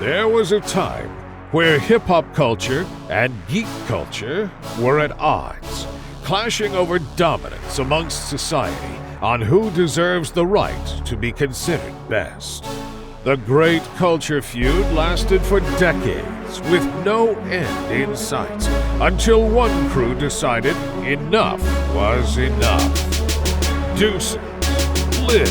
There was a time where hip-hop culture and geek culture were at odds, clashing over dominance amongst society on who deserves the right to be considered best. The great culture feud lasted for decades, with no end in sight, until one crew decided enough was enough. Deuces, Liv,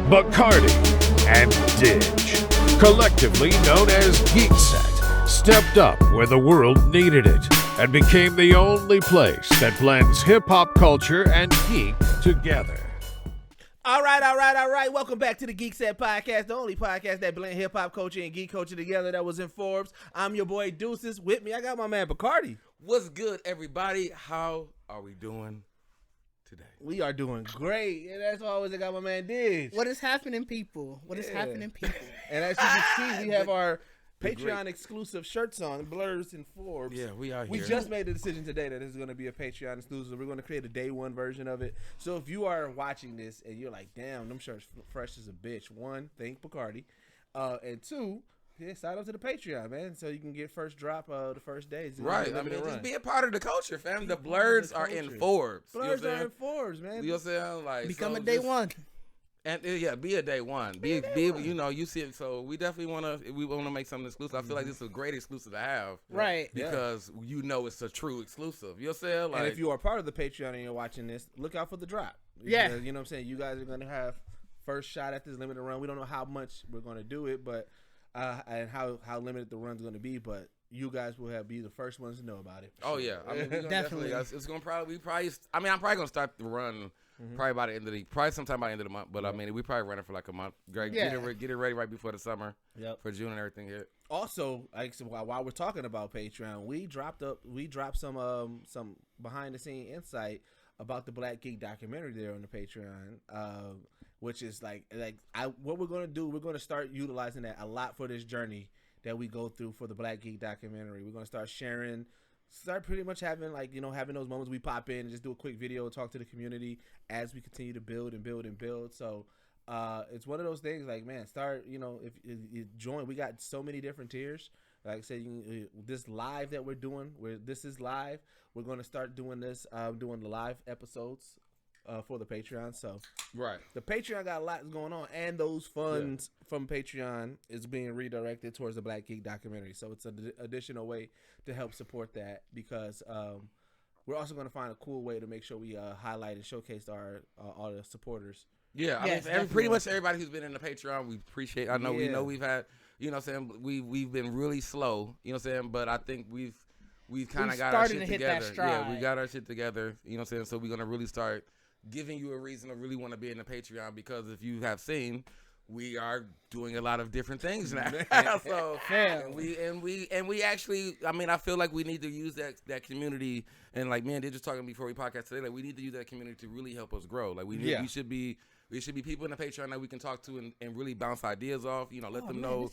Bacardi, and Didge, collectively known as Geekset, stepped up where the world needed it and became the only place that blends hip-hop culture and geek together. All right. Welcome back to the Geekset Podcast, the only podcast that blend hip-hop culture and geek culture together that was in Forbes. I'm your boy Deuces. With me, I got my man Bacardi. What's good, everybody? How are we doing today? We are doing great. And as always, I got my man Didge. What is happening, people? What is happening, people? And as you can see, we have our Patreon exclusive shirts on, Blurs and Forbes. Yeah, we are here. We just made the decision today that this is going to be a Patreon exclusive. We're going to create a day one version of it. So if you are watching this and you're like, damn, them shirts fresh as a bitch. One, thank Bacardi. And two, sign up to the Patreon, man, so you can get first drop the first days. Right. I mean, just be a part of the culture, fam. The Blurs are in Forbes. Blurs are in Forbes, man. You know what I'm saying? Like, Become so a day one. And yeah, be a day one. Be you know, you see it. So we definitely want to make something exclusive. I feel like this is a great exclusive to have. Right. Because you know it's a true exclusive. You know what I'm saying? Like, and if you are part of the Patreon and you're watching this, look out for the drop. Yeah. Because, you know what I'm saying? You guys are going to have first shot at this limited run. We don't know how much we're going to do it, but and how limited the run's going to be, but you guys will be the first ones to know about it. Oh yeah, I mean, we're gonna definitely. It's gonna probably I mean, I'm probably gonna start the run probably by the end of probably sometime by the end of the month. But I mean, we probably run it for like a month. Great, get it ready right before the summer. Yep. For June and everything hit. Also, like, so while we're talking about Patreon, we dropped some behind the scene insight about the Black Geek documentary there on the Patreon, which is what we're gonna do. We're gonna start utilizing that a lot for this journey that we go through for the Black Geek documentary. We're going to start pretty much having having those moments we pop in and just do a quick video, talk to the community as we continue to build and build and build. So it's one of those things like, man, start, if you join, we got so many different tiers. Like I said, this live that we're doing, this is live, we're going to start doing this, doing the live episodes for the Patreon. So right, the Patreon got a lot going on, and those funds from Patreon is being redirected towards the Black Geek documentary. So it's an additional way to help support that, because we're also going to find a cool way to make sure we highlight and showcase our all the supporters. Yeah, yes, I mean, pretty much everybody who's been in the Patreon, we appreciate. I know we know we've had, what I'm saying, we've been really slow, what I'm saying, but I think we've kind of got our shit together. Yeah, we got our shit together, what I'm saying. So we're gonna really start giving you a reason to really want to be in the Patreon, because if you have seen, we are doing a lot of different things now. So and we actually, I mean, I feel like we need to use that community, and like me and Did just talking before we podcast today, like we need to use that community to really help us grow. Like we should be people in the Patreon that we can talk to and really bounce ideas off. Let them know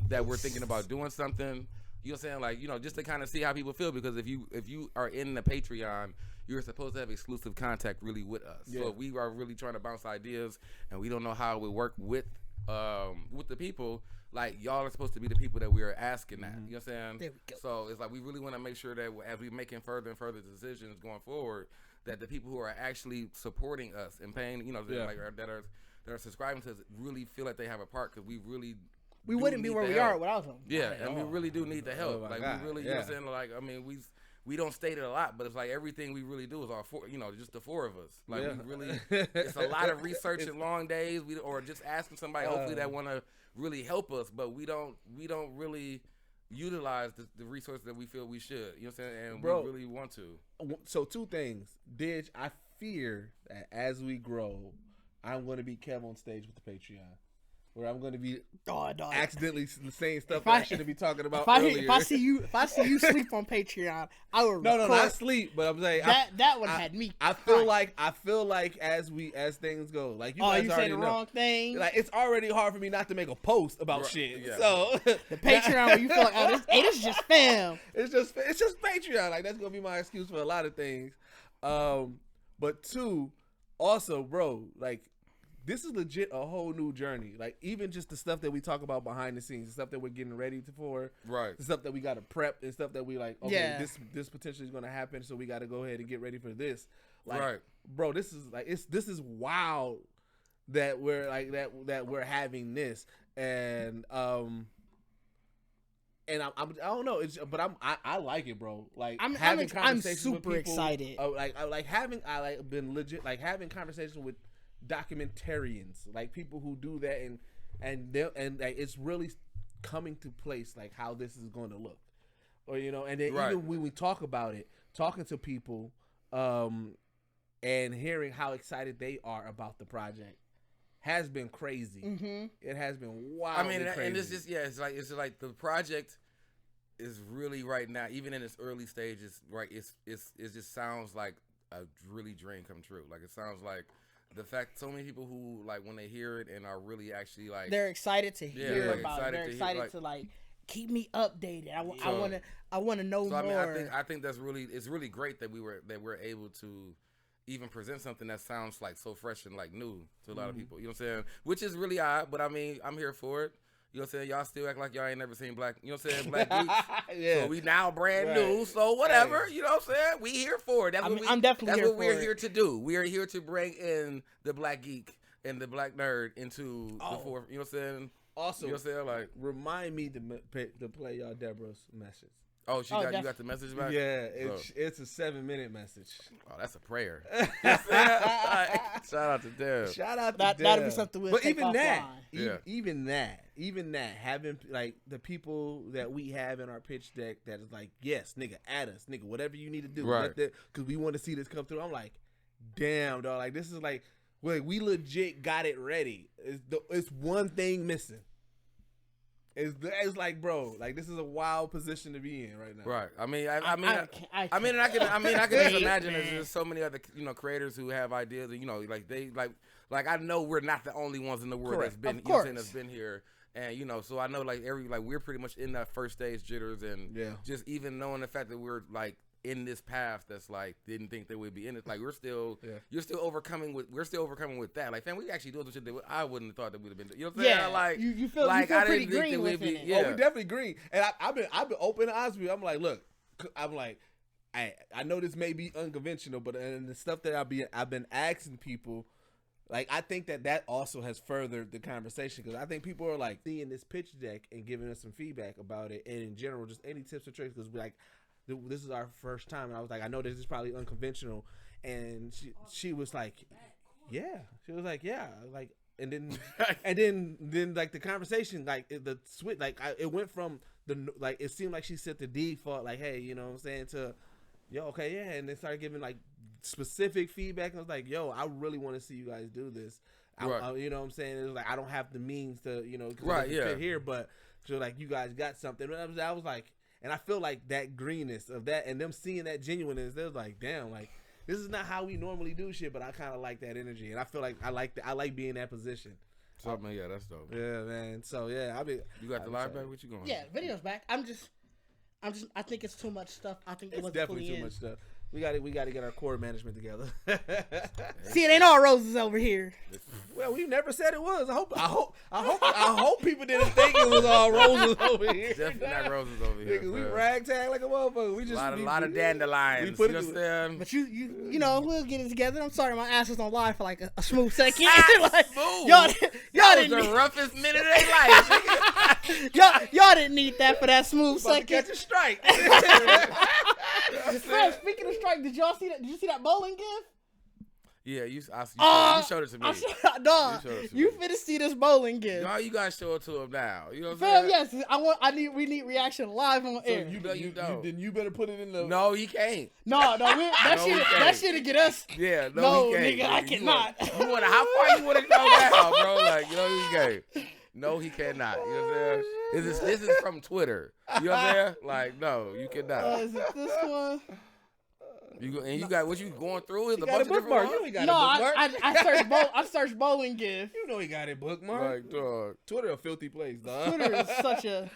that we're thinking about doing something. You know what I'm saying? Like, just to kind of see how people feel, because if you are in the Patreon, you're supposed to have exclusive contact really with us. Yeah. So if we are really trying to bounce ideas and we don't know how it would work with the people, like, y'all are supposed to be the people that we are asking that. You know what I'm saying? There we go. So it's like we really want to make sure that as we're making further and further decisions going forward, that the people who are actually supporting us and paying, that are subscribing to us really feel like they have a part, because we wouldn't be where we are without them. Yeah, and we really do need the help. We really, you know what I'm saying? Like, I mean, we don't state it a lot, but it's like everything we really do is all four, just the four of us. Like, we really, it's a lot of research and long days, or just asking somebody, hopefully, that want to really help us, but we don't really utilize the resources that we feel we should. You know what I'm saying? And we really want to. So two things. Didge, I fear that as we grow, I'm going to be Kev on stage with the Patreon, where I'm going to be accidentally saying stuff that I shouldn't be talking about earlier. If I see you sleep on Patreon, I would no, not sleep, but I'm saying that would have had me. I feel like as things go, like you guys you already say the know, wrong thing. Like, it's already hard for me not to make a post about shit. Yeah. So the Patreon, where you feel like, this is just spam. It's just Patreon. Like, that's gonna be my excuse for a lot of things. But two, also, bro, like, this is legit a whole new journey. Like even just the stuff that we talk about behind the scenes, the stuff that we're getting ready for, right? The stuff that we got to prep, and stuff that we like. Okay, this potentially is going to happen, so we got to go ahead and get ready for this. Like, right, bro, this is wild that we're like that we're having this, and I don't know, I like it, bro. Like I'm super excited. I've been legit like having conversations with documentarians, like people who do that, and like, it's really coming to place like how this is going to look, or and then even when we talk about it, talking to people, and hearing how excited they are about the project has been crazy. Mm-hmm. It has been wild. I mean, crazy. And it's just it's like the project is really right now, even in its early stages, right? It just sounds like a really dream come true. Like it sounds like the fact so many people who like when they hear it and are really actually like they're excited to hear about it. They're excited to like keep me updated. I want to know more. I mean, I think it's really great that we're able to even present something that sounds like so fresh and like new to a lot of people. You know what I'm saying? Which is really odd, but I mean, I'm here for it. You know what I'm saying? Y'all still act like y'all ain't never seen black, you know what I'm saying? Black Geeks. Yeah. So we now brand new. So whatever, you know what I'm saying? We here for it. I'm definitely that's what we're here to do. We are here to bring in the black geek and the black nerd into the fore. You know what I'm saying? Also, you know what I'm saying? Like, remind me to play y'all Deborah's message. Oh, you got the message back? Yeah, it's a 7-minute message. Oh, that's a prayer. Shout out to Deb. Shout out to Deb. That'll be something we'll take offline. Even that, having like the people that we have in our pitch deck that is like, yes, nigga, add us, nigga, whatever you need to do, right? Because we want to see this come through. I'm like, damn, dog, like this is like, we legit got it ready. It's one thing missing. It's like, bro, like this is a wild position to be in right now. Right. I mean, I can just imagine there's so many other creators who have ideas, and like I know we're not the only ones in the world that's been that's been here, and so I know we're pretty much in that first stage jitters, and just even knowing the fact that we're like in this path that's like didn't think that we'd be in it, like you're still overcoming with that, like, fam, we actually doing some shit that I wouldn't have thought that we'd have been doing. You know what I'm saying? Like you feel pretty green with it. Oh, we definitely green. And I've been open and honest with you. I'm like, look, I know this may be unconventional, but the stuff that I've been asking people, like, I think that also has furthered the conversation, because I think people are like seeing this pitch deck and giving us some feedback about it, and in general, just any tips or tricks, because we like, this is our first time, and I was like, I know this is probably unconventional, and she was like, yeah, like, and then like the conversation, like the switch, like it went from like it seemed like she set the default, like, hey, you know what I'm saying, to okay, yeah, and they started giving like specific feedback, and I was like, yo, I really want to see you guys do this. I, you know what I'm saying? It was like, I don't have the means to, fit here, but so like you guys got something. I was like. And I feel like that greenness of that and them seeing that genuineness, they're like, damn, like, this is not how we normally do shit, but I kind of like that energy. And I feel like I like being in that position. So, man, yeah, that's dope. Yeah, man. So, yeah, you got the live back? What you going? Yeah, video's back. I think it's too much stuff. I think it's definitely too much stuff. We got to get our core management together. See, it ain't all roses over here. Well, we never said it was. I hope people didn't think it was all roses over here. Definitely not roses over here. Nigga, we ragtag like a motherfucker. We just a lot of dandelions. But you know, we'll get it together. I'm sorry, my ass was on live for like a smooth second. Like, y'all didn't the roughest minute of their life. y'all didn't need that for that smooth second. Catch a strike. Speaking of strike, did y'all see that? Did you see that bowling gift? Yeah, you showed it to me. You finna see this bowling gift. No, you gotta show it to him now. You know what I'm saying? Yes, we need reaction live on air. Then you better put it in the. No, he can't. That shit'll get us. Yeah, no, he can't. Nigga, I cannot. How far you wanna go now, bro? Like, he can't. No, he cannot. You know what I'm saying? This is from Twitter. You know what I'm saying? Like, no, you cannot. Is it this one? You got what you going through? Is a bunch of different ones? You got a bookmark. I searched bowling gift. You know he got it bookmarked. Like, dog. Twitter a filthy place, dog. Twitter is such a.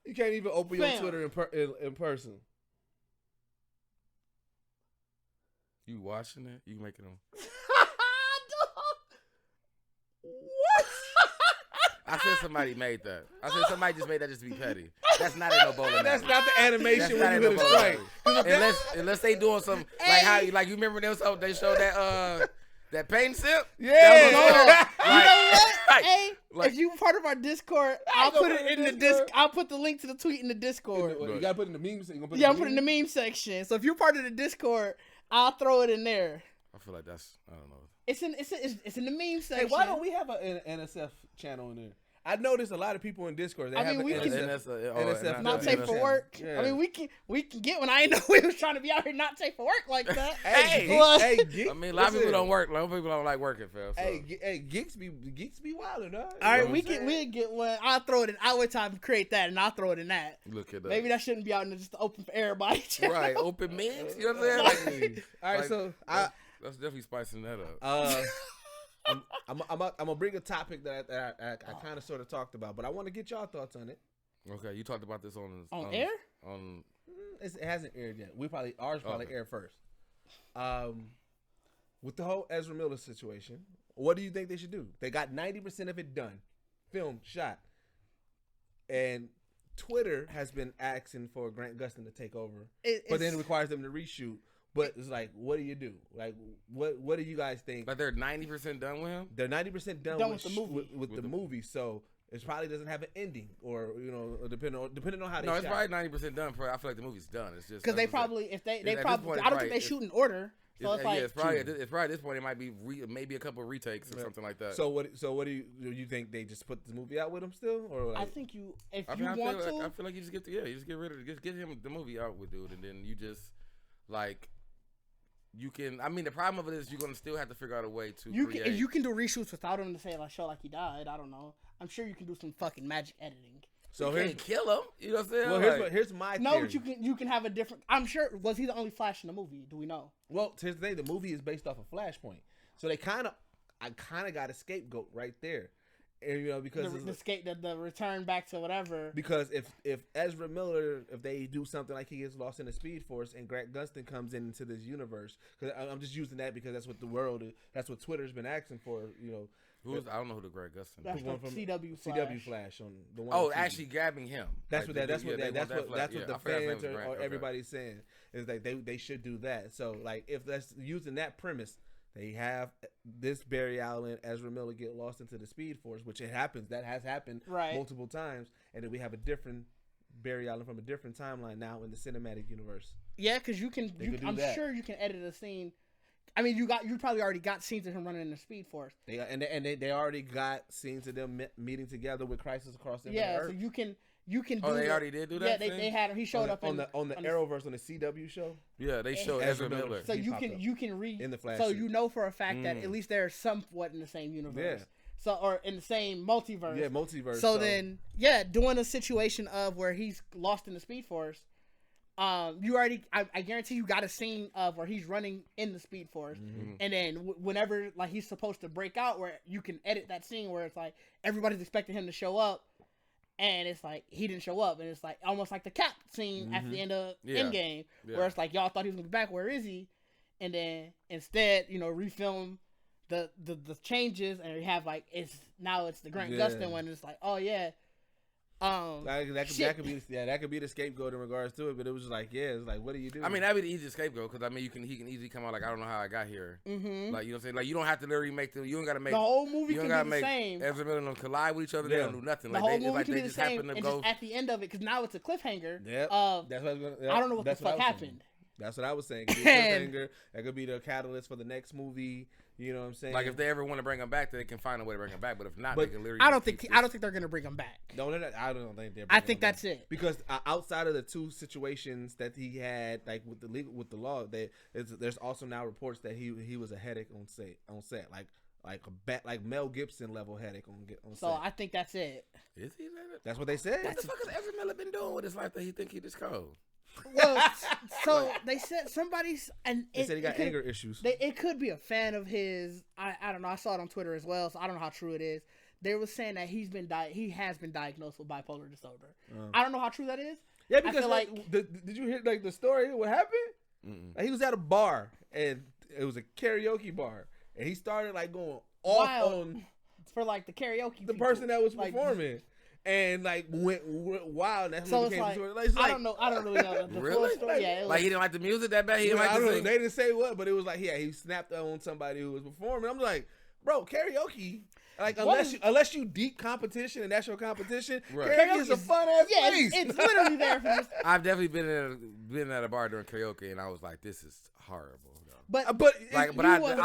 You can't even open your Twitter in person. You watching it? You making them? What? I said somebody made that. I said somebody just made that just to be petty. That's not in no bowling alley. That's not the animation when you hit a strike. Unless they doing some like how you remember they showed that paint sip. Yeah. You know what? Hey, if you part of our Discord, I'll put it in the Discord. I'll put the link to the tweet in the Discord. You gotta put it in the meme section. Yeah, I'm putting in the meme section. So if you're part of the Discord, I'll throw it in there. I feel like that's I don't know. It's in the meme section. Hey, why don't we have an NSF channel in there? I noticed a lot of people in Discord. They have an NSF not safe for work. Yeah. I mean, we can get one. I didn't know we was trying to be out here not safe for work like that. Hey, I mean, a lot of people don't work. A lot of people don't like working, fam. So. Hey, Geeks be wildin', huh? All right, we'll get one. I'll throw it in. I'll wait time to create that, and I'll throw it in that. Look at that. Maybe that shouldn't be out in just open for everybody. Right, open memes. You know what I'm saying? All right, so that's definitely spicing that up. I'm gonna bring a topic that I kind of sort of talked about, but I want to get y'all thoughts on it. Okay, you talked about this on air. It hasn't aired yet. Ours probably air first. With the whole Ezra Miller situation, what do you think they should do? They got 90% of it done, filmed, shot, and Twitter has been asking for Grant Gustin to take over, but then it requires them to reshoot. But it's like, what do you do? Like, what do you guys think? But they're 90% done with him? They're 90% done with the movie. With the movie, so it probably doesn't have an ending, or depending on how they. No, it's probably 90% done. I feel like the movie's done. It's just because they probably I don't think they shoot in order. So it's probably at this point it might be maybe a couple of retakes or something like that. So what do you think they just put the movie out with him still, or like, I think I feel like you just get rid of it, just get him the movie out with dude, and then you just like. You can. I mean, the problem of it is you're gonna still have to figure out a way to. You can do reshoots without him to say show like he died. I don't know. I'm sure you can do some fucking magic editing. So you can't kill him. You know what I'm saying? Well, here's my theory. No, but you can have a different. I'm sure. Was he the only Flash in the movie? Do we know? Well, here's the thing. The movie is based off of Flashpoint, so I kind of got a scapegoat right there. And, because the return back to whatever. Because if Ezra Miller, if they do something like he gets lost in the Speed Force and Grant Gustin comes into this universe, because I'm just using that because that's what that's what Twitter's been asking for. I don't know who the Grant Gustin. That's from CW Flash on the one. Oh, actually grabbing him. That's what the fans or everybody's saying is like they should do that. So like if that's using that premise. They have this Barry Allen, Ezra Miller get lost into the Speed Force, which it happens. That has happened multiple times. And then we have a different Barry Allen from a different timeline now in the cinematic universe. Yeah, because I'm sure you can edit a scene. I mean, you probably already got scenes of him running in the Speed Force. They already got scenes of them meeting together with Crisis Across the Earth. Yeah, so you can do. Oh, they already did do that. Yeah, they had him. He showed up on the Arrowverse on the CW show. Yeah, they showed Ezra Miller. So you can read in the Flash. So you know for a fact that at least they're somewhat in the same universe. Yeah. So or in the same multiverse. Yeah, multiverse. So then, doing a situation of where he's lost in the Speed Force. You already, I guarantee you got a scene of where he's running in the Speed Force, and then whenever like he's supposed to break out, where you can edit that scene where it's like everybody's expecting him to show up. And it's like, he didn't show up. And it's like, almost like the Cap scene at the end of Endgame. Yeah. Where it's like, y'all thought he was going to be back. Where is he? And then, instead, refilm the changes. And you have, like, it's the Grant Gustin one. And it's like, oh, yeah. That could be the scapegoat in regards to it, but it was like, it's like, what do you do? I mean, that'd be the easiest scapegoat because I mean, he can easily come out like, I don't know how I got here. Mm-hmm. Like, you know what I'm saying? Like, you don't have to literally make you don't gotta make the whole movie. You don't gotta make the same. Ezra Miller and them collide with each other. They don't do nothing. The whole movie can be the same. And just at the end of it, because now it's a cliffhanger. Yeah, that's what I don't know what the fuck happened. That's what I was saying. It could be a cliffhanger. That could be the catalyst for the next movie. You know what I'm saying? Like if they ever want to bring him back, they can find a way to bring him back. But if not, they can literally. I don't think they're gonna bring him back. No, I don't think they're. I think that's it. Because outside of the two situations that he had, like with the law, there's also now reports that he was a headache on set, like Mel Gibson level headache on set. So I think that's it. Is he? That's what they said. What the fuck has Ezra Miller been doing with his life that he think he just cold? Well, so they said somebody's and they said he got anger issues. It could be a fan of his. I don't know. I saw it on Twitter as well, so I don't know how true it is. They were saying that he has been diagnosed with bipolar disorder. I don't know how true that is. Yeah, because did you hear like the story? What happened? Like, he was at a bar and it was a karaoke bar, and he started like going off on for like the karaoke. The person that was performing. And like went wild. That's so what it's became like, it's like, I don't know. I don't really know the full story. Yeah, like he didn't like the music that bad. He didn't like the sing. They didn't say what, but it was like he snapped on somebody who was performing. I'm like, bro, karaoke. Like unless you deep competition and that's your competition, karaoke is a fun ass place. It's literally there for just. I've definitely been at a bar during karaoke and I was like, this is horrible. But I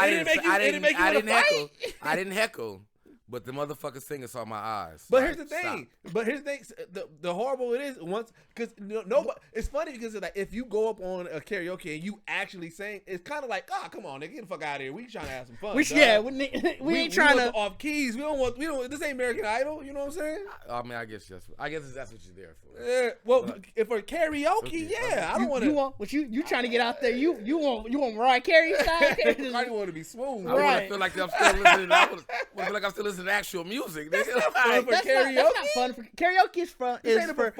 didn't heckle. I didn't heckle. But the motherfucker singer saw my eyes. But here's the thing. The horrible it is once because nobody. It's funny because it's like if you go up on a karaoke and you actually sing, it's kind of like, come on, nigga, get the fuck out of here. We trying to have some fun. We ain't trying to off keys. We don't. This ain't American Idol. You know what I'm saying? I mean, I guess that's what you're there for. If for karaoke, I don't want to. You trying to get out there? You want Mariah Carey style? I want to be smooth. I want to feel like I'm still listening. I want to feel like I'm still listening to actual music. That's not fun for karaoke. That's not fun for karaoke. Is for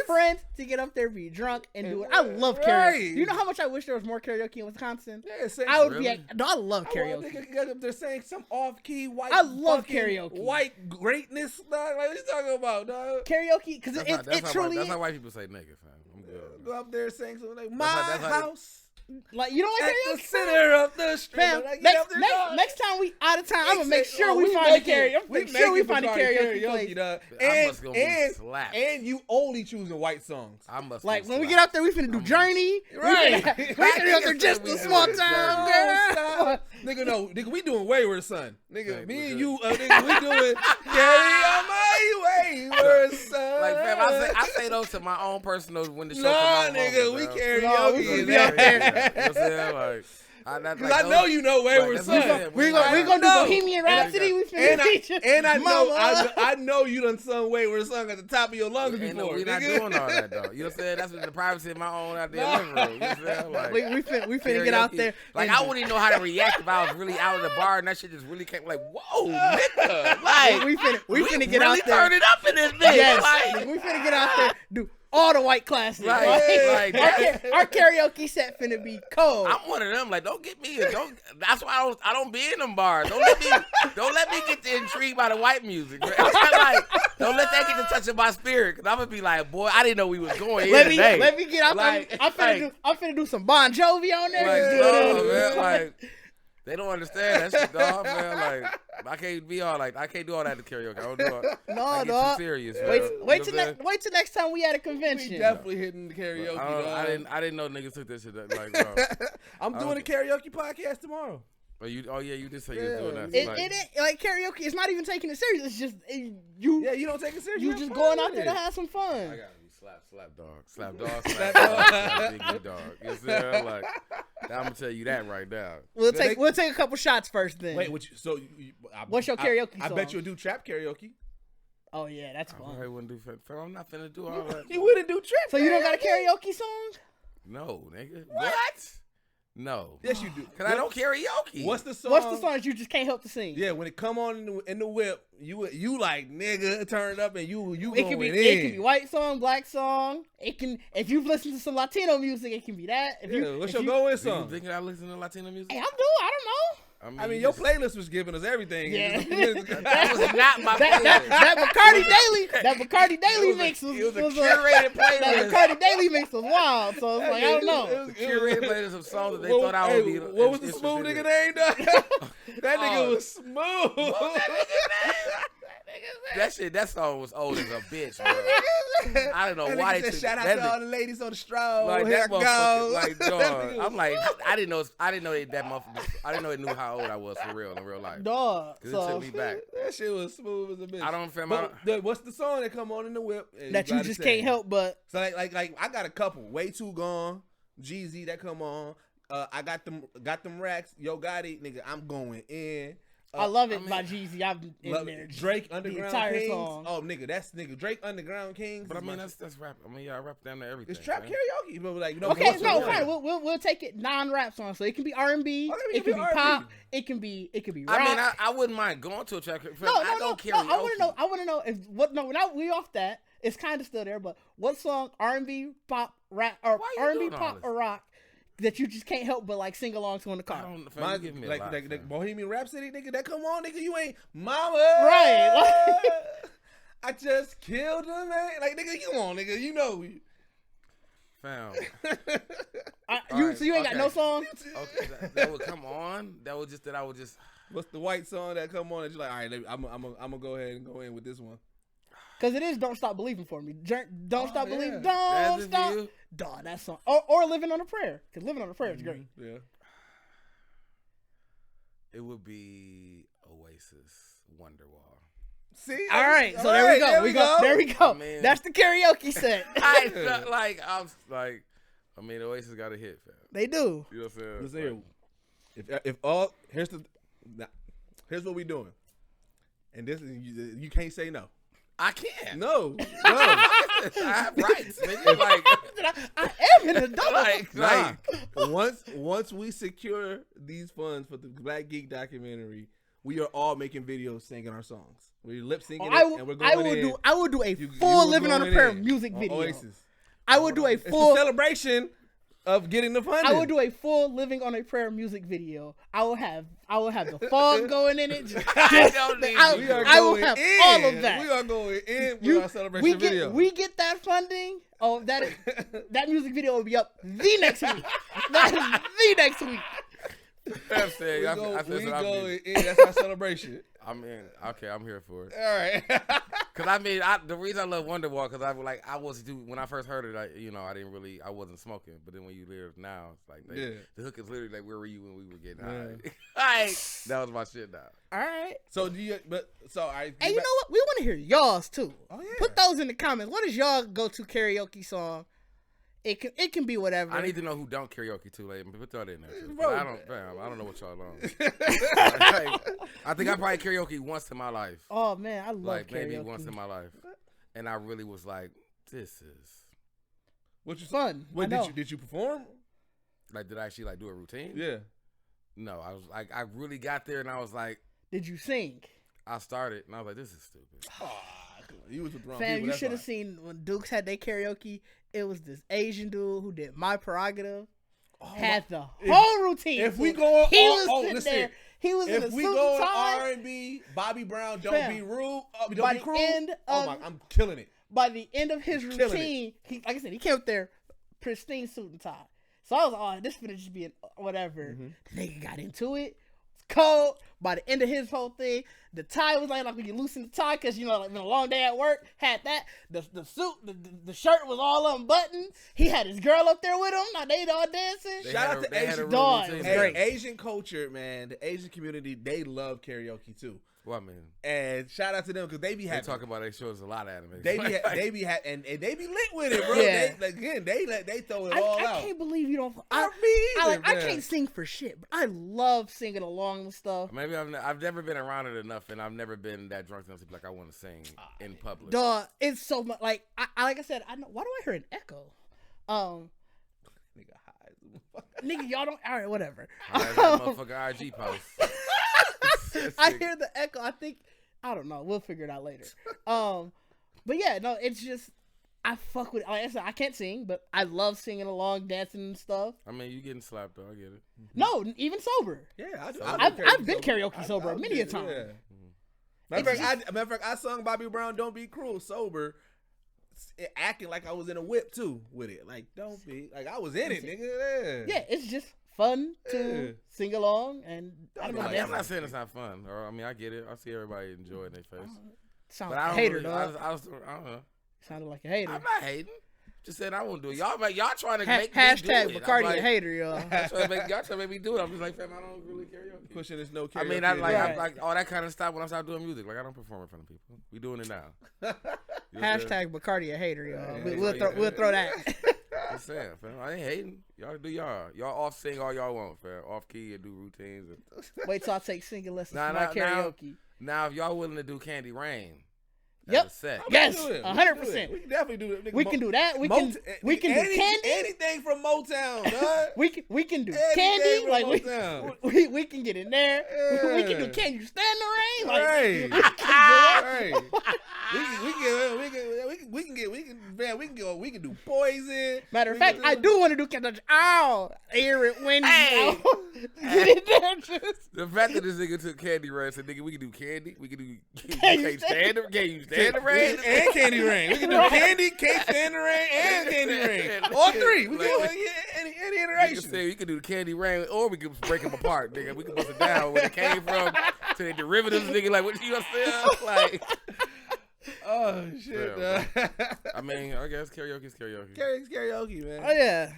friends to get up there, be drunk, and do it. I love karaoke. You know how much I wish there was more karaoke in Wisconsin? Yeah, I would be. I love karaoke. They're saying some off-key white. I love karaoke. White greatness. Dog. Like, what you talking about, dog? Karaoke, because it truly. That's how white people say nigga, fam. I'm good. Go up there saying something like my house. Like you don't like karaoke? At the center of the street. Fam, next time we out of town, I'm gonna make sure we find a karaoke. We find a karaoke place. And you only choosing white songs. Like when we get up there, we finna do Journey. Right. We finna go through just a small town, girl. Nigga, we doing Wayward Son. Nigga, me and you, nigga, we doing Carry On My Wayward Son. Like, fam, I say those to my own personal when the show comes on. Nah, nigga, we karaoke. We be up there. You know what I'm saying? Because I know you know Wayward Son. We're gonna do Bohemian Rhapsody. We finna feature. And I know you done sung Wayward Son at the top of your lungs before. We're not doing all that though. You know what I'm saying? That's the privacy of my own out there living room. You know what I'm saying? Like, we finna get out there. Like I wouldn't even know how to react if I was really out of the bar and that shit just really came. Like whoa, nigga. Like we finna get really out there. Turn it up in this bitch. Yes, like, we finna get out there. Do all the white classics. Like our karaoke set finna be cold. I'm one of them. Like, don't get me. That's why I don't be in them bars. Don't let me get intrigued by the white music. Like, don't let that get to touching my spirit. Cause I'm gonna be like, boy, I didn't know we was going here today. Let me get out there. I'm finna do some Bon Jovi on there. Like, they don't understand that shit, dog, man. Like, I can't do all that at the karaoke. I don't do it. No, dog. Serious. Wait till next time we at a convention. We definitely hitting the karaoke. I didn't know niggas took this shit. Like, bro. I'm doing a karaoke podcast tomorrow. You did say you was doing that. It ain't like karaoke. It's not even taking it serious. It's just you. Yeah, you don't take it serious. You just going out there to have some fun. I gotta be slap dog, slap big dog. You know what I'm saying? Like, I'm gonna tell you that right now. We'll take a couple shots first then. Wait, what's your karaoke song? I bet you'll do trap karaoke. Oh yeah, that's fun. I wouldn't do. I'm not finna do all that. You wouldn't do trap. So you don't got a karaoke song? No, nigga. What? No. Yes, you do. Cause I don't karaoke. What's the song? What's the song that you just can't help to sing? Yeah, when it come on in the whip, you like nigga turn it up and you it can be white song, black song. It can if you've listened to some Latino music, it can be that. What's your go-in song? You thinking I listen to Latino music? Hey, I don't know. I mean, your playlist was giving us everything. Yeah. That was not my playlist. That Bacardi Daily mix was a curated playlist. That Bacardi Daily mix was wild. So it's like I don't know. It was a curated playlist of songs that they thought I would be. What was the smooth nigga name? That nigga was smooth. That song was old as a bitch, bro. I don't know why they took shout out to all the ladies on the stroll. Like that motherfucker, like dog. I'm like, I didn't know that motherfucker. I didn't know it knew how old I was in real life. Dog. Cause it took me back. That shit was smooth as a bitch. I don't feel what's the song that come on in the whip that you just can't help but? So like I got a couple. Way Too Gone, Jeezy that come on. I got them racks. Yo Gotti, nigga, I'm going in. I love it by Jeezy. I've in there. Drake Underground the Kings. Song. Oh nigga, Drake Underground Kings. But I mean that's rap. I mean I rap down to everything. It's trap karaoke, but like okay, no, fine. We'll take it non-rap song, so it can be R&B. It can be pop. It can be rock. I mean I wouldn't mind going to a trap karaoke. No, I want to know if we off that. It's kind of still there, but what song R&B, pop, rap, or R&B, pop, or rock that you just can't help but like sing along to in the car. Like Bohemian Rhapsody, nigga. That come on, nigga. You ain't mama. Right. I just killed him, man. Like, nigga, come on, nigga. You know. Fam. You ain't got no song? Okay, that would come on. That would just. What's the white song that come on that you're like, all right, I'm gonna go ahead and go in with this one. Cause it is "Don't Stop Believing" for me. Don't stop believing. Don't stop. Dog, that song. Or "Living on a Prayer." Cause "Living on a Prayer" is great. Yeah. It would be Oasis, Wonderwall. See. All right. So there we go. There we go. I mean, that's the karaoke set. I felt like I mean, Oasis got a hit, fam. They do. You know what I'm saying? Listen, here's what we doing, and this is you can't say no. I can't. No. I have rights, nigga. I am an adult. Once we secure these funds for the Black Geek documentary, we are all making videos singing our songs. We're lip syncing and we're going in. I will do a full "Living on a Prayer" music video. Oasis. I would do a full celebration of getting the funding. I would do a full "Living on a Prayer" music video. I will have the fog going in it. I will have all of that. We are going in with our celebration video. We get that funding. Oh, that music video will be up the next week. That is the next week. We go in. That's our celebration. I mean, okay, I'm here for it. All right. Cause I mean, the reason I love Wonderwall, cause when I first heard it, I wasn't smoking. But then when you hear it now, it's like the hook is literally like, where were you when we were getting high? That was my shit now. All right. So Hey, you know what? We want to hear y'all's too. Oh yeah. Put those in the comments. What is y'all go-to karaoke song? It can be whatever. I need to know who don't karaoke too late. Put that in there. I don't know what y'all on. I think I probably karaoke once in my life. Oh man, I love karaoke. Maybe once in my life, and I really was like, "This is fun." Did you perform? Like, did I actually do a routine? Yeah. No, I was like, I really got there, and I was like, "Did you sing?" I started, and I was like, "This is stupid." You was with the wrong Fam, people. you should have seen when Dukes had their karaoke. It was this Asian dude who did My Prerogative. Had the whole routine. If we go, he was sitting there. He was in a suit and tie. If we go R&B, Bobby Brown, Don't Be Rude, Don't Be Cruel. I'm killing it. By the end of his routine, he, like I said, he came up there, pristine suit and tie. So I was like, this finna just be whatever. Mm-hmm. The nigga got into it. It's cold. By the end of his whole thing, the tie was like when you loosen the tie, because been a long day at work, had that. The suit, the shirt was all unbuttoned. He had his girl up there with him. Now they all dancing. Shout out to Asian dog. Asian culture, man. The Asian community, they love karaoke too. Well, I mean, and shout out to them because they be having. They talk about their shows a lot of anime. They be and they be lit with it, bro. Yeah. They throw it all out. I can't believe you don't. I can't sing for shit, but I love singing along with stuff. Maybe I've never been around it enough, and I've never been that drunk enough to be like I want to sing in public. Duh, it's so much like like I said. I know. Why do I hear an echo? Nigga, y'all don't. All right, whatever. That motherfucker IG post. I hear the echo. I don't know. We'll figure it out later. But yeah, no, it's just I fuck with. Like I said, I can't sing, but I love singing along, dancing and stuff. I mean, you getting slapped though. I get it. No, even sober. Yeah, I've been karaoke sober many a time. Yeah. Matter of fact, I sung Bobby Brown "Don't Be Cruel" sober, acting like I was in a whip too with it. Like, don't be like I was in it, nigga. Yeah, it's just fun to sing along, and I'm not saying it's not fun. Or I mean, I get it. I see everybody enjoying their face. Sound like a hater, dog. I don't know. Sounded like a hater. I'm not hating. Just said I won't do it. Y'all trying to make hashtag me do it. Bacardi a hater, y'all. Y'all trying to make me do it. I'm just like, fam, I don't really karaoke. Pushing this no karaoke. I mean, I like all that kind of stuff when I start doing music. Like, I don't perform in front of people. We doing it now. Hashtag Bacardi a hater, y'all. We'll throw that. I'm saying, fam, I ain't hating. Y'all do y'all. Y'all off sing all y'all want, fam. Off key and do routines. Wait till I take singing lessons for my karaoke. Now, if y'all willing to do Candy Rain. Yep. Set. Yes, 100%. We can definitely do it. We can do that. We can do Candy. Anything from Motown, dog. we can do Anything Candy. from Like Motown. we can get in there. Yeah. We can do Can You Stand the Rain? Like, right. We can do Poison. Matter of fact, I do want to do Candy. Oh, air it when Hey. get in there. Just. The fact that this nigga took Candy Rain said, nigga, we can do Candy. We can do Can You Stand the Rain? And Candy Rain. We can do Candy, Can't Stand the Rain, and Candy Rain. All three. We can do any iteration. We can do the Candy Rain, or we can break them apart, nigga. We can bust it down where it came from to the derivatives, nigga. Like, what you saying? Like, oh shit. I mean, I guess karaoke's karaoke. Karaoke, man. Oh yeah.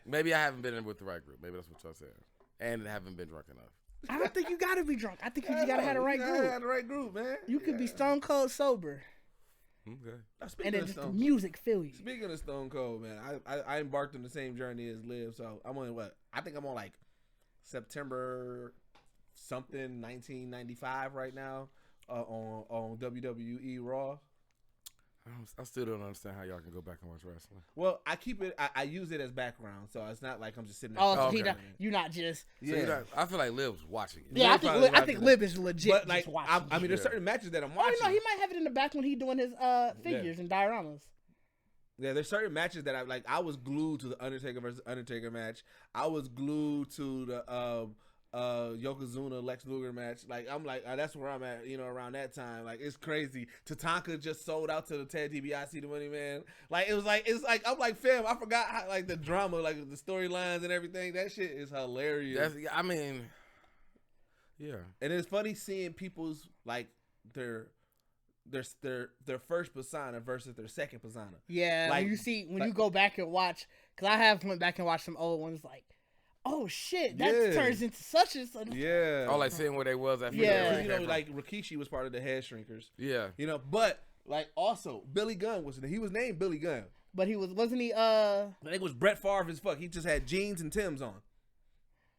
Maybe I haven't been in with the right group. Maybe that's what y'all saying. And haven't been drunk enough. I don't think you gotta be drunk. I think you just gotta have the right group. Have the right group, man. You could be stone cold sober. Okay. And then just the music fill you. Speaking of Stone Cold, man, I embarked on the same journey as Liv, so I'm on what? I think I'm on like September something 1995 right now on WWE Raw. I still don't understand how y'all can go back and watch wrestling. Well, I keep it. I use it as background, so it's not like I'm just sitting there. Oh, so you're not just. Yeah, I feel like Liv's watching it. Yeah, I think Liv is legit. But like, just watching I mean, there's certain matches that I'm watching. Oh no, he might have it in the back when he's doing his figures and dioramas. Yeah, there's certain matches that I was glued to the Undertaker versus Undertaker match. I was glued to the Yokozuna Lex Luger match. Like, I'm like, that's where I'm at, around that time. Like, it's crazy. Tatanka just sold out to the Ted DiBiase, the Money Man. Like, it's like I'm like, fam, I forgot how, like, the drama, like the storylines and everything. That shit is hilarious. I mean, yeah. And it's funny seeing people's like their first persona versus their second persona. Yeah, like, when you go back and watch, because I have went back and watched some old ones, like, oh shit, that turns into such and such. Yeah. Oh, like seeing where they was after. Yeah. Like Rikishi was part of the Head Shrinkers. Yeah. But like also Billy Gunn he was named Billy Gunn. But wasn't he I think it was Brett Favre as fuck. He just had jeans and Timbs on.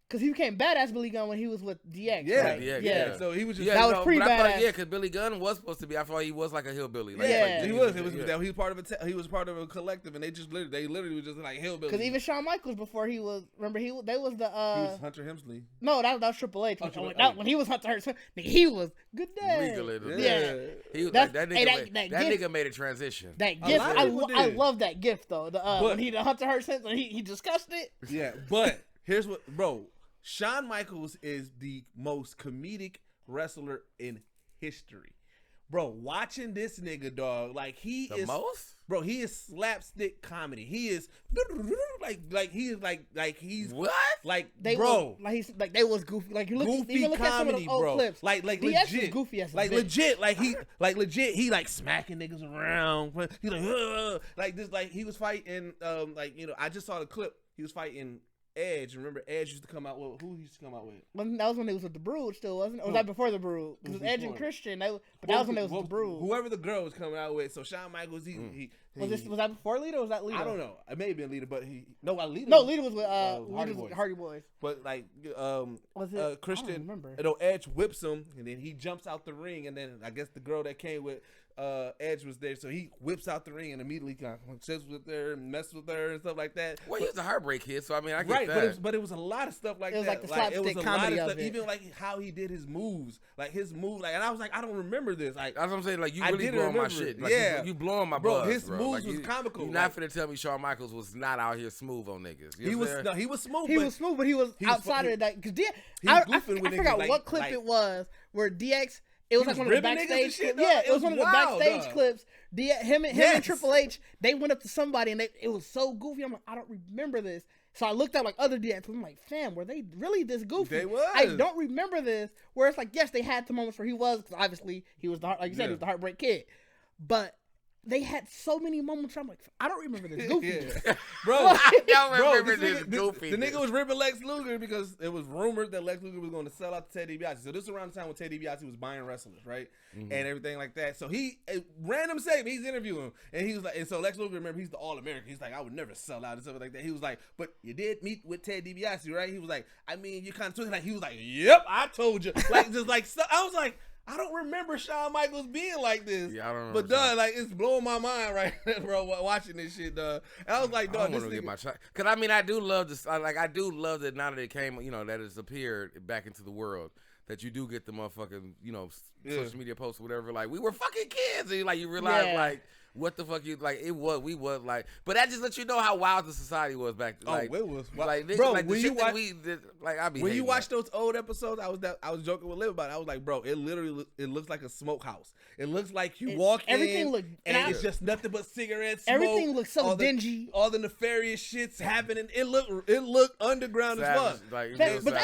Because he became badass Billy Gunn when he was with DX. Yeah, right? yeah. So he was just that was pretty badass. Yeah, because Billy Gunn was supposed to be. I thought he was like a hillbilly. Like, he was. He was part of he was part of a collective, and they literally was just like hillbilly. Because even Shawn Michaels before he was, remember they was the. He was Hunter Hemsley. No, that was Triple H. When he was Hunter Hemsley, he was good day. Yeah. He was that nigga made a transition. That gift, I love that gift though. When the Hunter Hemsley, he discussed it. Yeah, but here's what, bro. Shawn Michaels is the most comedic wrestler in history. Bro, watching this nigga, dog, like he is most? Bro, he is slapstick comedy. He is he's what? Like they was goofy. Like you look, goofy even look comedy, at some of the old bro. clips. Like DX legit, was goofy as a like bitch. legit. He like smacking niggas around. He like this. Like he was fighting. I just saw the clip. He was fighting Edge. Remember, Edge used to come out with, who he used to come out with? That was when he was with the Brood still, wasn't it? Or was that before the Brood? Because Edge and Christian, that was when they was with the Brood. Whoever the girl was coming out with. So Shawn Michaels, was that before Lita or was that Lita? I don't know. It may have been Lita, but Lita. No, Lita was with Hardy Boys. But like, was it Christian? I don't remember. Edge whips him, and then he jumps out the ring, and then I guess the girl that came with Edge was there, so he whips out the ring and immediately kind of sits with her and messes with her and stuff like that. Well, he was a Heartbreak Kid, so I mean, I get that. But it was a lot of stuff like that. It was like the slapstick comedy of it. Even like how he did his moves, and I was like, I don't remember this. Like that's what I'm saying. Like you really blowing my shit. Like, you blowing my bro. buzz, His moves was comical. You're not finna tell me Shawn Michaels was not out here smooth on niggas. He was smooth. He was smooth, but he was outside of that. Because I forgot what clip it was where DX. It was like one of the backstage clips. Yeah, it was one of the backstage clips. Him and Triple H, they went up to somebody and it was so goofy. I'm like, I don't remember this. So I looked at like other DX. I'm like, fam, were they really this goofy? They was. I don't remember this. Where it's like, yes, they had the moments where he was, because obviously he was like you said, he was the Heartbreak Kid. But they had so many moments where I'm like, I don't remember this goofy. Bro, I don't remember this goofy. The nigga was ripping Lex Luger because it was rumored that Lex Luger was going to sell out to Ted DiBiase. So this is around the time when Ted DiBiase was buying wrestlers, right? Mm-hmm. And everything like that. So random segment, he's interviewing, and he was like, and so Lex Luger, remember, he's the All-American. He's like, I would never sell out and stuff like that. He was like, but you did meet with Ted DiBiase, right? He was like, I mean, you kind of took it. Like, he was like, yep, I told you. Like, just like, so, I was like, I don't remember Shawn Michaels being like this. Yeah, I don't remember. But dog, like it's blowing my mind right now, bro, watching this shit, dog. And I was like, dog, I want to get my shot. Cause I mean, I do love this. I do love that now that it came, that it's appeared back into the world. That you do get the motherfucking, social media posts or whatever. Like, we were fucking kids. And you realize, like, what the fuck we was like. But that just lets you know how wild the society was back then. Like, it was wild. Like, bro, like, when you watch, when you watch those old episodes, I was joking with Liv about it. I was like, bro, it looks like a smokehouse. It looks like you walk in, and it's just nothing but cigarettes, smoke. Everything looks so dingy. All the nefarious shit's happening. It looked underground as fuck. Like, but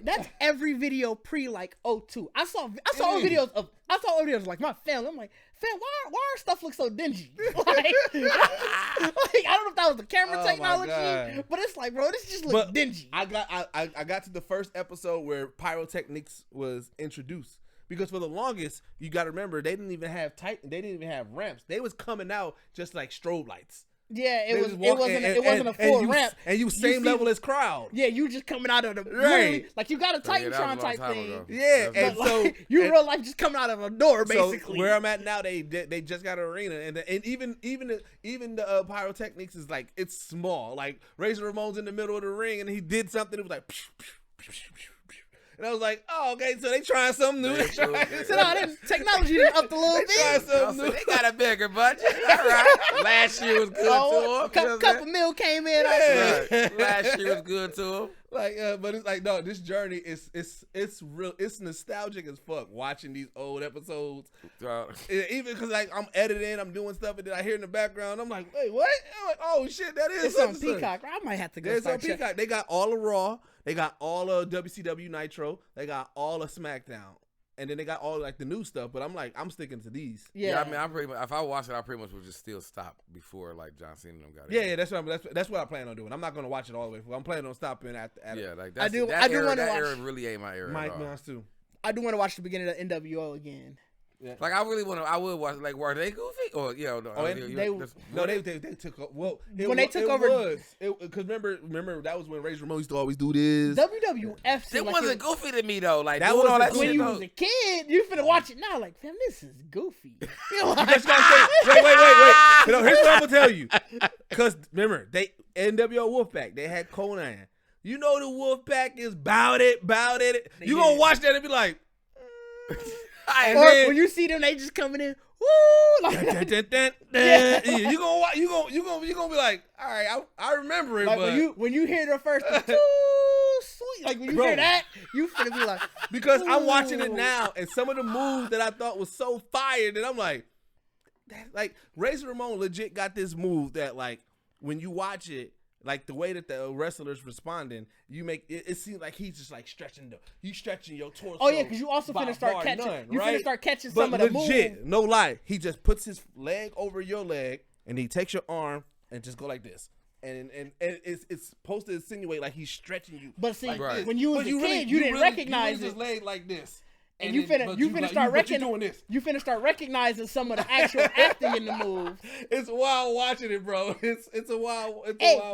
that's every video pre like 02. I saw old videos like my family. I'm like, fam, why our stuff look so dingy? Like, I don't know if that was the camera technology, but it's like, bro, this just looks dingy. I got to the first episode where pyrotechnics was introduced. Because for the longest, you got to remember, they didn't even have ramps. They was coming out just like strobe lights. Yeah, it wasn't a full ramp. And you same level as crowd. Yeah, you just coming out of the really, like you got a Titantron type thing. Ago. Yeah, and so real life just coming out of a door basically. So where I'm at now, they just got an arena, and even the pyrotechnics is like it's small. Like Razor Ramon's in the middle of the ring, and he did something. It was like. And I was like, oh, okay, so they trying something new. Technology didn't up the little bit. Trying something new. They got a bigger budget. All right. Last year was good to them. Couple mil came in. Right. Last year was good to them. Like, but it's like, no, this journey is real. It's nostalgic as fuck watching these old episodes. Even because like I'm editing, I'm doing stuff, and then I hear in the background, I'm like, wait, what? I'm like, oh shit, that is. It's on Peacock. I might have to go. It's on Peacock. They got all of Raw. They got all of WCW Nitro. They got all of SmackDown. And then they got all like the new stuff, but I'm sticking to these. Yeah, I mean, I'm pretty much, if I watch it, I pretty much would just still stop before like John Cena and them got it. Yeah, that's what I plan on doing. I'm not gonna watch it all the way. I'm planning on stopping at like I do want to watch. Era really ain't my era. Mike Mouse too. I do want to watch the beginning of NWO again. Yeah. Like I really want to. I would watch. Like, were they goofy? Or they took over. When they took over, because remember that was when Razor Ramon used to always do this. WWF. It wasn't goofy to me though. Like that was all that when shit, you was a kid. You finna watch it now. Like, fam, this is goofy. You know, just gotta say, wait. Here's what I'm gonna tell you. Because remember, they NWO Wolfpack. They had Conan. You know the Wolfpack is bout it. You gonna watch that and be like. Or when you see them, they just coming in, woo, like yeah. You gonna be like, all right, I remember it. Like but when you hear the first, too sweet, like when you hear that, you finna be like, because I'm watching it now, and some of the moves that I thought was so fire that I'm like Razor Ramon legit got this move that like when you watch it. Like the way that the wrestlers responding, you make it seem like he's just like stretching your torso. Oh yeah, because you also finna start catching. Finna start catching some of the moves. Legit, no lie, he just puts his leg over your leg and he takes your arm and just go like this, and it's supposed to insinuate like he's stretching you. But see, like when you was a kid, you didn't recognize it. His leg like this. And you finna start recognizing. You finna start recognizing some of the actual acting in the moves. It's wild watching it, bro. It's a wild.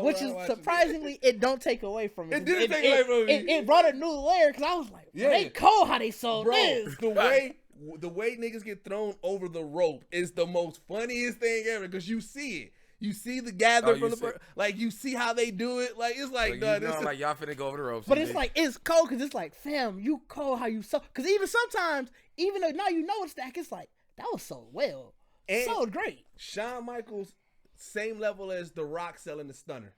Which is surprisingly, it don't take away from it. It didn't take away from it. It brought a new layer because I was like, they cold how they sold this. The way niggas get thrown over the rope is the most funniest thing ever because you see it. You see the gather from the like you see how they do it. Like it's like like y'all finna go over the ropes. But it's like it's cold because it's like, fam, you cold how you so because even sometimes, even though now you know it's stack, it's like that was so well. And sold great. Shawn Michaels, same level as The Rock selling the stunner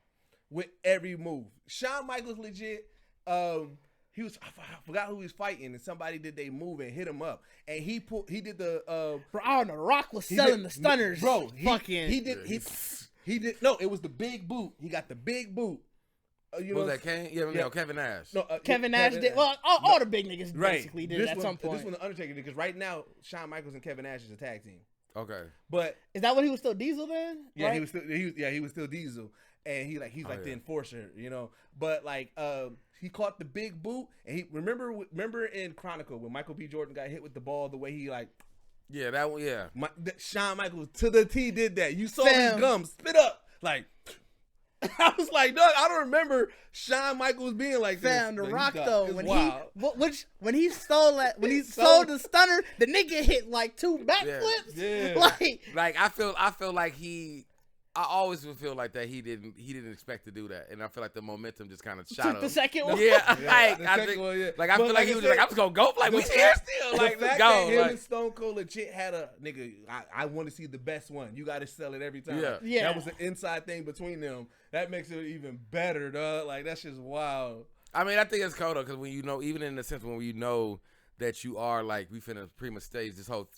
with every move. Shawn Michaels legit he was I forgot who he was fighting and somebody did they move and hit him up and he did the bro, I don't know, The Rock was selling the stunners. Bro, he did no, it was the big boot. He got the big boot. You know that Kane? No, Kevin Nash. No, Kevin Nash did. Well, all the big niggas basically did at some point. This one the Undertaker did because right now Shawn Michaels and Kevin Nash is a tag team. Okay, but is that when he was still Diesel then? Yeah, right? he was still Diesel, and he's like the enforcer, you know. But like he caught the big boot, and he remember in Chronicle when Michael B. Jordan got hit with the ball, the way he like. Yeah, that one. Yeah, Shawn Michaels to the T did that. You saw his gums spit up like. I was like, dog, I don't remember Shawn Michaels being like this. Fam, The Rock though, when he stole the stunner, the nigga hit like 2 backflips. Yeah. Like I feel like I always would feel like that he didn't expect to do that, and I feel like the momentum just kind of shot Took up. the second one. Yeah, I think, like I feel like he was just like, I'm just gonna go. Like we here still. Like let's go. Him and Stone Cold legit had a nigga. I want to see the best one. You got to sell it every time. Yeah. That was an inside thing between them. That makes it even better, dog. Like that's just wild. I mean, I think it's cool though, because when you know, even in the sense when you know that you are like we finna pretty much stage this whole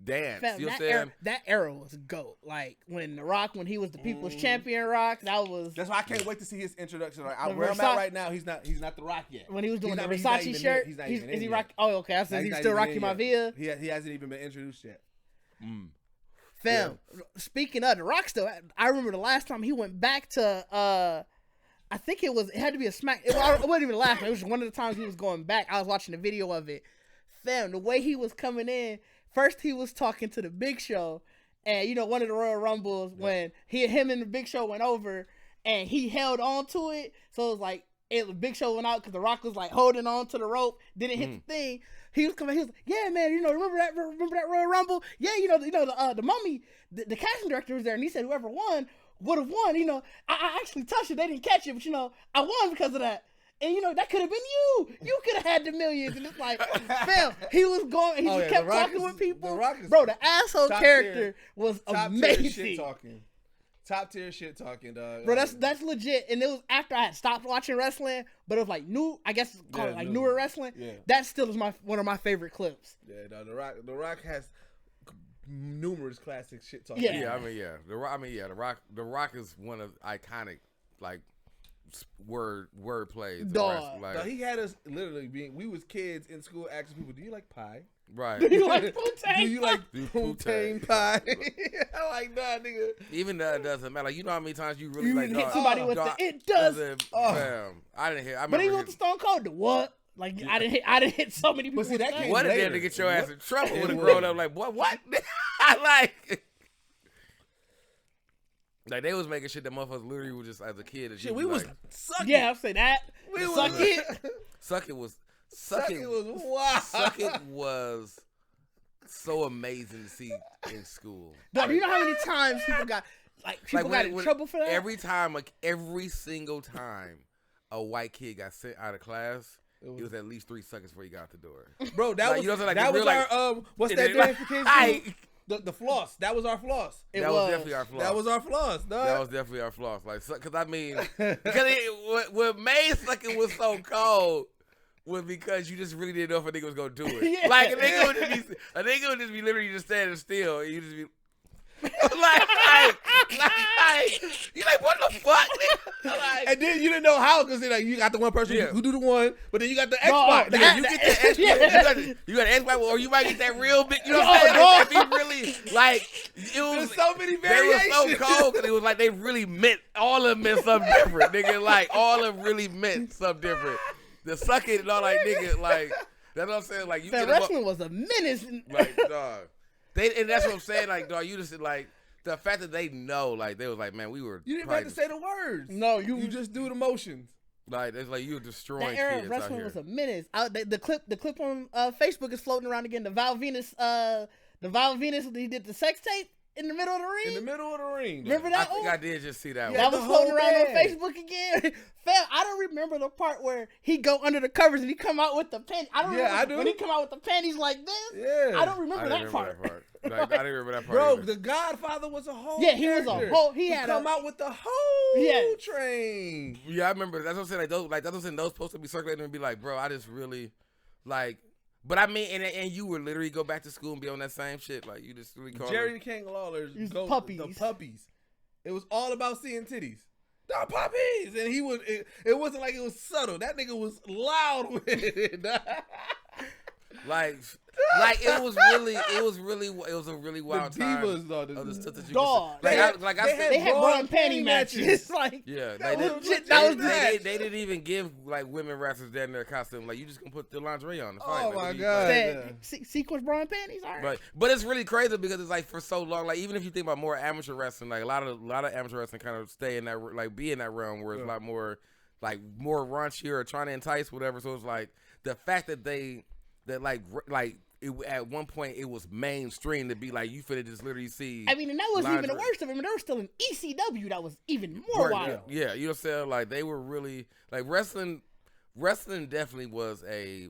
dance. Fam, you know what I'm saying? That era was GOAT. Like when The Rock, when he was the People's Champion Rock, that was. That's why I can't wait to see his introduction. Like where I'm at right now, he's not The Rock yet. When he was doing the Versace shirt, is he rock? Oh, okay. I said he's still rocking my Villa. He hasn't even been introduced yet. Fam, speaking of The Rock, though, I remember the last time he went back to. I think it had to be a smack. It wasn't even the last time. It was one of the times he was going back. I was watching the video of it. Fam, the way he was coming in. First, he was talking to the Big Show, and one of the Royal Rumbles when him and the Big Show went over, and he held on to it. So it was like the Big Show went out because The Rock was like holding on to the rope, didn't hit the thing. He was coming. He was like, "Yeah, man, remember that Royal Rumble? Yeah, the Mummy, the casting director was there, and he said whoever won would have won. I actually touched it. They didn't catch it, but I won because of that." And that could have been you. You could have had the millions. And it's like, fam, he was going. He just kept talking with people. Bro, the asshole character was amazing. Top tier shit talking, dog. Bro, that's legit. And it was after I had stopped watching wrestling, but it was like new. I guess call it like newer wrestling. Yeah. That still is one of my favorite clips. Yeah, no, The Rock has numerous classic shit talking. Yeah, The Rock is one of iconic like. Word plays. Dog. Like, he had us literally we was kids in school asking people, "Do you like pie?" Right. Do you like poutine? Do you like poutine pie? I like that, nigga. Even that doesn't matter. Like, you know how many times you really hit somebody with it does. Fam, I didn't hear. But even with the Stone Cold, what? Like I didn't hit so many people. But see, that came what later. Did to get your ass in trouble would have grown up like what? I like. Like, they was making shit that motherfuckers literally were just, as a kid. Shit, we was suck it. Yeah, I'll say that. Suck it. Suck it was wow. Suck it was so amazing to see in school. But you know how many times people got in trouble for that? Every time, like every single time a white kid got sent out of class, it was at least 3 seconds before he got out the door. Bro, that was our what's that dance for kids do? The floss. That was our floss. That was definitely our floss. That was our floss, dog. That was definitely our floss. Like, because I mean, what made sucking was so cold was because you just really didn't know if a nigga was gonna do it. Yeah. Like a nigga would just be literally just standing still, and you just be like, you like, what the fuck? Like, and then you didn't know how, because you got the one person who do the one, but then you got the Xbox. You get the Xbox. You got an Xbox, or you might get that real big. You know what I'm saying? Be really like it was. There's so many variations. They were so cold because it was like they really meant all of them meant something different, nigga. Like all of them really meant something different. The suck it and all like nigga, like that's what I'm saying. Like you get wrestling was a menace. Like dog. And that's what I'm saying, like, dog, you just, like, the fact that they know, like, they was like, man, we were. You didn't have to say the words. No, you just do the motions. Like, it's like you were destroying that era kids of wrestling out here. Was a menace. The clip on Facebook is floating around again. The Val Venus, he did the sex tape in the middle of the ring. In the middle of the ring. Remember that? I think I did just see that one. That was floating around on Facebook again. Fam, I don't remember the part where he go under the covers and he come out with the pen. I do. When he come out with the panties like this. Yeah. I don't remember that part. Like, I didn't remember that part. Bro, either. The Godfather was a whole. Yeah, he was a whole. He had come out with the whole train. Yeah, I remember. That's what I'm saying. That's what I'm saying. Those supposed to be circulating and be like, bro, I just really, like. But I mean, and you would literally go back to school and be on that same shit. Like, you just really call Jerry the King Lawler's puppies. The puppies. It was all about seeing titties. The puppies. And he was. It wasn't like it was subtle. That nigga was loud with it. Like, Like it was a really wild time. Divas, though, dog. They had bra and panty matches. Like yeah, they didn't even give like women wrestlers that in their costume. Like you just can put the lingerie on. Oh my god! Sequence bra and panties. All right. Right, but it's really crazy because it's like for so long. Like even if you think about more amateur wrestling, like a lot of amateur wrestling kind of stay in that like be in that realm where it's a lot more like more raunchy or trying to entice whatever. So it's like the fact that at one point it was mainstream to be like you finna just literally see. I mean, and that wasn't even the worst of it. I mean, there was still an ECW that was even more wild. Yeah, you know what I'm saying? Like they were really like wrestling. Wrestling definitely was a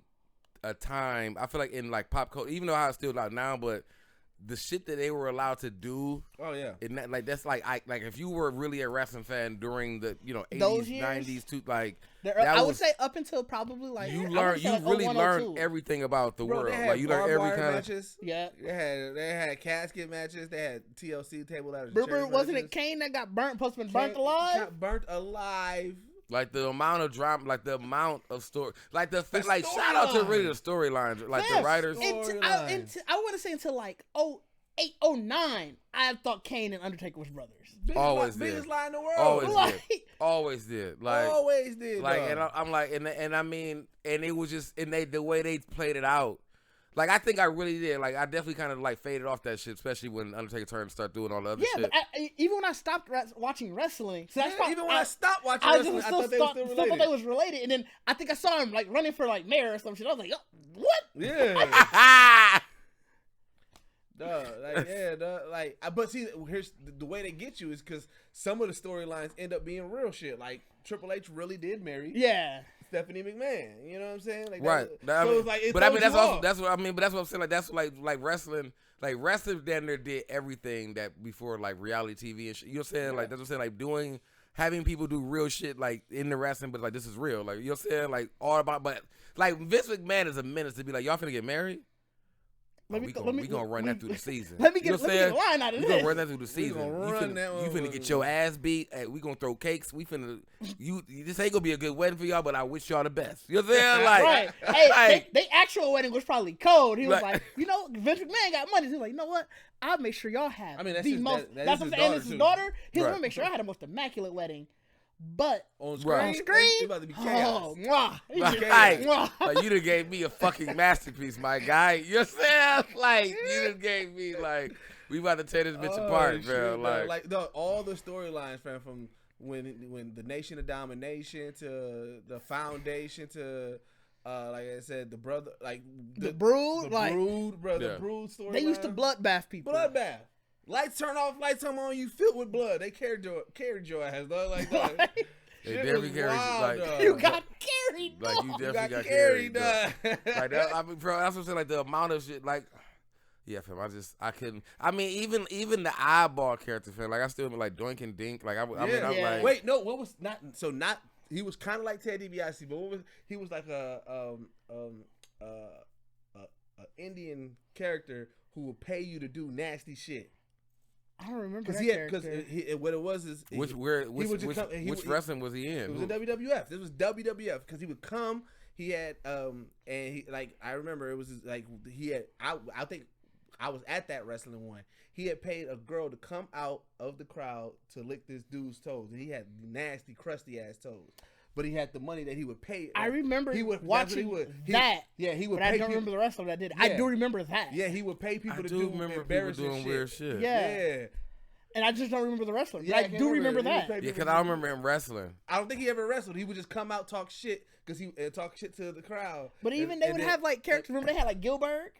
time. I feel like in like pop culture, even though how it's still out now, but the shit that they were allowed to do. Oh yeah, and that, like that's like if you were really a wrestling fan during the 80s, 90s too, like I would say up until probably like you really learned everything about the world. Like you learned every kind matches. Yeah, they had casket matches. They had TLC table ladders. Remember, wasn't it Kane that got burnt? Supposed to be burnt alive. Got burnt alive. Like the amount of drama, like the amount of story, like like shout out to really the storylines, like the writers. I want to say until like 08, 09, I thought Kane and Undertaker was brothers. Biggest lie in the world. Always did. Like always did. Like, and I'm like, and I mean, and it was just, and the way they played it out. Like, I think I really did. Like, I definitely kind of, like, faded off that shit, especially when Undertaker turned to start doing all the other shit. Yeah, but even when I stopped watching wrestling... So that's even when I stopped watching wrestling, I thought they were still related. I thought they was related. And then I think I saw him, like, running for, like, mayor or some shit. I was like, what? Yeah. But see, here's the way they get you is because some of the storylines end up being real shit. Like, Triple H really did marry. Yeah. Stephanie McMahon, you know what I'm saying? Like right. But I mean, that's what I'm saying. Like that's like wrestling. Like wrestling down there did everything that before like reality TV and shit. You know what I'm saying? Like that's what I'm saying. Like having people do real shit like in the wrestling, but like this is real. Like you know what I'm saying? Like all about. But like Vince McMahon is a menace to be like, y'all finna get married. We gonna run that through the season. Let me get a line out of this. We gonna run that through the season. You finna get your ass beat. Hey, we gonna throw cakes. We finna. This ain't gonna be a good wedding for y'all, but I wish y'all the best. You know what I'm saying? Like, right. Hey, they actual wedding was probably cold. He was like, Vince McMahon got money. He was like, you know what? I'll make sure y'all have. I mean, that's the most. That's what I'm saying. It's his daughter. He was gonna make sure I had the most immaculate wedding. But on screen, it's about to be chaos. Like you done gave me a fucking masterpiece, my guy. You know what I'm saying? Like you done gave me like we about to tear this bitch apart, bro. Like all the storylines, fam, from when the Nation of Domination to the Foundation to like I said, the brother, like the Brood, the Brood story. They used to bloodbath people. Bloodbath. Lights turn off, lights come on, you filled with blood. They carried your ass, though. Like, they definitely carried you. You got carried, like you definitely got carried. Like that, I mean, bro, that's what I'm saying. Like the amount of shit, like, yeah, fam. I couldn't. I mean, even the eyeball character, fam. Like I still like Doink and Dink. Like I'm like, wait, no, what was not? So not. He was kind of like Ted DiBiase, but what was he was like a Indian character who would pay you to do nasty shit. I don't remember because what it was is which wrestling was he in? It was in WWF. This was WWF because he would come. He had and he like I remember it was like he had I think I was at that wrestling one. He had paid a girl to come out of the crowd to lick this dude's toes, and he had nasty, crusty ass toes. But he had the money that he would pay. I remember watching that. He would. But I don't remember the rest of that. I do remember that. Yeah, he would pay people to do embarrassing doing weird shit. Yeah. And I just don't remember the wrestling. Yeah, I do remember that. Yeah, because I don't remember him wrestling. I don't think he ever wrestled. He would just come out, talk shit, because he talk shit to the crowd. But even they would have like characters. Remember they had like Gilbert.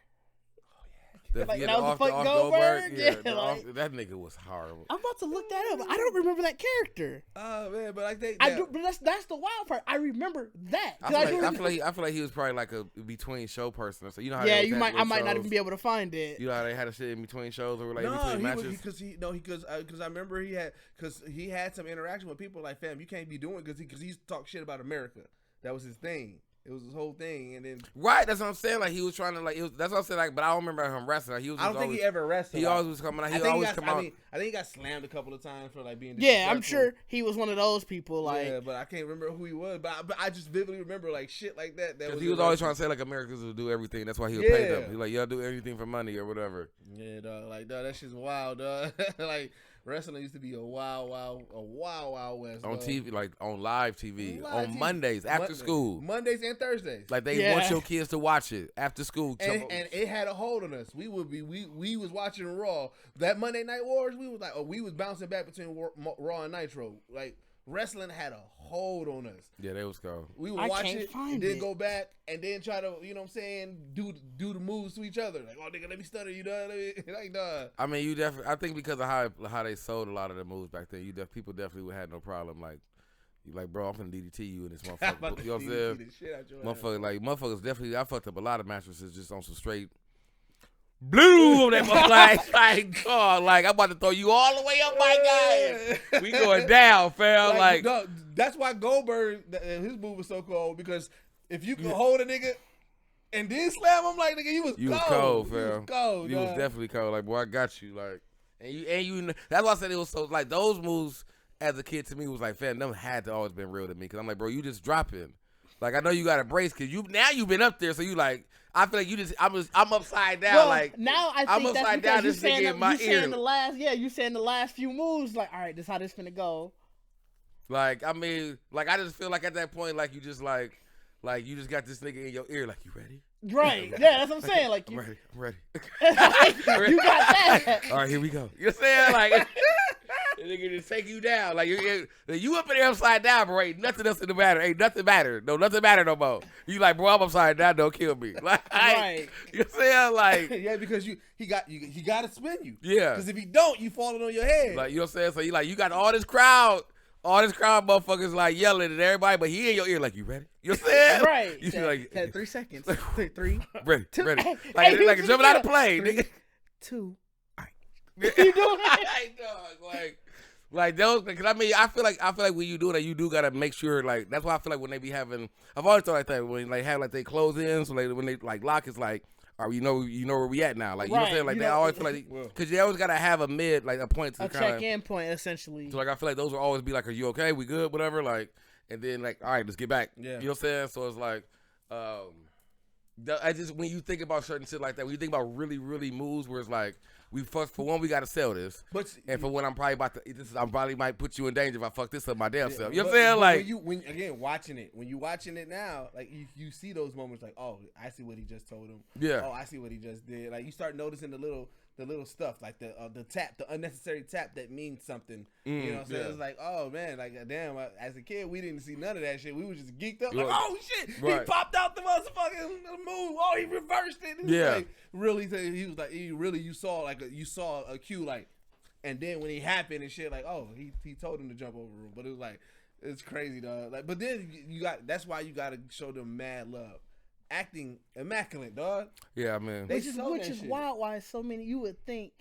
That was the fuck Goldberg. That nigga was horrible. I'm about to look that up. I don't remember that character. Oh man, but I do. But that's the wild part. I remember that. I feel like he was probably like a between show person. So you know how I might not even be able to find it. You know how they had a shit in between shows or like between matches. Because I remember he had some interaction with people like, fam, you can't be doing because he used to talk shit about America. That was his thing. It was his whole thing, and then right. That's what I'm saying. Like he was trying to that's what I'm saying. Like, but I don't remember him wrestling. He was. I don't think he ever wrestled. He always was coming out. He always come out. I think he got slammed a couple of times for like being. Yeah, I'm sure he was one of those people. Like, yeah, but I can't remember who he was. But I just vividly remember like shit like that. Because he was always trying to say like Americans will do everything. That's why he would pay them. He's like, y'all do anything for money or whatever. Yeah, dog. Like, dog, that shit's wild, dog. Like. Wrestling used to be a wild west. On TV, like on live TV, on Mondays after school. Mondays and Thursdays. Like they want your kids to watch it after school. And it had a hold on us. We was watching Raw. That Monday Night Wars, we was like, we was bouncing back between Raw and Nitro. Like wrestling had a hold on us. Yeah, that was cool. We would watch it and then go back and then try to, you know what I'm saying, do the moves to each other. Like, oh, nigga, let me stutter, you know? Like, dog. I mean, you definitely. I think because of how they sold a lot of the moves back then, people definitely would have no problem. Like, you like, bro, I'm finna DDT you in this motherfucker. You know what I'm saying? Motherfuckers definitely. I fucked up a lot of mattresses just on some straight. Blue on that like, God, like I'm about to throw you all the way up, my guy. We going down, fam. Like no, that's why Goldberg, his move was so cold because if you could hold a nigga and then slam him, like nigga, you was cold, fam. You was cold. You was definitely cold. Like boy, I got you. Like and you. That's why I said it was so like those moves as a kid to me was like, fam, them had to always been real to me because I'm like, bro, you just dropping. Like I know you got a brace because you've been up there, so you like. I feel like you just I'm upside down. Well, like now I think I'm that's upside down. This nigga in my ear. You saying the last few moves. Like, all right, this how this finna go. Like I mean, like I just feel like at that point, like you just like you just got this nigga in your ear. Like you ready? Right. Yeah, that's what I'm saying. Like I'm ready. You got that. All right, here we go. You know what I'm saying? Like. The nigga just take you down. Like, you up in there upside down, bro. Ain't nothing else in the matter. Ain't nothing matter. No, nothing matter no more. You like, bro, I'm upside down. Don't kill me. Like, right. You know what I'm saying? Like, yeah, because he got to spin you. Yeah. Because if he don't, you falling on your head. Like, you know what I'm saying? So you got all this crowd motherfuckers like yelling at everybody, but he in your ear like, you ready? You know what I'm saying? Right. You feel like 3 seconds. 3. Ready. Two. Ready. Hey, like jumping out of plane, 3, nigga. 2. You doing it? Like those, because I mean, I feel like when you do that, you do gotta make sure. Like that's why I feel like when they be having, I've always thought like that when they have like they close in, so when they like lock, it's like, all right, you know where we at now. Like you know what I'm saying? Like they always feel like because you always gotta have a point to check-in point essentially. So like I feel like those will always be like, are you okay? We good? Whatever. Like and then like, all right, let's get back. Yeah. You know what I'm saying? So it's like, I just when you think about certain shit like that, when you think about really moves where it's like. For one, we gotta sell this, and for one, I'm probably about to. I probably might put you in danger if I fuck this up my damn self. You know what I'm saying? Like when again watching it, when you watching it now, like you see those moments, like oh, I see what he just told him. Yeah. Oh, I see what he just did. Like you start noticing the little stuff, like the tap, the unnecessary tap that means something. You know what I'm saying? Yeah. It's like oh man, like damn. As a kid, we didn't see none of that shit. We was just geeked up, like oh shit, he popped out the motherfucking move. Oh, he reversed it. And yeah. Like, really, he was like you saw a cue like, and then when he happened and shit like oh he told him to jump over room, but it was like it's crazy dog. Like but then that's why you gotta show them mad love. Acting immaculate, dog. Yeah, man. Which is wild. Why so many? You would think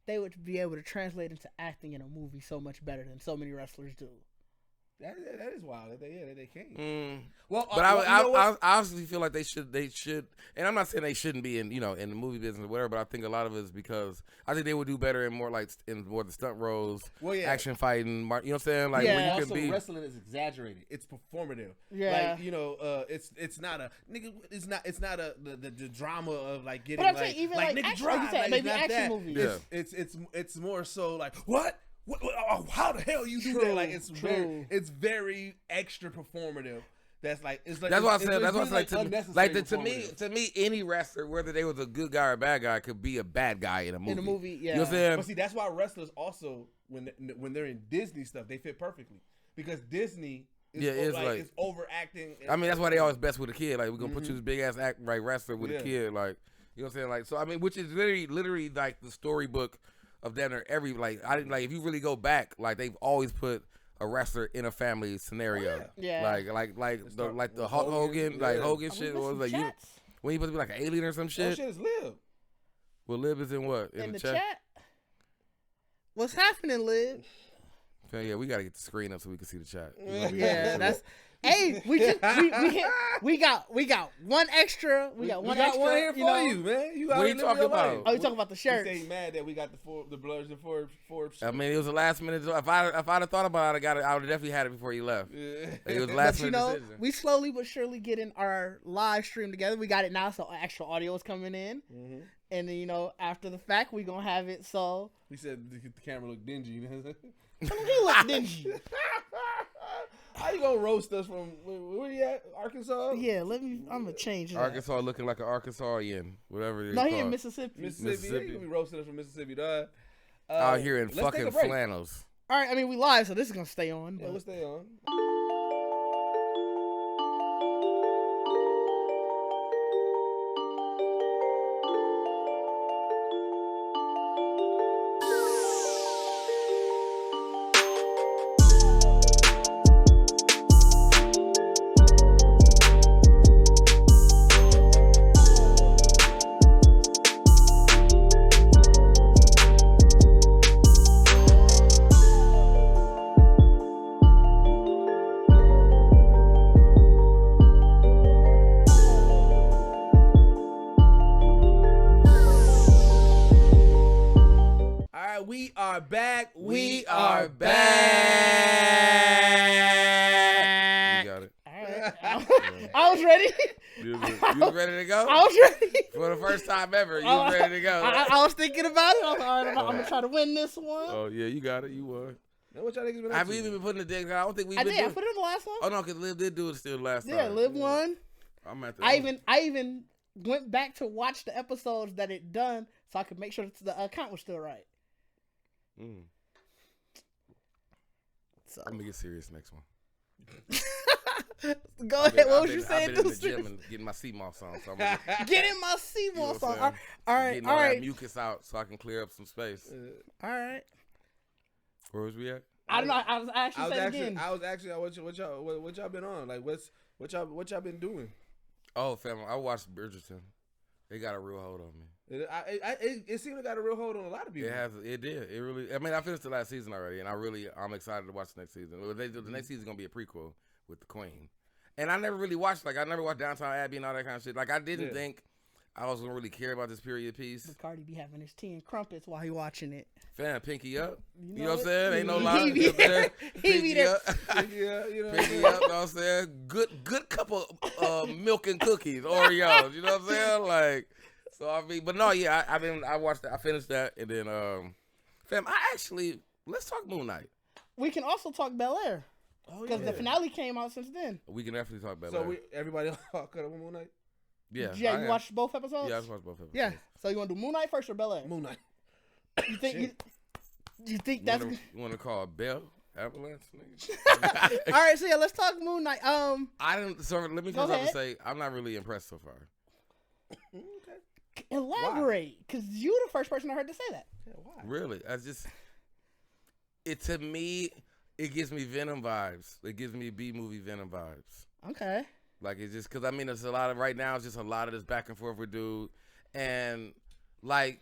they would be able to translate into acting in a movie so much better than so many wrestlers do. That is wild. That they can't. Well, but I honestly feel like they should, and I'm not saying they shouldn't be in in the movie business or whatever. But I think a lot of it is because I think they would do better in more the stunt roles, action fighting. You know what I'm saying? Like when you also wrestling is exaggerated. It's performative. Yeah, like it's not a nigga. It's not the drama of like getting but I'm saying, even like nigga action, drive. like maybe action movies. Yeah. It's more so like what? How the hell you do that? Like it's very extra performative. That's like it's like that's what I said. That's what I said. To me, any wrestler, whether they was a good guy or a bad guy, could be a bad guy in a movie. In a movie, yeah. You know what I'm saying? But see, that's why wrestlers also when they're in Disney stuff, they fit perfectly because Disney. It's overacting. I mean, that's why they always best with a kid. Like we're gonna put you this big ass wrestler with a kid. Like you know what I'm saying? Like so. I mean, which is literally like the storybook. Of that or every if you really go back, like they've always put a wrestler in a family scenario. Oh, yeah. Like the Hulk Hogan, like Hogan shit was like you when he supposed to be like an alien or some shit. That shit is Liv. Well, Liv is in what? In the chat? What's happening, Liv? Okay, yeah, we gotta get the screen up so we can see the chat. Yeah, Hey, we got one extra. We got one here for you, man. What are you talking about? Oh, you talking about the shirts? You ain't mad that we got the Bloods and Forbes. I mean, it was a last minute. If I'd have thought about it, I would have definitely had it before you left. Yeah. It was a last minute decision. We slowly but surely getting our live stream together. We got it now, so actual audio is coming in. Mm-hmm. And then, after the fact, we gonna have it. So he said the camera look dingy. You look dingy. How you gonna roast us from where you at? Arkansas? Yeah, I'm gonna change that. Arkansas looking like an Arkansasian, whatever it is. No, he in Mississippi. Mississippi. Yeah, you gonna be roasting us from Mississippi, dog. Out here in fucking flannels. All right, I mean we live, so this is gonna stay on. Yeah, we'll stay on. We are back. You got it. All right. I was ready. You was ready to go? I was ready. For the first time ever, you was ready to go. I was thinking about it. I was like, all right, I'm going to try to win this one. Oh, yeah, you got it. You won. Now, what y'all niggas been Have we even been putting the dick? I don't think we've been doing it. I put it in the last one. Oh, no, because Liv did do it still last time. Yeah, Liv won. I'm at the I even went back to watch the episodes that it done so I could make sure that the account was still right. So. I'm gonna get serious next one. Go ahead. What was you saying? I've been in the gym and getting my sea moss on. So I'm getting my sea moss on. All right. Getting all that mucus out so I can clear up some space. All right. Where was we at? I don't know. I was actually what y'all been on? Like what y'all been doing? Oh, fam, I watched Bridgerton. It got a real hold on me. It seemed to got a real hold on a lot of people. It did. It really. I mean, I finished the last season already, and I'm excited to watch the next season. The next season is gonna be a prequel with the Queen, and I never really watched. I never watched Downton Abbey and all that kind of shit. Like, I didn't think I was gonna really care about this period piece. Cardi be having his tea and crumpets while he watching it. Fam, pinky up. You know what I'm saying? Ain't no lie. He be there. Pinky up. Pinky up. You know what I'm saying? Good couple milk and cookies, Oreos. You know what I'm saying? Like. So I mean, but no, yeah, I watched that. I finished that, and then, fam, let's talk Moon Knight. We can also talk Bel-Air. Because the finale came out since then. We can definitely talk Bel-Air. So everybody caught up on Moon Knight? Yeah. Yeah, you watched both episodes? Yeah, I watched both episodes. Yeah. So you want to do Moon Knight first or Bel-Air? Moon Knight. You think you think that's... You want to call Bell? Avalanche, nigga. All right, so yeah, let's talk Moon Knight. So let me first off say, I'm not really impressed so far. Elaborate, because you the first person I heard to say that. Yeah, why? Really? To me, it gives me Venom vibes. It gives me B-movie Venom vibes. Okay. Like, it's just, because, I mean, it's a lot of, right now, it's just a lot of this back and forth with dude. And, like.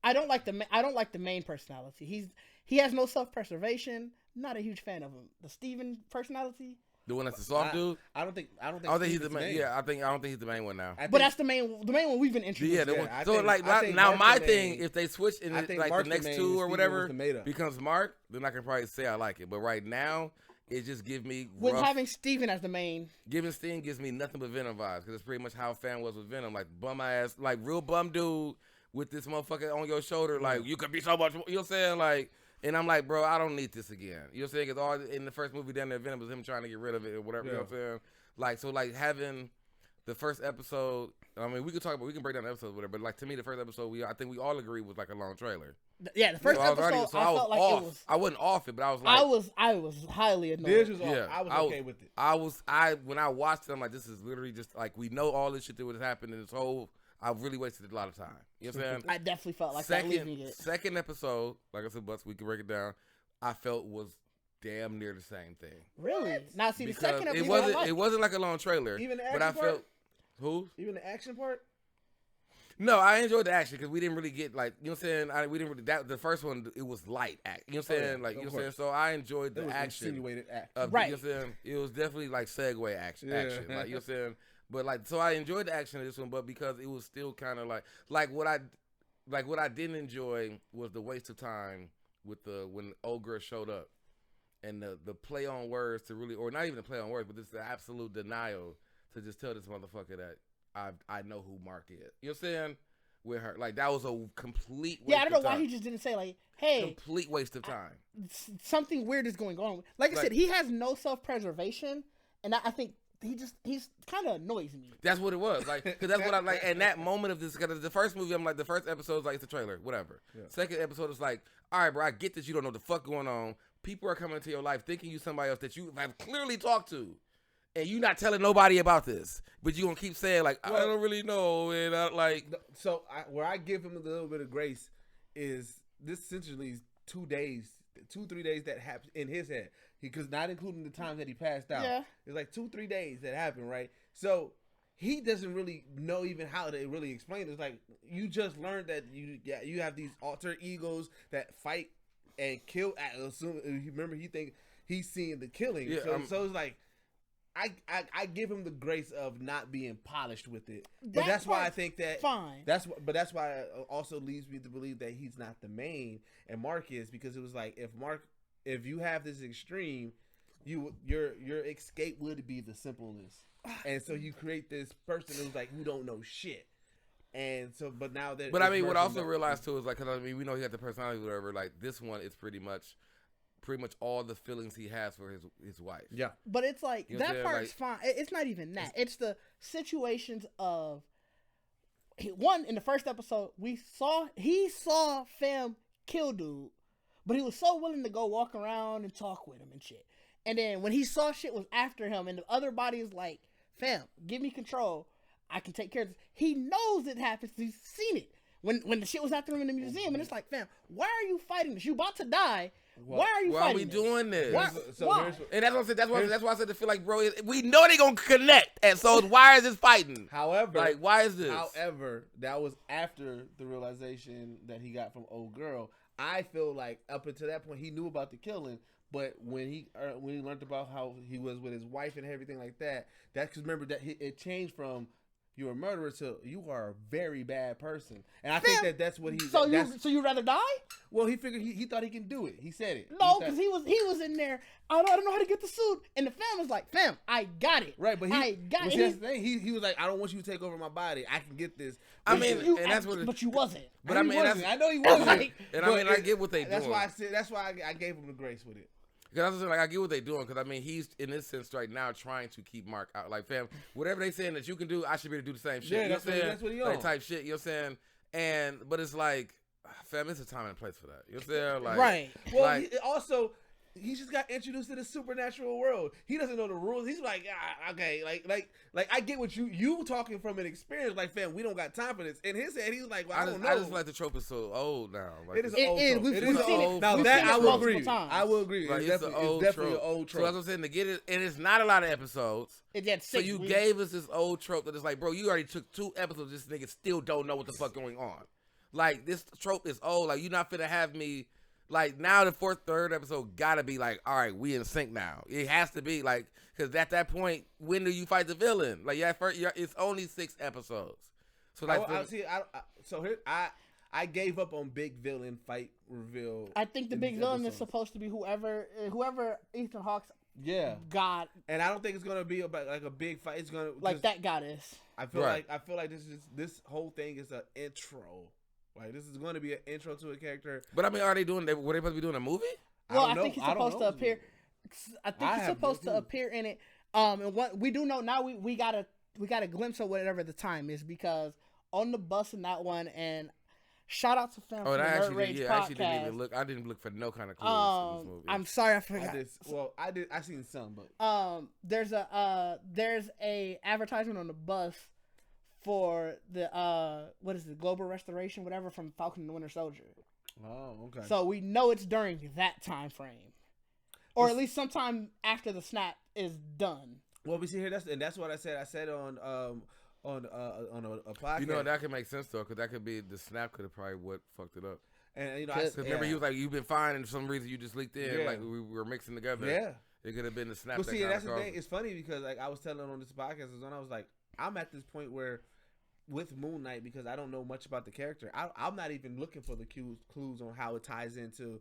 I don't like the main personality. He has no self-preservation. Not a huge fan of him. The Steven personality. The one that's the soft dude? I don't think he's the main. Yeah, I don't think he's the main one now. But that's the main one we've been introduced. Yeah, the one. So my thing, if they switch and like the next two or whatever becomes Mark, then I can probably say I like it. But right now, it just gives me with having Steven as the main. Giving Steven gives me nothing but Venom vibes because it's pretty much how Fan was with Venom, like bum ass, like real bum dude with this motherfucker on your shoulder, like you could be so much. You know what I'm saying, like. And I'm like, bro, I don't need this again. You know what I'm saying? Because all in the first movie down there, Venom was him trying to get rid of it or whatever. You know what I'm saying? Like, so like having the first episode. I mean, we can break down the episodes, whatever. But like to me, the first episode, I think we all agreed was like a long trailer. Yeah, the first episode, I felt like off. it was. I wasn't off it, but I was like, I was highly annoyed. This was off. I was okay with it. When I watched it, I'm like, this is literally just like we know all this shit that would happen in this whole. I really wasted a lot of time. You know what I'm saying? I definitely felt like that leaving it. Second episode, like I said, Butts, we can break it down. I felt was damn near the same thing. Really? Now see, because the second episode, it wasn't like a long trailer. Even the action but I part? felt Even the action part? No, I enjoyed the action because we didn't really get like, you know what I'm saying. We didn't really the first one. It was light act. You know what I'm saying? Like, you know what I'm saying. So I enjoyed the action. Insinuated act. Right. You know what I'm saying? It was definitely like segue action. Like, you know what I'm saying. But like, so I enjoyed the action of this one, but because it was still kind of like what I didn't enjoy was the waste of time with when old girl showed up. And the play on words to really, or not even the play on words, but just the absolute denial to just tell this motherfucker that I know who Mark is. You know what I'm saying? With her. Like, that was a complete waste of time. Yeah, I don't know why he just didn't say, like, hey. Complete waste of time. Something weird is going on. Like I said, he has no self-preservation, and I think he's kind of annoys me. That's what it was. Like, because that's what I like. And that moment of this, because the first movie, I'm like, the first episode is like, it's a trailer, whatever. Yeah. Second episode is like, all right, bro, I get that you don't know what the fuck going on. People are coming into your life thinking you somebody else that you have clearly talked to, and you not telling nobody about this, but you gonna keep saying like, I don't really know, and So where I give him a little bit of grace is this essentially is 2 3 days that happened in his head, because not including the time that he passed out. Yeah, it's like 2-3 days that happened, right? So he doesn't really know even how to really explain it. It's like you just learned that you have these alter egos that fight and kill. Remember, he think he's seeing the killing. Yeah, so it's like I give him the grace of not being polished with it. But that's why I think that fine. That's why it also leads me to believe that he's not the main and Mark is, because it was like if you have this extreme, your escape would be the simpleness, and so you create this person who's like, who don't know shit. And so, but now that, but I mean, what I also realized too is like, because I mean, we know he got the personality, whatever. Like this one is pretty much all the feelings he has for his wife. Yeah, but it's like, you know, that part's fine. It's not even that. It's the situations of one in the first episode. He saw fam kill dude, but he was so willing to go walk around and talk with him and shit. And then when he saw shit was after him, and the other body is like, fam, give me control. I can take care of this. He knows it happens. He's seen it. When the shit was after him in the museum, and it's like, fam, why are you fighting this? You about to die. Why are you fighting this? Why are we doing this? Why? And that's what I said. That's why I said to feel like, bro, we know they gonna connect. And so why is this fighting? However, like, why is this? However, that was after the realization that he got from old girl. I feel like up until that point, he knew about the killing. But when he learned about how he was with his wife and everything like that, that's because remember that it changed from you're a murderer to you are a very bad person. And I think that's what he. So you rather die? Well, he figured he thought he can do it. He said it. No, because he was in there. I don't know how to get the suit, and the fam was like, "Fam, I got it." Right, but I got it. That's the thing. He was like, "I don't want you to take over my body. I can get this." But I mean, and that's what. But you wasn't. But I mean, I know he wasn't. Like, and I mean, I get what they doing. That's why I said. That's why I gave him the grace with it. Because I get what they're doing. Because I mean, he's in this sense right now trying to keep Mark out. Like, fam, whatever they saying that you can do, I should be able to do the same shit. Yeah, you know what I'm saying? That's what he on. Like type shit. You know what I'm saying? But it's like, fam, it's a time and place for that. You know what I'm saying? Like, right. Well, like, he just got introduced to the supernatural world. He doesn't know the rules. He's like, okay, like I get what you talking from an experience. Like, fam, we don't got time for this. In his head, he was like, well, I don't know. I just like the trope is so old now. Like, it is an old trope. It is an old. Now that I will agree. I will agree. Like, it's definitely an old trope. So that's what I'm saying, to get it, and it's not a lot of episodes. So you gave us this old trope that is like, bro, you already took 2 episodes. This nigga still don't know what the fuck going on. Like, this trope is old. Like, you're not finna have me. Like, now the third episode gotta be like, all right, we in sync now. It has to be like, because at that point, when do you fight the villain? Like, it's only 6 episosos. So like, I gave up on big villain fight reveal. I think the big villain is supposed to be whoever Ethan Hawke's got. And I don't think it's gonna be about like a big fight. It's gonna like that goddess. I feel like this whole thing is an intro. Like, this is going to be an intro to a character. But I mean, were they supposed to be doing a movie? Well, I think he's supposed to appear. I think he's supposed to appear in it. And what we do know now, we got a glimpse of whatever the time is, because on the bus in that one, and shout out to fam. I actually didn't even look. I didn't look for no kind of clues in this movie. I'm sorry, I forgot. I seen some, but there's a advertisement on the bus for the what is it, global restoration, whatever, from Falcon and the Winter Soldier. Oh, okay. So we know it's during that time frame, or at least sometime after the snap is done. Well, we see here. That's what I said. I said on on a podcast. You know, that could make sense though, because that could be the snap could have probably what fucked it up. And you know, remember he was like, "You've been fine," and for some reason you just leaked in, like we were mixing together. Yeah, it could have been the snap. But see, that's the thing. It's funny because like I was telling on this podcast, I was like, I'm at this point where with Moon Knight, because I don't know much about the character, I'm not even looking for the clues on how it ties into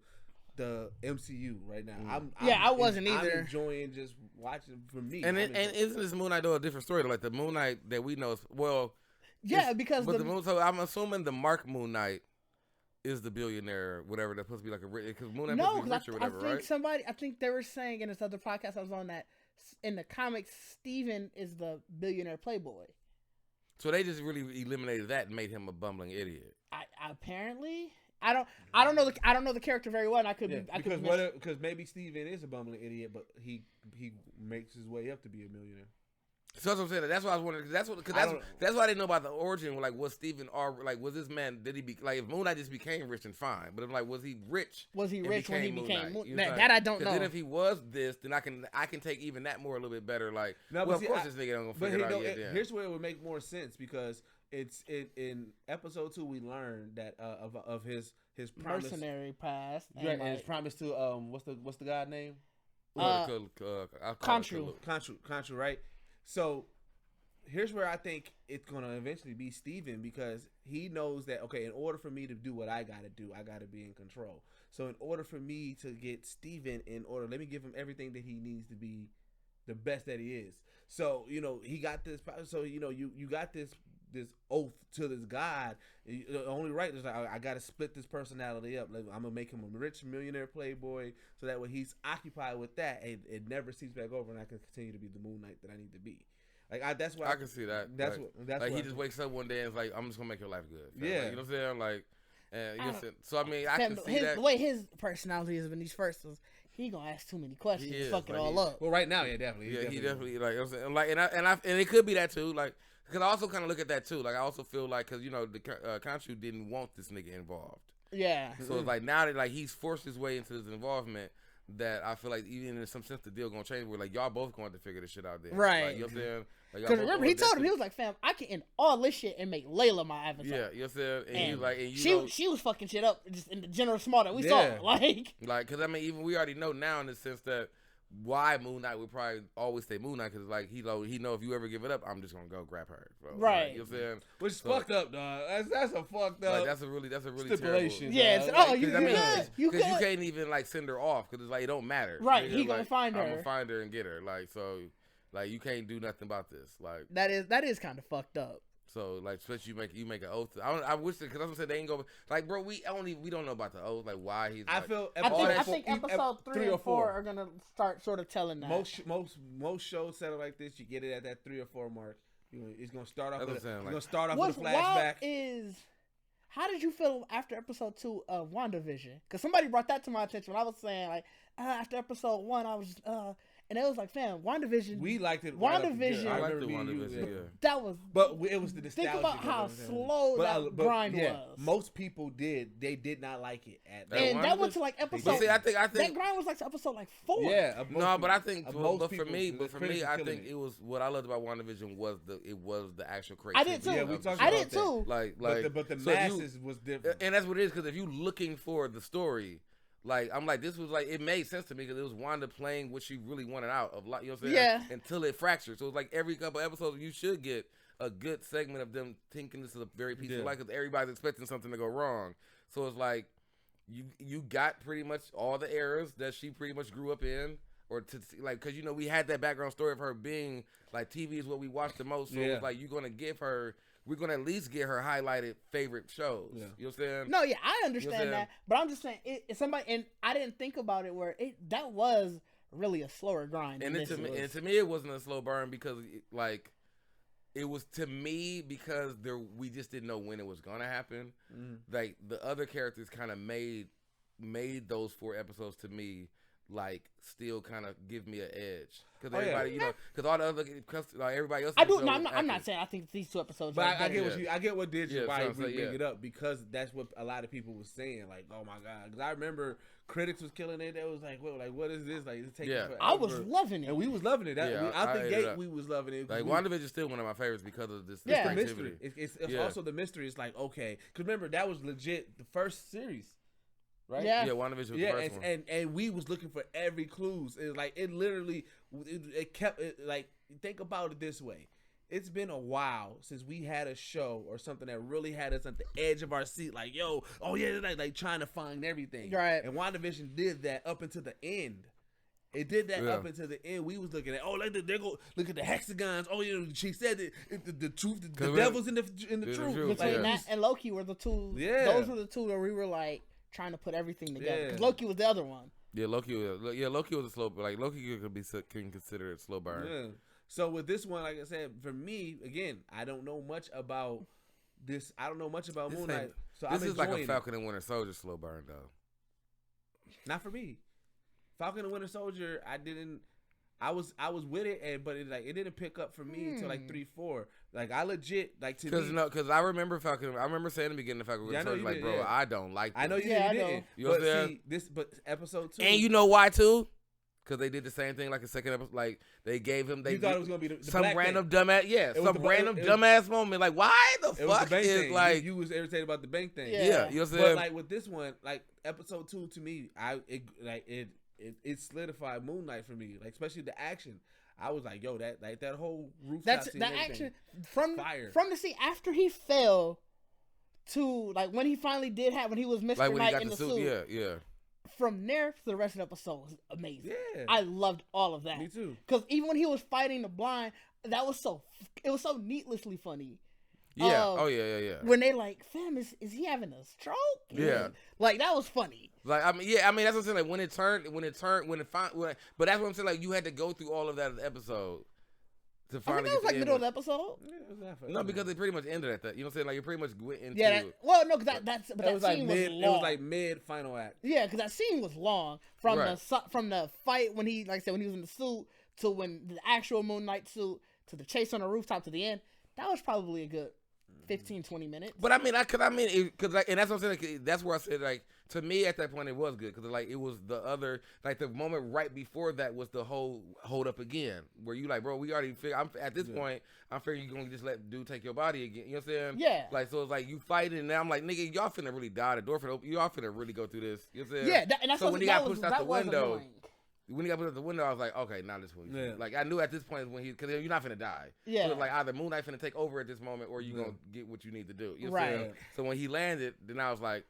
the MCU right now. I wasn't either. I'm enjoying just watching for me. And isn't this Moon Knight though a different story? Like the Moon Knight that we know is because so I'm assuming the Mark Moon Knight is the billionaire, whatever that's supposed to be like a rich, because Moon Knight supposed to be rich or whatever, right? I think they were saying in this other podcast I was on that in the comics, Steven is the billionaire playboy. So they just really eliminated that and made him a bumbling idiot. Apparently, I don't know the character very well. And I could because maybe Steven is a bumbling idiot, but he makes his way up to be a millionaire. So that's what I'm saying. That's why I was wondering. That's why I didn't know about the origin. Like, was Steven was this man? Did he be like if Moon Knight just became rich and fine? But I'm like, was he rich? Was he rich when he became Moon Knight? That I don't know. Then if he was this, then I can take even that more a little bit better. Like, of course this nigga don't gonna figure it out yet. Here's where it would make more sense because it's in episode 2 we learned that of his promise, mercenary past and his promise to what's the guy name? Khonshu, right? So here's where I think it's gonna eventually be Steven, because he knows that in order for me to do what I gotta do, I gotta be in control. So in order for me to get Steven let me give him everything that he needs to be the best that he is. So he got this. So you got this oath to this God. The only right is I got to split this personality up. Like, I'm gonna make him a rich millionaire playboy, so that way he's occupied with that, and it never seeps back over, and I can continue to be the Moon Knight that I need to be. Like that's why I can see that. That's like he just wakes up one day and is like, I'm just gonna make your life good. Yeah, like, you know what I'm saying? Like, so I mean, I can see that. The way his personality is in these firsts, he gonna ask too many questions, fuck it all up. Well, right now, definitely. He definitely like. You know what I'm saying? Like, and it could be that too. Like, because I also kind of look at that too. Like, I also feel like because the Khonshu didn't want this nigga involved. Yeah. So it's like now that like he's forced his way into this involvement, that I feel like even in some sense the deal gonna change. Where like y'all both going to figure this shit out there, right? Like, you know what I'm saying? Because remember, he told him, he was like, "Fam, I can end all this shit and make Layla my avatar." Yeah, you know what I'm saying? And she was fucking shit up just in the general small that we saw. Like, because I mean, even we already know now in the sense that why Moon Knight would probably always stay Moon Knight, because like he know if you ever give it up, I'm just gonna go grab her, bro. Right? Like, you know what I'm saying? Which is fucked up, dog. That's a fucked up. Like, that's a really stipulation. Terrible. Yes. You can't even like send her off because it's like it don't matter. Right? He gonna find her. I'm gonna find her and get her. Like so. Like you can't do nothing about this. Like that is kind of fucked up. So like, especially you make an oath. I wish because I'm saying they ain't go like, bro. We don't know about the oath. Like why he's. I think episode 3 or 4 are gonna start sort of telling that. Most shows set up like this, you get it at that 3 or 4 mark. It's gonna start off. With a flashback. How did you feel after episode 2 of WandaVision? Because somebody brought that to my attention when I was saying like after episode 1 I was and it was like, fam, WandaVision. We liked it. WandaVision. I liked the WandaVision. Yeah. That was. But it was the nostalgia. Think about how slow that grind was. Most people did. They did not like it. That went to like episode. But see, I think that grind was like to episode like 4. Yeah. But I think. But for me, I think it was what I loved about WandaVision was the actual creativity. I did too. Yeah, we talked I about did too. But the masses was different. And that's what it is, because if you looking for the story. Like, I'm like, this was like, it made sense to me because it was Wanda playing what she really wanted out of, you know what I'm saying? Yeah. Until it fractured. So it's like every couple episodes, you should get a good segment of them thinking this is a very peaceful life because everybody's expecting something to go wrong. So it's like, you got pretty much all the errors that she pretty much grew up in. Or to like, because, we had that background story of her being, like, TV is what we watch the most. So it's like, you're going to give her. We're going to at least get her highlighted favorite shows. Yeah. You know what I'm saying? No, yeah, I understand that. But I'm just saying, and I didn't think about it where that was really a slower grind. And to me, it wasn't a slow burn because, it was to me because we just didn't know when it was going to happen. Like, the other characters kind of made those 4 episodes to me like still kind of give me an edge because everybody, you know, because all the other, like everybody else. I'm not saying I think these 2 episodes. But I get I get what why you bring it up, because that's what a lot of people was saying. Like, oh my god, because I remember critics was killing it. They was like, well, like what is this? Like, it's taking forever. I was loving it, and we was loving it. Out the gate, we was loving it. Like, WandaVision is still one of my favorites because of this. Yeah, the mystery. It's also the mystery. It's like, okay, because remember that was legit the first series. Right? Yeah, WandaVision was the first one. And we was looking for every clues. It was like it literally it kept it like, think about it this way. It's been a while since we had a show or something that really had us at the edge of our seat, like, yo, oh yeah, like trying to find everything. Right. And WandaVision did that up until the end. It did that up until the end. We was looking at, look at the hexagons. Oh, you know, she said the truth, the devil's in the truth. Between that and Loki were the two. Yeah, those were the two where we were like trying to put everything together. Because Loki was the other one. Yeah, Loki was a slow, like Loki can consider it slow burn. Yeah. So with this one, like I said, for me, again, I don't know much about this. I don't know much about Moon Knight. So this is like a Falcon and Winter Soldier slow burn, though. Not for me. Falcon and Winter Soldier, I was with it, but it didn't pick up for me until like 3-4. Like, I legit like to because I remember Falcon. I remember saying in the beginning of Falcon Winter Soldier, like, bro, I don't like this. I know you didn't. You know what I'm saying? But episode 2, and you know why too? Because they did the same thing like a second episode. Like, they gave him. You thought it was gonna be the some random thing. Dumbass. Yeah, some random dumbass moment. Like, why the fuck is thing. like you was irritated about the bank thing? Yeah, you know what I'm saying? But like with this one, like episode 2 to me, it solidified Moon Knight for me. Like, especially the action. I was like, yo, that whole rooftop scene. That action from the scene after he fell to like when he finally did have when he was Mr. Knight in the suit. Yeah. from there to the rest of the episode was amazing. Yeah. I loved all of that. Me too. Because even when he was fighting the blind, it was so needlessly funny. Yeah. Yeah. When they like, fam, is he having a stroke? Yeah. Like, that was funny. Like, I mean, that's what I'm saying. Like, but that's what I'm saying. Like, you had to go through all of that episode to finally. I think that was like middle of the episode. Yeah, no, because they pretty much ended at that. You know what I'm saying? Like, it pretty much went into. Yeah. Because that scene was long. It was like mid final act. Yeah, because that scene was long from the fight when he, like I said, when he was in the suit to when the actual Moon Knight suit to the chase on the rooftop to the end. That was probably a good 15-20 minutes. But I mean, and that's what I'm saying. Like, that's where I said, like, to me at that point it was good because like it was the other, like the moment right before that was the whole hold up again where you like, bro, we already figured. At this point, I'm figuring you're gonna just let dude take your body again. You know what I'm saying? Yeah. Like, so it's like you fighting, and now I'm like, nigga, y'all finna really die. The door finna, y'all finna really go through this. You know what I'm saying? Yeah. And that's so when he got pushed out the window. Annoying. When he got put out the window, I was like, okay, now this one. Yeah. Like, I knew at this point when because you're not finna die. Yeah. So it's like either Moon Knight finna take over at this moment, or you gonna get what you need to do. You know right. What I'm saying? So when he landed, then I was like,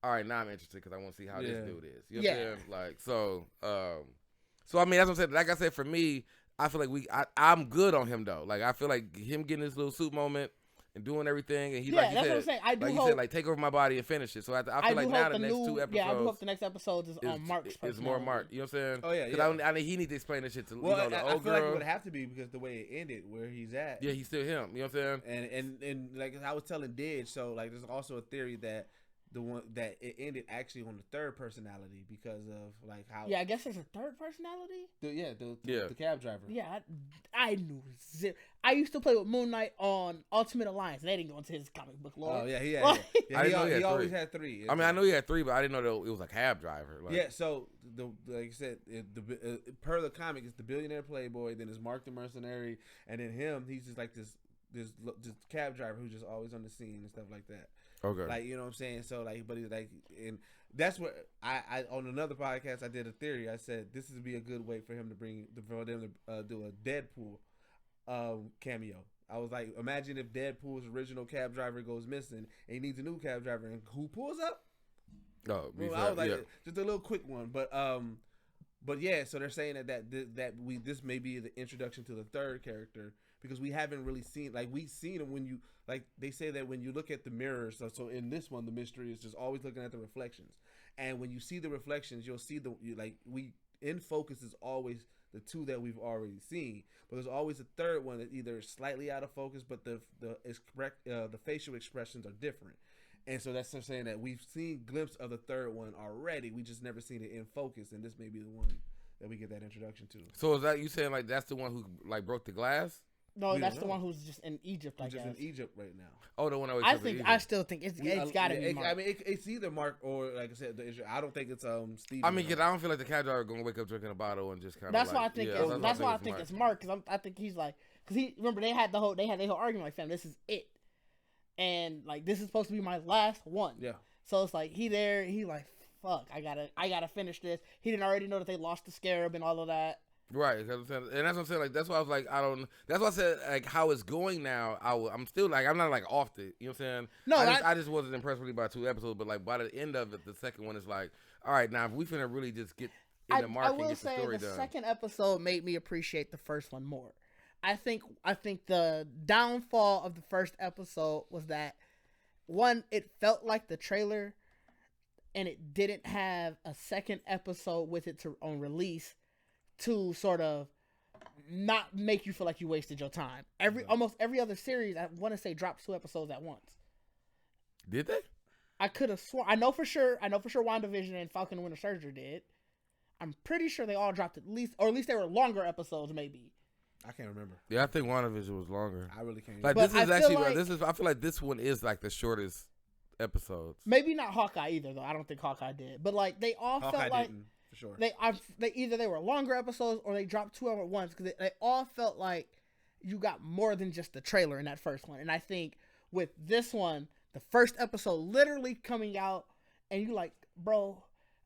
all right, now I'm interested because I want to see how this dude is. You know what I'm saying? Like, so I mean, that's what I'm saying. Like I said, for me, I feel like I'm good on him though. Like, I feel like him getting this little suit moment and doing everything, and he like you that's said, what I'm saying. I do like hope, you said, like take over my body and finish it. So I feel like now the next 2 episodes. Yeah, I do hope the next episodes is on Mark's personality. It's more Mark. You know what I'm saying? Oh yeah. Because I mean, he needs to explain this shit to well, the I old feel girl. like it would have to be because the way it ended, where he's at. Yeah, he's still him. You know what I'm saying? And like I was telling Didge, so like there's also a theory that the one that it ended actually on the third personality because of like how. Yeah, I guess there's a third personality. The cab driver. Yeah, I knew zero. I used to play with Moon Knight on Ultimate Alliance. They didn't go into his comic book lore. Oh yeah, he had. I didn't know he always had 3. I mean, I knew he had 3, but I didn't know it was a cab driver. Like, yeah, so like you said, per the comic, it's the billionaire playboy, then it's Mark the mercenary, and then him. He's just like this cab driver who's just always on the scene and stuff like that. Okay. Like, you know what I'm saying? So like, but he's like, and that's what I on another podcast I did a theory. I said this would be a good way for them to do a Deadpool cameo. I was like, imagine if Deadpool's original cab driver goes missing and he needs a new cab driver, and who pulls up? Oh, I was like, just a little quick one, but yeah. So they're saying that this may be the introduction to the third character because we haven't really seen, like, we've seen him when you, like, they say that when you look at the mirrors. So in this one, the mystery is just always looking at the reflections, and when you see the reflections, you'll see in focus is always the 2 that we've already seen, but there's always a third one that either is slightly out of focus, but the facial expressions are different. And so that's saying that we've seen glimpse of the third one already. We just never seen it in focus, and this may be the one that we get that introduction to. So is that you saying like that's the one who like broke the glass? No, that's the one who's just in Egypt. I guess. Just in Egypt right now. Oh, the one I still think it's got to be Mark. I mean, it's either Mark or, like I said, I don't think it's Steve. I mean, because I don't feel like the cat are going to wake up drinking a bottle and just kind of. That's why I think. That's why I think it's Mark, because I think he's like, because he remember they had their whole argument like, fam, this is it, and like this is supposed to be my last one. Yeah. So it's like he like, fuck, I gotta finish this. He didn't already know that they lost the Scarab and all of that. Right, and that's what I'm saying. Like that's why I was like, I don't. That's why I said like how it's going now. I'm still like I'm not like off it. You know what I'm saying? No, I just wasn't impressed really by 2 episodes. But like by the end of it, the second one is like, all right, now if we finna really just get in the mark and get the story done. The second episode made me appreciate the first one more. I think the downfall of the first episode was that one, it felt like the trailer, and it didn't have a second episode with it on release to sort of not make you feel like you wasted your time. Almost every other series, I want to say, dropped 2 episodes at once. Did they? I could have sworn. I know for sure WandaVision and Falcon and Winter Soldier did. I'm pretty sure they all dropped at least they were longer episodes, maybe. I can't remember. Yeah, I think WandaVision was longer. I really can't. Like, this is actually I feel like this one is like the shortest episodes. Maybe not Hawkeye either, though. I don't think Hawkeye did. But like they all Hawkeye felt like didn't, for sure. They were longer episodes or they dropped 2 at once, because they all felt like you got more than just the trailer in that first one. And I think with this one, the first episode literally coming out, and you like, bro,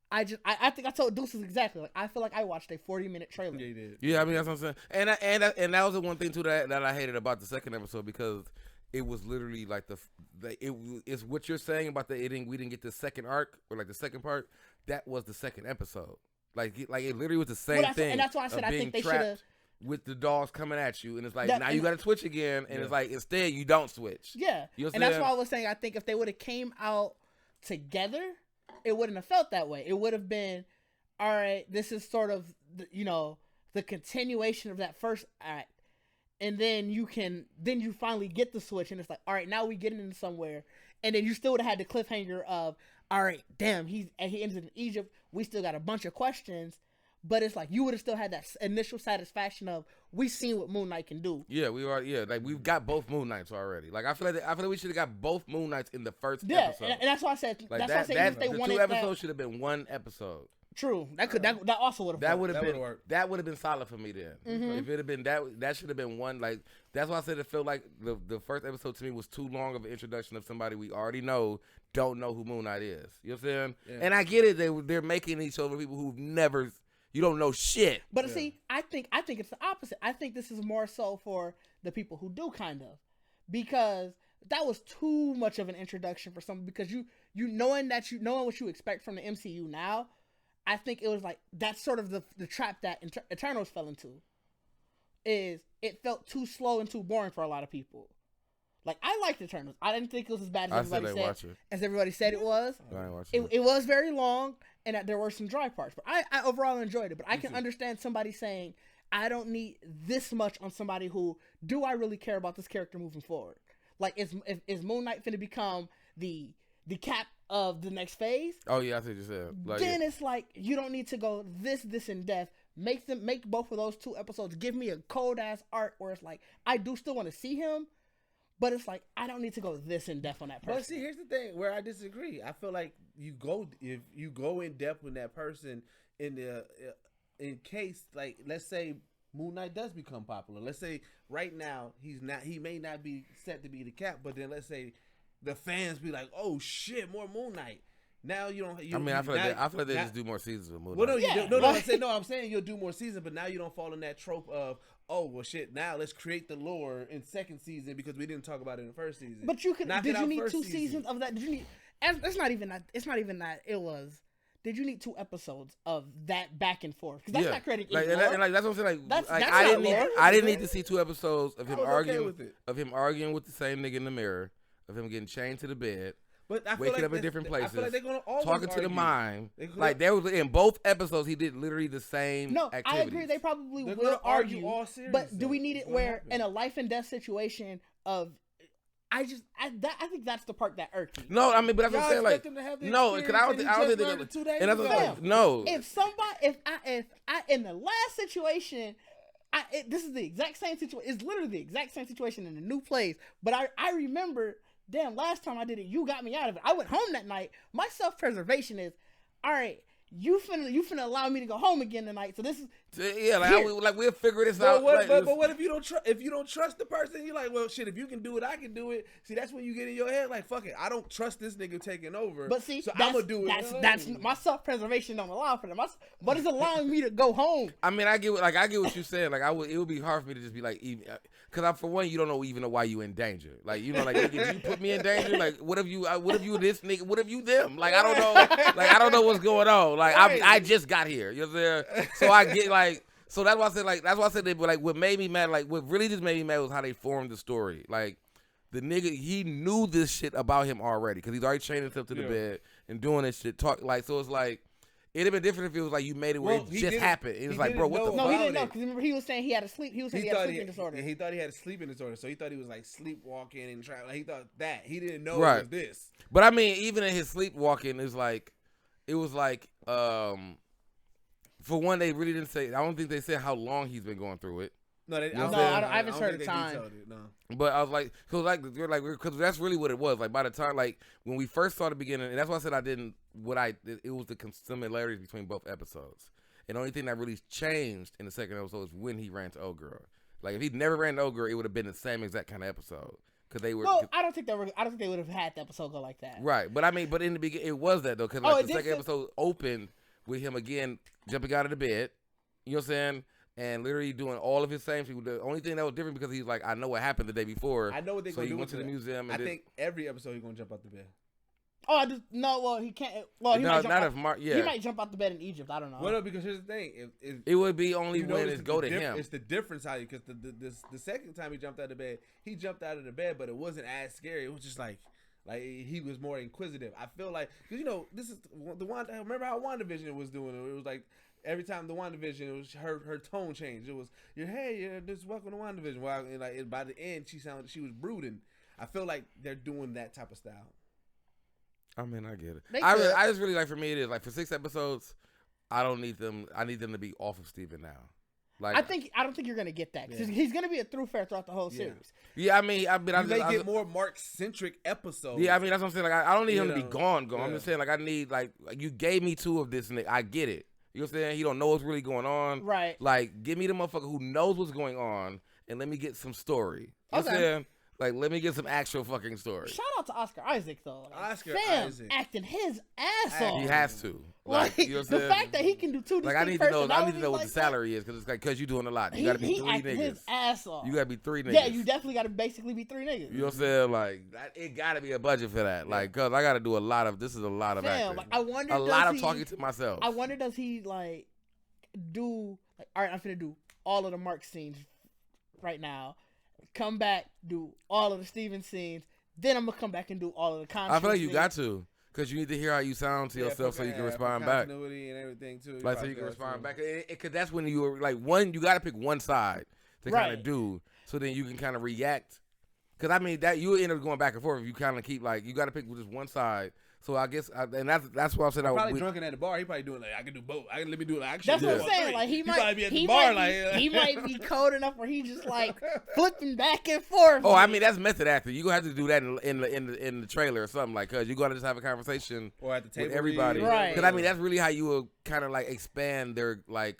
I think I told Deuces exactly. Like, I feel like I watched a 40-minute trailer. Yeah, you did. Yeah, I mean that's what I'm saying. And that was the one thing too that I hated about the second episode, because it was literally like it's what you're saying about we didn't get the second arc or like the second part. That was the second episode. Like it literally was the same thing. And that's why I said I think they should have. With the dogs coming at you, and it's like now you got to switch again, and it's like instead you don't switch. Yeah, and that's why I was saying I think if they would have came out together, it wouldn't have felt that way. It would have been, all right, this is sort of the continuation of that first act, and then you finally get the switch, and it's like, all right, now we getting into somewhere, and then you still would have had the cliffhanger of, all right, damn, he ends in Egypt. We still got a bunch of questions. But it's like you would have still had that initial satisfaction of we seen what Moon Knight can do. Yeah, we are. Yeah, like we've got both Moon Knights already. Like I feel like we should have got both Moon Knights in the first episode. And that's why I said. Like that's why I said if they the wanted 2 episodes should have been 1 episode. True. That also would have. That would have been solid for me then. Mm-hmm. If it had been that should have been one. Like that's why I said it felt like the first episode to me was too long of an introduction of somebody we already don't know who Moon Knight is. You know what I'm saying? Yeah. And I get it. They're making these over people who've never. You don't know shit. But see, I think it's the opposite. I think this is more so for the people who do, kind of, because that was too much of an introduction for someone. Because you knowing what you expect from the MCU now, I think it was like that's sort of the trap that Eternals fell into. Is it felt too slow and too boring for a lot of people. Like, I liked Eternals. I didn't think it was as bad as everybody said it was. It was very long, and that there were some dry parts. But I overall enjoyed it. But I can understand somebody saying, I don't need this much on somebody who, do I really care about this character moving forward? Like, is Moon Knight finna become the cap of the next phase? Oh, yeah, I think you said. Like, then it's like, you don't need to go this in depth. Make both of those 2 episodes. Give me a cold-ass arc where it's like, I do still want to see him. But it's like, I don't need to go this in depth on that person. But see, here's the thing where I disagree. I feel like if you go in depth with that person in case, like, let's say Moon Knight does become popular. Let's say right now he may not be set to be the cap, but then let's say the fans be like, oh shit, more Moon Knight. Now you don't. I feel like they just do more seasons with Moon Knight. No, I'm saying you'll do more seasons, but now you don't fall in that trope of, oh well, shit. Now let's create the lore in second season because we didn't talk about it in the first season. But you could. Did you need 2 seasons of that? Did you need? It's not even that. It's not even that. It was. Did you need 2 episodes of that back and forth? Because that's not creating like, and that's what I'm saying. Like, I didn't need to see 2 episodes of him arguing with the same nigga in the mirror, of him getting chained to the bed. But I waking up in different places, I feel like they're gonna always talking to the mime. Like there was in both episodes, he did literally the same. No, I agree. They probably will argue all series. But do we need it where in a life and death situation of I think that's the part that irked me. No, I mean, but that's what I'm saying. Like, them to have the no, because I don't think they're learned 2 days and that's ago. like, no. If I in the last situation, this is the exact same situation. It's literally the exact same situation in a new place. But I remember, damn, last time I did it, you got me out of it. I went home that night. My self-preservation is, all right, you finna allow me to go home again tonight. So this is we'll figure this out. But what if you don't trust the person? You're like, well, shit. If you can do it, I can do it. See, that's when you get in your head like, fuck it, I don't trust this nigga taking over. But see, so I'm gonna do it. That's my self-preservation don't allow for that. But it's allowing me to go home. I mean, I get what you're saying. Like, it would be hard for me to just be like, because for one, you don't even know why you in danger. Like, you know, like if you put me in danger, like what if you this nigga? What if you them? Like, I don't know. Like, I don't know what's going on. Like, right. I just got here. You know what I'm saying? So I get like. So that's why I said that, like, what made me mad, like, what really just made me mad was how they formed the story. Like, the nigga, he knew this shit about him already, because he's already trained himself to the bed and doing this shit. So it's like, it'd have been different if it was like you made it where it just happened. It was like, bro, what the fuck? No, he didn't know, because remember, he was saying he had a sleeping disorder. He thought he had a sleeping disorder, so he thought he was like sleepwalking and trying. Like, he thought that. He didn't know it was this. But I mean, even in his sleepwalking, it was like, for one, they really didn't say. I don't think they said how long he's been going through it. No, I haven't heard the time. But I was like, because that's really what it was. Like, by the time, like, when we first saw the beginning, and that's why I said it was the similarities between both episodes. And the only thing that really changed in the second episode is when he ran to Old Girl. Like, if he never ran to Old Girl, it would have been the same exact kind of episode. Because they were. Well, I don't think they would have had the episode go like that. Right, but I mean, in the beginning, it was that though, because the second episode opened with him again jumping out of the bed. You know what I'm saying? And literally doing all of his same shit. The only thing that was different because he's like, I know what happened the day before. I know what they're going to do. So he went to the museum. And I think every episode he's going to jump out the bed. Oh, well, he can't. Well, he might jump He might jump out the bed in Egypt. I don't know. Well, no, because here's the thing. It would be only when it's go to him. It's the difference how because the second time he jumped out of bed, he jumped out of the bed, but it wasn't as scary. It was just like he was more inquisitive. I feel like, because, you know, this is the one. Remember how WandaVision was doing it? It was like every time the WandaVision, it was her tone changed. It was just welcome to WandaVision. Well, and by the end, she was brooding. I feel like they're doing that type of style. I mean, I get it. I just really like, for me, it is like for 6 episodes, I don't need them. I need them to be off of Steven now. Like, I don't think you're gonna get that, because he's gonna be a through fare throughout the whole series. Yeah, I mean, I get more Mark centric episodes. Yeah, I mean, that's what I'm saying. Like, I don't need him to be gone. Yeah. I'm just saying, like, I need, like, you gave me 2 of this, and I get it. You know what I'm saying? He don't know what's really going on. Right. Like, give me the motherfucker who knows what's going on, and let me get some story. You know what I'm saying? Like, let me get some actual fucking story. Shout out to Oscar Isaac, though. Like, Oscar Isaac acting his ass off. He has to. Like, you know what I'm saying? Fact that he can do 2 distinct personalities. I need to know what the salary is, because it's like, because you're doing a lot. You got to be 3 niggas. He his ass off. You got to be 3 niggas. Yeah, you definitely got to basically be 3 niggas. You know what I'm saying? Like, it got to be a budget for that. Like, because I got to do a lot of acting. Like, I wonder a lot of talking to myself. I wonder, does he, like, do, like, all right, I'm finna do all of the Mark scenes right now. Come back, do all of the Steven scenes. Then I'm gonna come back and do all of the content. I feel like you got to, because you need to hear how you sound to yourself, so you can respond back. Continuity and everything too. Like, so you can respond back. Because that's when you were like you got to pick one side to kind of do, so then you can kind of react. Because I mean that you end up going back and forth if you kind of keep like you got to pick just one side. So I guess, and that's what I said. Probably drunken at the bar. He probably doing like, I can do both. Let me do it. That's what I'm saying. Like, he might be at the bar. He might be cold enough where he just like flipping back and forth. Oh, I mean, that's method acting. You gonna have to do that in the trailer or something, like, cause you gotta just have a conversation or at the table with everybody. Right. Because I mean, that's really how you will kind of like expand their like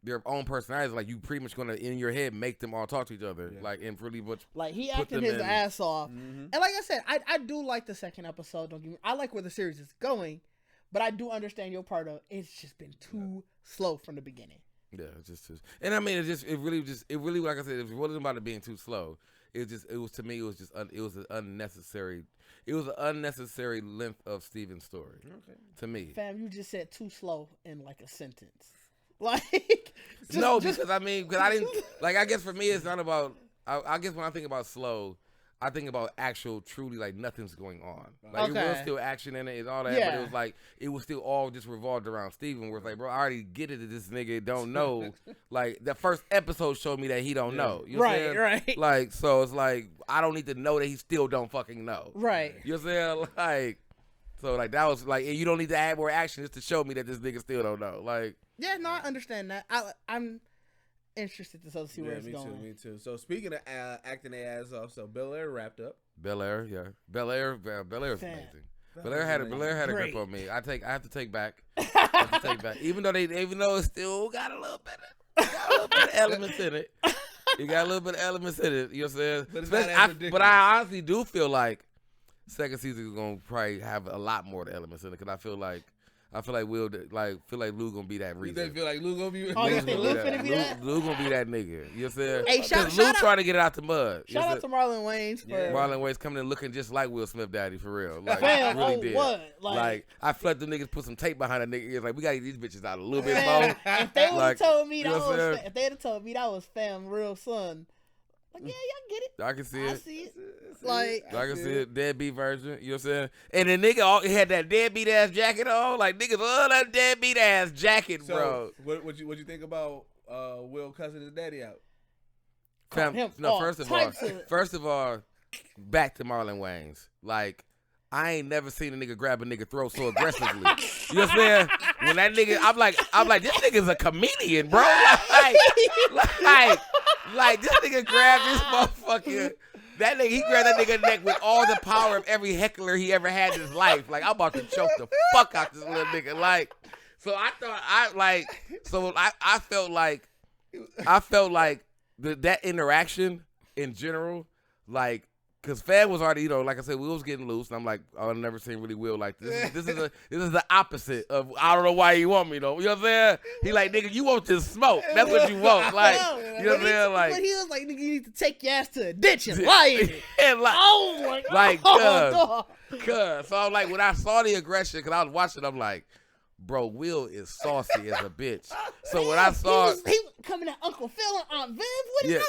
their own personalities. Like, you pretty much gonna in your head make them all talk to each other, like, and really much. Like, he acted his ass off, and like I said, I do like the second episode. Don't get me. I like where the series is going, but I do understand your part of it's just been too slow from the beginning. Yeah, it's just, and I mean, it really, like I said, it wasn't about it being too slow. It was an unnecessary length of Steven's story. Okay. To me, fam, you just said too slow in like a sentence. Like, because I mean, because I didn't like. I guess for me, it's not about. I guess when I think about slow, I think about actual, truly, like, nothing's going on. Like, it was still action in it and all that, but it was like, it was still all just revolved around Steven, where it's like, bro, I already get it that this nigga don't know. Like, the first episode showed me that he don't know. You know what I'm saying? Right. Like, so it's like, I don't need to know that he still don't fucking know. Right. You know what I'm saying? Like, so, like, that was, like, you don't need to add more action just to show me that this nigga still don't know. Like. Yeah, no, I understand that. I'm interested to see where it's going. Me too. So speaking of acting their ass off, so Bel-Air wrapped up. Bel-Air, yeah. Bel-Air's amazing. Bel-Air had a grip on me. I have to take back. Even though it still got a little bit of elements in it. You got a little bit of elements in it. You know what I'm saying? But I honestly do feel like second season is gonna probably have a lot more of the elements in it, because I feel like Lou gonna be that reason. You feel like Lou gonna be? Oh, you think Lou finna be that? Lou gonna be that nigga. You know what I'm saying? Hey, shout Lou out, trying to get it out the mud. Shout out to Marlon Wayans for Marlon Wayans coming in looking just like Will Smith daddy for real. Like, fam, really did. What? Like I felt the niggas put some tape behind the nigga ears. Like, we gotta get these bitches out a little bit more. If they would have told me you know if they'd have told me that was fam real son, like, yeah, y'all get it. I can see it. I see it. Like, I can see it. Deadbeat version. You know what I'm saying? And the nigga had that deadbeat ass jacket on. Like, niggas love that deadbeat ass jacket, bro. What you think about Will cussing his daddy out? First of all, back to Marlon Wayans. Like, I ain't never seen a nigga grab a nigga throat so aggressively. You know what I'm saying? When that nigga, I'm like, this nigga's a comedian, bro. Like this nigga grabbed this motherfucker. That nigga, he grabbed that nigga neck with all the power of every heckler he ever had in his life. Like, I'm about to choke the fuck out this little nigga. Like, so I thought I felt like that interaction in general, like, because Fab was already, you know, like I said, Will was getting loose, and I'm like, oh, I've never seen really Will like this. This is the opposite of, I don't know why you want me though. You know what I'm saying? He like, nigga, you want this smoke. That's what you want. Like, you know what I'm saying? Like, but he was like, nigga, you need to take your ass to a ditch and lie in it. And like, oh my God. Cuz. So I'm like, when I saw the aggression, because I was watching, I'm like, bro, Will is saucy as a bitch. So when I saw he was coming at Uncle Phil and Aunt Viv with him,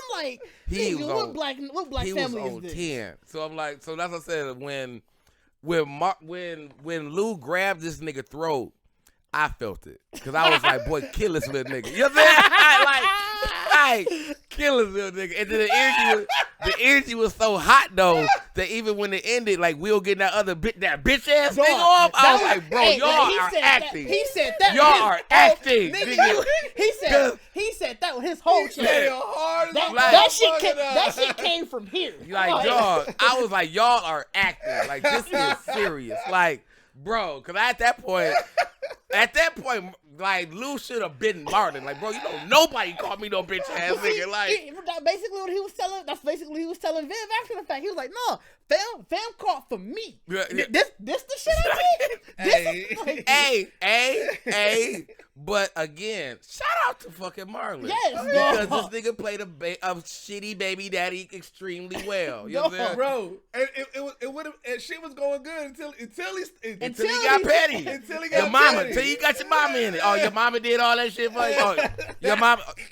I'm like, what black family is this? 10. So I'm like, so that's what I said. When Lou grabbed this nigga throat, I felt it, because I was like, boy, kill this little nigga. You know what I'm saying? like, kill this little nigga. And then the energy was so hot though that even when it ended, like, Will getting that bitch ass nigga off, I was like, bro, y'all are acting. He said that. Y'all are acting. Nigga. He said that with his whole chest. That shit came from here. Like, dog, I was like, y'all are acting. Like, this is serious. Like, bro, because at that point, like, Lou should have been Martin. Like, bro, you know, nobody called me no bitch ass nigga. Like, that's basically what he was telling Viv after the fact. He was like, no, fam called for me. This the shit I did? Hey. But again, shout out to fucking Marlon. Yes, because this nigga played a shitty baby daddy extremely well. You know what I'm saying? Bro, it would have, and shit was going good until he got petty. Until he you got your mama in it. Oh, your mama did all that shit for you. Oh,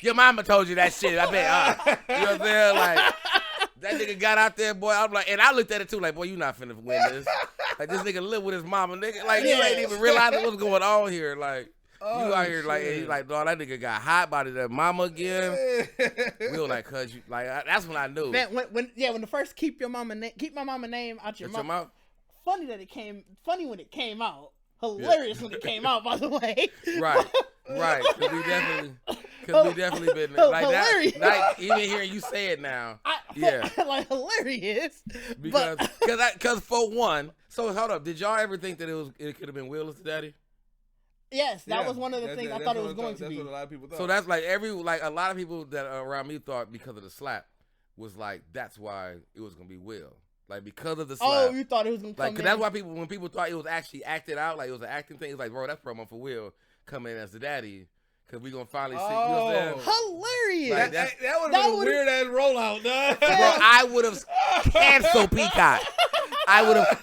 your mama told you that shit. I bet. You know what I'm saying? Like, that nigga got out there, boy. I'm like, and I looked at it too, like, boy, you not finna win this. Like, this nigga live with his mama, nigga. Like, you ain't even realizing what's going on here. Like, you out here, like, and he's like, dog, that nigga got hot by that mama again. We were like, cuz you, like, that's when I knew. Man, when the first keep my mama name out your mouth. Funny when it came out. Hilarious when it came out, by the way. Right. Cause we definitely been like hilarious. That. Like, even hearing you say it now, like hilarious. Cause for one, so hold up, did y'all ever think that it could have been Will as the daddy? Yes, that was one of the things I thought it was going to be. That's what a lot of people thought. So that's like a lot of people that around me thought, because of the slap, was like, that's why it was gonna be Will. Like, because of the slap. Oh, you thought it was gonna come in? That's why when people thought it was actually acted out, like it was an acting thing, it was like, bro, that's promo for Will coming in as the daddy. Cause we gonna finally see. You know what I'm saying? Hilarious! Like, that would have been a weird ass rollout, dog. Bro, I would have canceled Peacock. I would have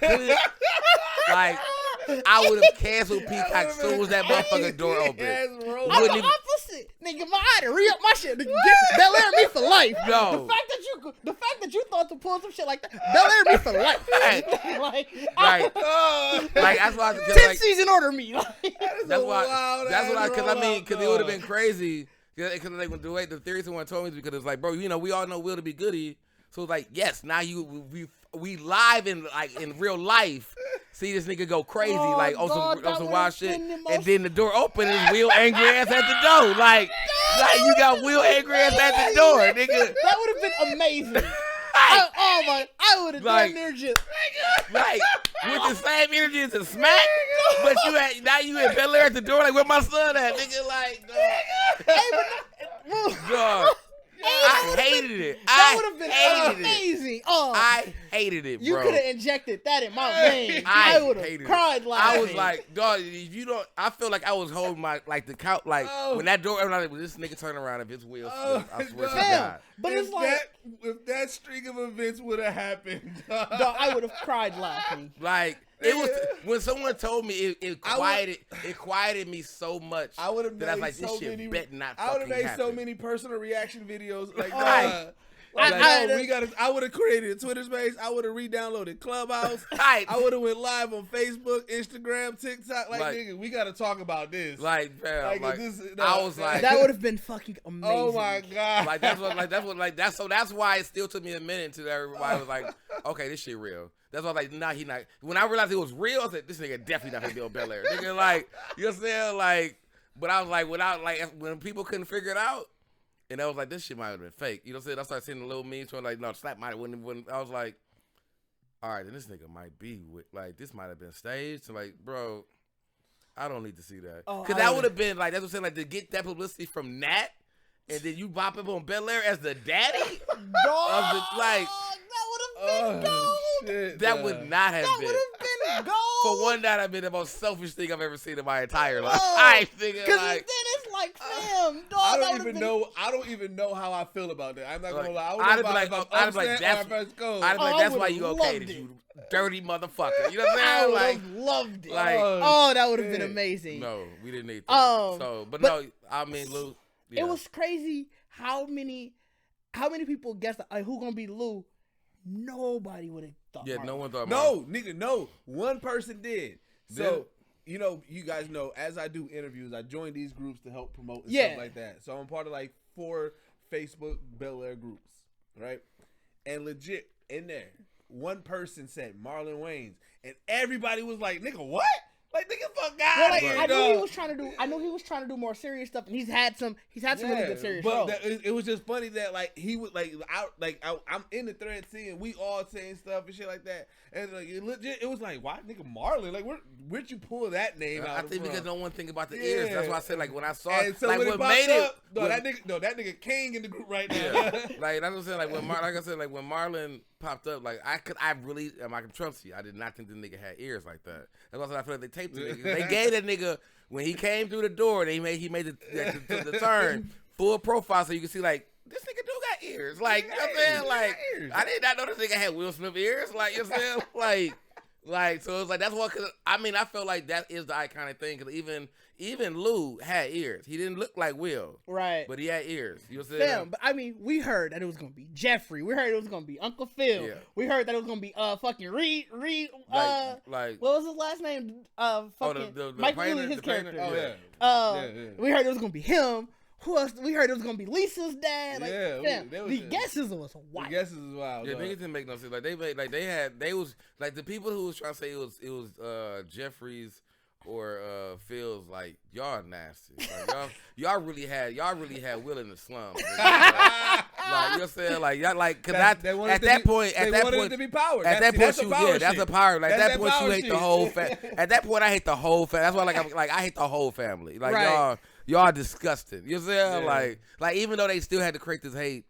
canceled Peacock as soon as that motherfucking door opened. I'm the opposite. Nigga, I had to re-up my shit. Nigga, Bel-Air me for life. No. The fact that you typical. The fact that you thought to pull some shit like that, Bel-Air me for life. Like that's why. 10 season order me. That's why. Because it would have been crazy. Because like the way the theory someone told me is because it's like, bro, we all know Will to be goody. So it's like, yes, now we live in real life. See this nigga go crazy on some wild shit, and then the door open and Will angry ass at the door. Like you got Will angry ass at the door, nigga. That would have been amazing. I would have done there just with the same energy as a smack, but you had Bel-Air at the door like where my son at, nigga, like dog. I hated it. That would have been amazing. I hated it, bro. You could have injected that in my veins. I would have cried laughing. I was like, dog, if you don't, I feel like I was holding my, the couch, when that door opened, I was like, this nigga turn around if it's Will Smith. I swear to God. But if that string of events would have happened, dog, I would have cried laughing. It was when someone told me it quieted me so much. I would have made this shit bet not. I would have made so many personal reaction videos I would have created a Twitter space. I would have re-downloaded Clubhouse. I would have went live on Facebook, Instagram, TikTok. Nigga, we got to talk about this. I was like, that would have been fucking amazing. Oh my God. That's why it still took me a minute to everybody was like, okay, this shit real. That's why I was like, nah, he not. When I realized it was real, I said, this nigga definitely not gonna be on Bel-Air. Nigga, you know what I'm saying? But I was like, when people couldn't figure it out, and I was like, this shit might have been fake. You know what I'm saying? I started seeing the little memes when no, Slap might have when I was like, all right, then this nigga might be with, this might have been staged. So bro, I don't need to see that. Because that would have been, that's what I'm saying, to get that publicity from Nat, and then you bop up on Bel-Air as the daddy? Dog, that would have been gold. Shit, that would not have been. That would have been gold. For one, that have been the most selfish thing I've ever seen in my entire life. Because then it's like, fam, dog. I don't even know how I feel about that. I'm not gonna lie. I'd be like, that's why you okayed it, you dirty motherfucker. You know what I'm saying? I would have loved it. That would have been amazing. No, we didn't need that. But no, I mean, Lou. Yeah. It was crazy how many people guessed who gonna be Lou. Nobody would have thought. Yeah, no one thought. Nigga, no. One person did. So, you guys know, as I do interviews, I join these groups to help promote and stuff like that. So I'm part of 4 Facebook Bel-Air groups, right? And legit, in there, one person said Marlon Wayans, and everybody was like, nigga, what? Nigga, fuck out of here. I knew he was trying to do more serious stuff, and he's had some really good serious shows. But it was just funny that he was I'm in the thread seeing we all saying stuff and shit like that, and it was like, why nigga Marlon? Where'd you pull that name out? I think because no one think about the ears. That's why I said when I saw it, so when it made it. That nigga King in the group right now. Yeah. That's what I'm saying. When Marlon popped up, I really, I'm like, trust you. I did not think the nigga had ears like that. That's why I said I feel like they taped the nigga. They gave that nigga when he came through the door. He made the turn full profile so you can see this nigga do got ears. You know what I'm saying? I did not know this nigga had Will Smith ears. You know what I'm saying? So it's that's what. I felt like that is the iconic thing because even Lou had ears. He didn't look like Will, right? But he had ears. You know what I'm saying? But we heard that it was gonna be Jeffrey. We heard it was gonna be Uncle Phil. Yeah. We heard that it was gonna be fucking Reed. What was his last name? Fucking Mike Wheeler, his character. Oh yeah. We heard it was gonna be him. Who else? We heard it was gonna be Lisa's dad. The guesses was wild. The guesses was wild. Yeah, niggas didn't make no sense. The people who was trying to say it was Jeffrey's or Phil's y'all nasty. Y'all really had Will in the slums. You know what I'm saying? Cause at that point it to be powered. At that point that's a power. At that point you hate the whole at that point I hate the whole family. That's why I hate the whole family. Y'all disgusting. You know what I'm saying? Yeah. Even though they still had to create this hate,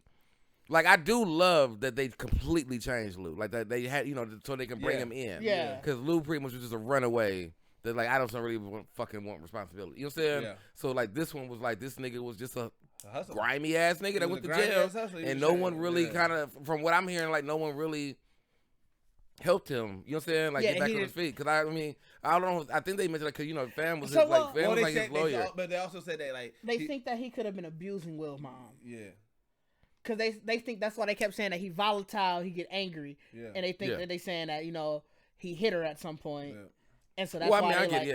I do love that they completely changed Lou. That they had, so they can bring him in. Yeah. Because Lou pretty much was just a runaway that I don't really want responsibility. You know what I'm saying? Yeah. So this one was this nigga was just a grimy ass nigga that went to jail. And no one really kind of, from what I'm hearing, no one really helped him, you know what I'm saying? Get back on his feet. Because I don't know. I think they mentioned because Fam was his lawyer. But they also said that they think that he could have been abusing Will's mom. Yeah. because they think that's why they kept saying that he volatile, he get angry, and they think that they saying that he hit her at some point. Yeah. And so that's why I get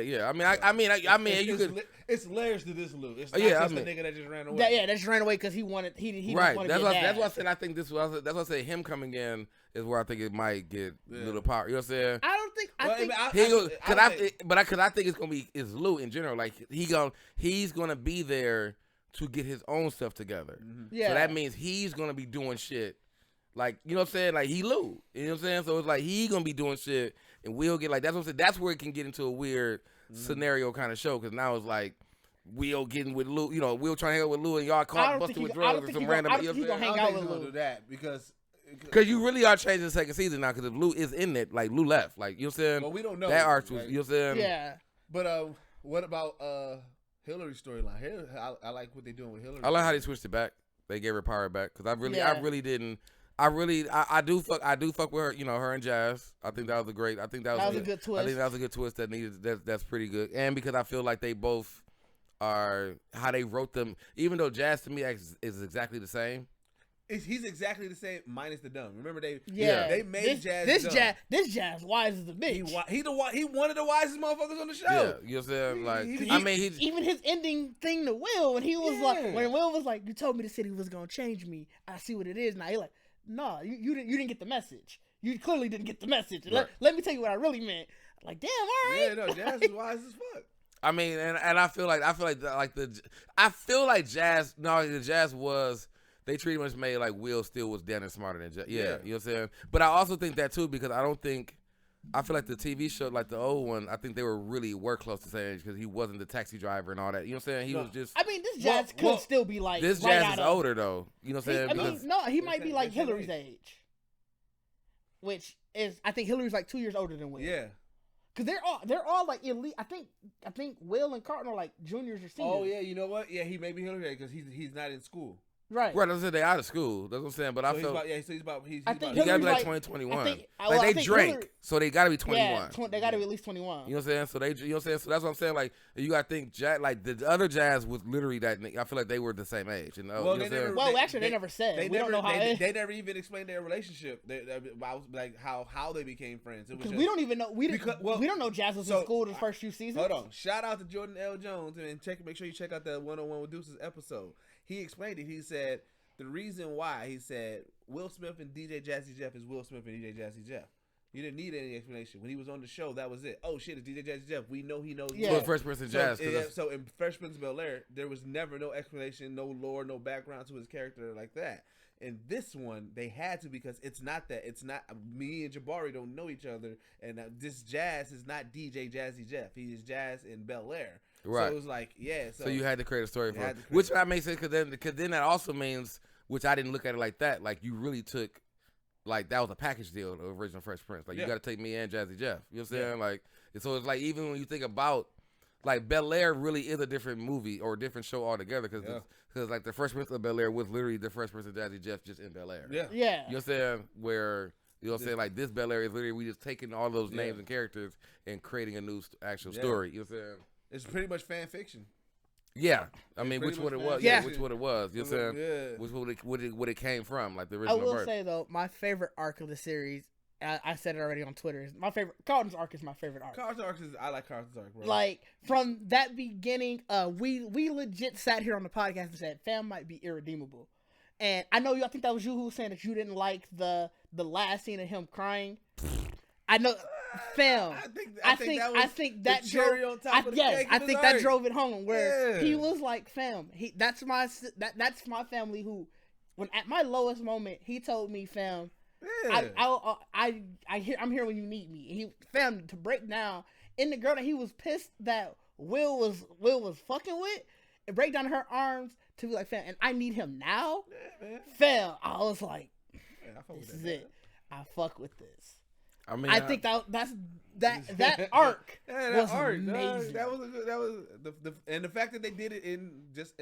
it's layers to this loop. It's not just the nigga that just ran away. That just ran away because he wanted right. That's why I said I think that's why I say him coming in is where I think it might get a little power. You know what I'm saying? I don't think. Because I think it's gonna be Lou in general. Like he's gonna be there to get his own stuff together. Mm-hmm. Yeah. So that means he's gonna be doing shit. Like, you know what I'm saying? Like, he Lou. You know what I'm saying? So it's like he gonna be doing shit, and we'll get, like, that's what I'm saying. That's where it can get into a weird scenario kind of show, because now it's like, Will getting with Lou, Will trying to hang out with Lou, and y'all caught busted with drugs or some random. I don't think he's gonna hang out with Lou. Do that because you really are changing the second season now, because if Lou is in it, like, Lou left. Like, you know what I'm saying? Well, we don't know. That arc was, you know what I'm saying? Yeah. But what about Hillary's storyline? I like what they're doing with Hillary. I like how they switched it back. They gave her power back, because I do fuck with her, her and Jazz. I think that was a good twist. I think that was a good twist that's pretty good. And because I feel like they both are how they wrote them, even though Jazz to me is exactly the same. He's exactly the same minus the dumb. Remember they made Jazz dumb. This Jazz wise as a bitch. He one of the wisest motherfuckers on the show. Yeah, you know what I'm saying? Even his ending thing to Will when he was when Will was like, you told me the city was gonna change me. I see what it is now. He like, no, you didn't get the message. You clearly didn't get the message. Right. Let me tell you what I really meant. Like, damn, all right. Yeah, no, Jazz is wise as fuck. I mean, and I feel like Jazz. No, the Jazz was. They pretty much made like Will still was down and smarter than Jazz. Yeah, you know what I'm saying. But I also think that too, because I feel like the TV show, like the old one, I think they were close to the same age, because he wasn't the taxi driver and all that. You know what I'm saying? He was just. I mean, this Jazz could still be like. This Jazz is older though. You know what I'm saying? He might be like Hillary's age, which is I think Hillary's like 2 years older than Will. Yeah. Cause they're all like elite. I think Will and Carton are like juniors or seniors. Oh yeah, you know what? Yeah, he may be Hillary because he's not in school. Right. Right, I said they out of school. That's what I'm saying. But I feel he gotta be like 20, 21. Like they drank, so they gotta be 21. Yeah, they gotta be at least 21. You know what I'm saying? So you know what I'm saying? So that's what I'm saying. Like you gotta think, like the other Jazz was literally that. I feel like they were the same age. And they never said. We don't know how. They never even explained their relationship. Like how they became friends. Because we don't even know. We don't know Jazz was in school the first few seasons. Hold on. Shout out to Jordan L. Jones and make sure you check out that 101 with Deuces episode. He explained it. He said the reason why, he said, Will Smith and DJ Jazzy Jeff is Will Smith and DJ Jazzy Jeff. You didn't need any explanation. When he was on the show, that was it. Oh, shit, it's DJ Jazzy Jeff. We know he knows. Yeah. Well, Fresh Prince of Jazz. So in Fresh Prince of Bel-Air, there was never no explanation, no lore, no background to his character like that. In this one, they had to, because it's not that. It's not, me and Jabari don't know each other, and this Jazz is not DJ Jazzy Jeff. He is Jazz in Bel-Air. Right. So it was like, yeah. So you had to create a story for it. Which that makes sense, because then that also means, which I didn't look at it like that, like you really took, like that was a package deal, the original Fresh Prince. Like you got to take me and Jazzy Jeff. You know what I'm saying? Like, so it's like, even when you think about, like Bel-Air really is a different movie or a different show altogether, because like the Fresh Prince of Bel-Air was literally the Fresh Prince of Jazzy Jeff just in Bel-Air. Yeah. You know what I'm saying? Where, you know what I'm saying? Like this Bel-Air is literally, we just taking all those names and characters and creating a new actual story. You know what I'm saying? It's pretty much fan fiction. Yeah, I mean, which what it was. Yeah, which what it was. You know what I'm saying? Which what it came from, like the original. I will say though, my favorite arc of the series, I said it already on Twitter. My favorite Carlton's arc is my favorite arc. I like Carlton's arc, bro. Like from that beginning, we legit sat here on the podcast and said, "Fam might be irredeemable," and I know I think that was you who was saying that you didn't like the last scene of him crying. I know. Fam, I think that cherry on top of the cake. I think that drove it home. Where he was like, "Fam, that's my family." Who, when at my lowest moment, he told me, "Fam, I'm here when you need me." He, fam, to break down in the girl that he was pissed that Will was fucking with, and break down her arms to be like, "Fam, and I need him now." Fam, I was like, "This is it. I fuck with this." I mean, I think that arc was amazing. That was and the fact that they did it in this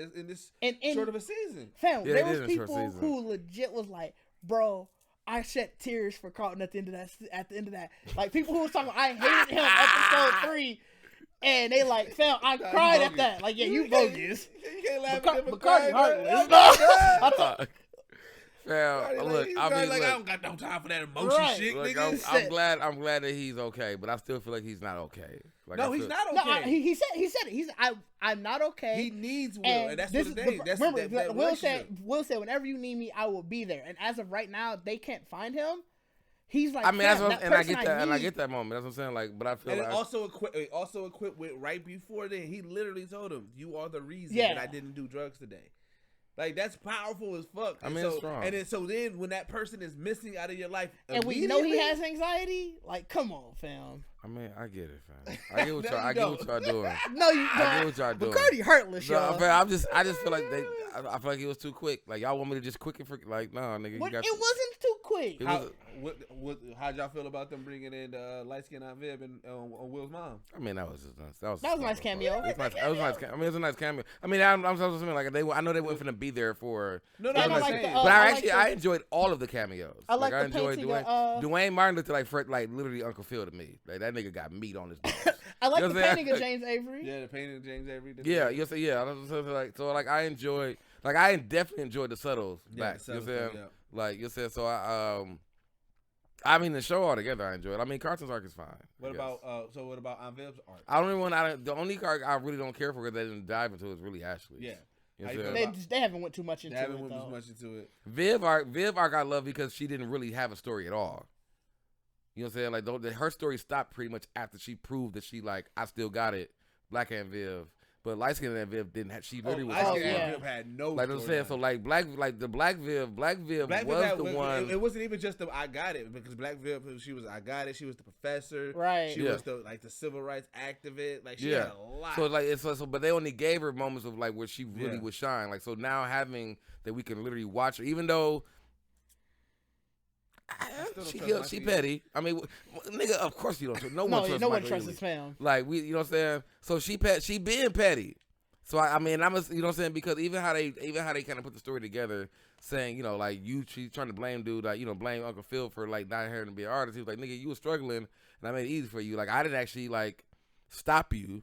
short of a season. Fam, there was people who legit was like, "Bro, I shed tears for Carlton at the end of that." Like people who was talking, I hated him episode 3, and they like, "Fam, I cried at that." Like, yeah, you bogus. You can't laugh at him. Carlton heartless. Look, I don't got no time for that emotion shit, look, nigga. I'm glad that he's okay, but I still feel like he's not okay. Like, no, he's not okay. No, he said it. I'm not okay. He needs Will, and that's what it is. Remember, Will said, whenever you need me, I will be there. And as of right now, they can't find him. He's like, I mean, that's what, and I get that moment. That's what I'm saying. Like, but I feel like also equipped with right before then. He literally told him, "You are the reason that I didn't do drugs today." Like, that's powerful as fuck. I mean, it's strong. And then when that person is missing out of your life, and we know he has anxiety, like, come on, fam. I mean, I get it, fam. I get what y'all doing. No, you don't. I get what y'all doing. Bacardi hurtless, y'all. No, I just feel like I feel like it was too quick. Like, y'all want me to just quick and freak? Like, nah, nigga. It wasn't too quick. How'd y'all feel about them bringing in light skin Aunt Viv and on Will's mom? I mean, that was just nice. That was a nice cameo. It was nice. I mean, it was a nice cameo. I mean, I'm supposed to like I know they weren't finna be there for. No, but I enjoyed all of the cameos. I enjoyed Dwayne Martin looked like literally Uncle Phil to me. Like, that nigga got meat on his bones. I like the painting of James Avery. Yeah, the painting of James Avery. Yeah. So I enjoyed. Like, I definitely enjoyed the subtles back. You know what I'm saying? Yeah. Like, you said. So I mean, the show altogether, I enjoyed. I mean, Carton's arc is fine. What about Aunt Viv's arc? I don't even want. The only arc I really don't care for because they didn't dive into is really Ashley. Yeah. You know they haven't went too much into it. Viv arc I love because she didn't really have a story at all. You know what I'm saying? Like, her story stopped pretty much after she proved that she, like, I still got it, Black Aunt Viv. But light skinned Aunt Viv didn't have. She literally was. Light skinned Aunt Viv had no. Like I'm saying, so like Black Viv was the one. It wasn't even just the I got it, because Black Viv, she was I got it. She was the professor. Right. She was the civil rights activist. Like, she had a lot. So like but they only gave her moments of like where she really would shine. Like, so now having that we can literally watch her, even though. She petty. I mean, nigga, of course you don't. No one trusts his fam. Like, you know what I'm saying? So she being petty. So I mean, you know what I'm saying? Because even how they kind of put the story together, saying, you know, like, she's trying to blame dude, like, you know, blame Uncle Phil for like not having to be an artist. He was like, nigga, you were struggling, and I made it easy for you. Like, I didn't actually like stop you.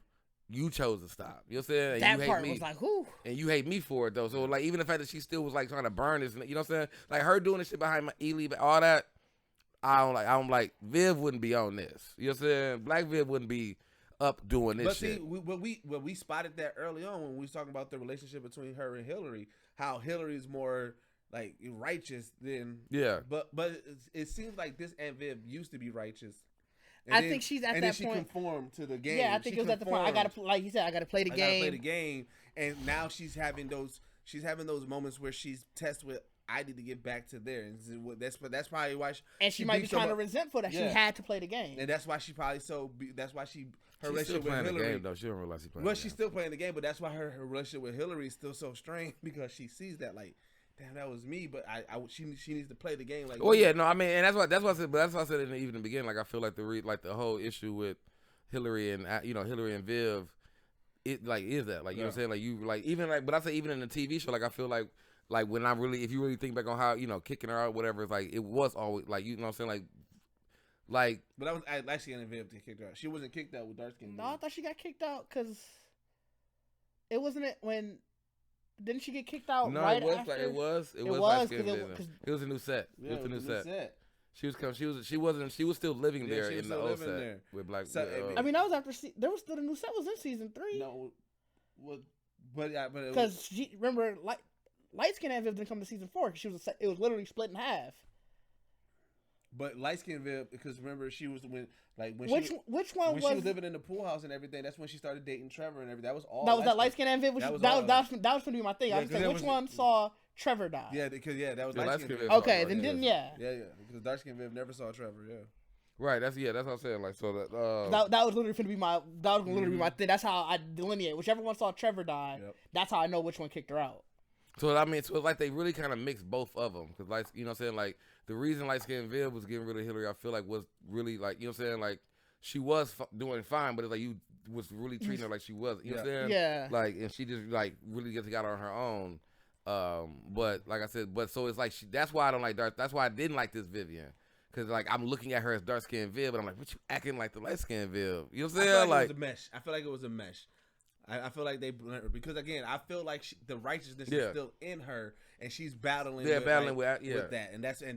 You chose to stop. You know what I'm saying? And that part was like, whoo. And you hate me for it, though. So, like, even the fact that she still was, like, trying to burn this, you know what I'm saying? Like, her doing this shit behind my Ely, all that, I don't like. Viv wouldn't be on this. You know what I'm saying? Black Viv wouldn't be up doing this shit. But see, we spotted that early on when we was talking about the relationship between her and Hillary, how Hillary's more, like, righteous than... Yeah. But it seems like this Aunt Viv used to be righteous. I think she's at that point. And then she conformed to the game. Yeah, I think it was at the point. I gotta, like you said, I gotta play the game. I gotta play the game, and now she's having those moments where she's tested with. I need to get back to there, and that's probably why. She might be kind of resentful that she had to play the game, and that's why she probably That's why her relationship with Hillary. The game, though. She don't realize she's playing. Well, she's still playing the game, but that's why her relationship with Hillary is still so strained, because she sees that, like, damn, that was me, but she needs to play the game like. Well, yeah, no, I mean, and that's what I said. But that's what I said even in the beginning. Like, I feel like the whole issue with Hillary and Hillary and Viv, it like is that like you know what I'm saying, like you like even like, but I say even in the TV show, like I feel like when if you really think back on how kicking her out, whatever, it's like it was always like you know what I'm saying like. But that was actually an Viv that kicked her out. She wasn't kicked out with dark skin. No, I thought she got kicked out because it wasn't it when. Didn't she get kicked out right after? No, it was it was a new set. Yeah, it was a new set. She was still living there in the old set with Black. I mean, that was after there was still a new set was in season 3. No, but because remember light skin Aunt Viv didn't come to season 4 because it was literally split in half. But light skin Viv, because remember she was when she was living in the pool house and everything. That's when she started dating Trevor and everything. That was all. That was that light skin Aunt Viv. That was going to be my thing. I was saying which one saw Trevor die. Yeah, because that was light skin Viv. Okay, then didn't Yeah, because dark skin Viv never saw Trevor. Yeah. Right. That's what I'm saying. Like, so that was literally going to be my my thing. That's how I delineate. Whichever one saw Trevor die, that's how I know which one kicked her out. So I mean, it's like they really kind of mixed both of them because, like, you know what I'm saying, like the reason light skinned Viv was getting rid of Hillary, I feel like was really like, you know what I'm saying, like she was doing fine, but it's like you was really treating her like she was, you know what I'm saying, like, and she just like really just got on her own. But like I said, so it's like that's why I don't like dark. That's why I didn't like this Vivian. Cause like I'm looking at her as dark skinned Viv, but I'm like, what you acting like the light skinned Viv? You know what I'm saying? Like it was a mesh. I feel like it was a mesh. I feel like they blend her because again, I feel like the righteousness is still in her, and she's battling. With that, and that's what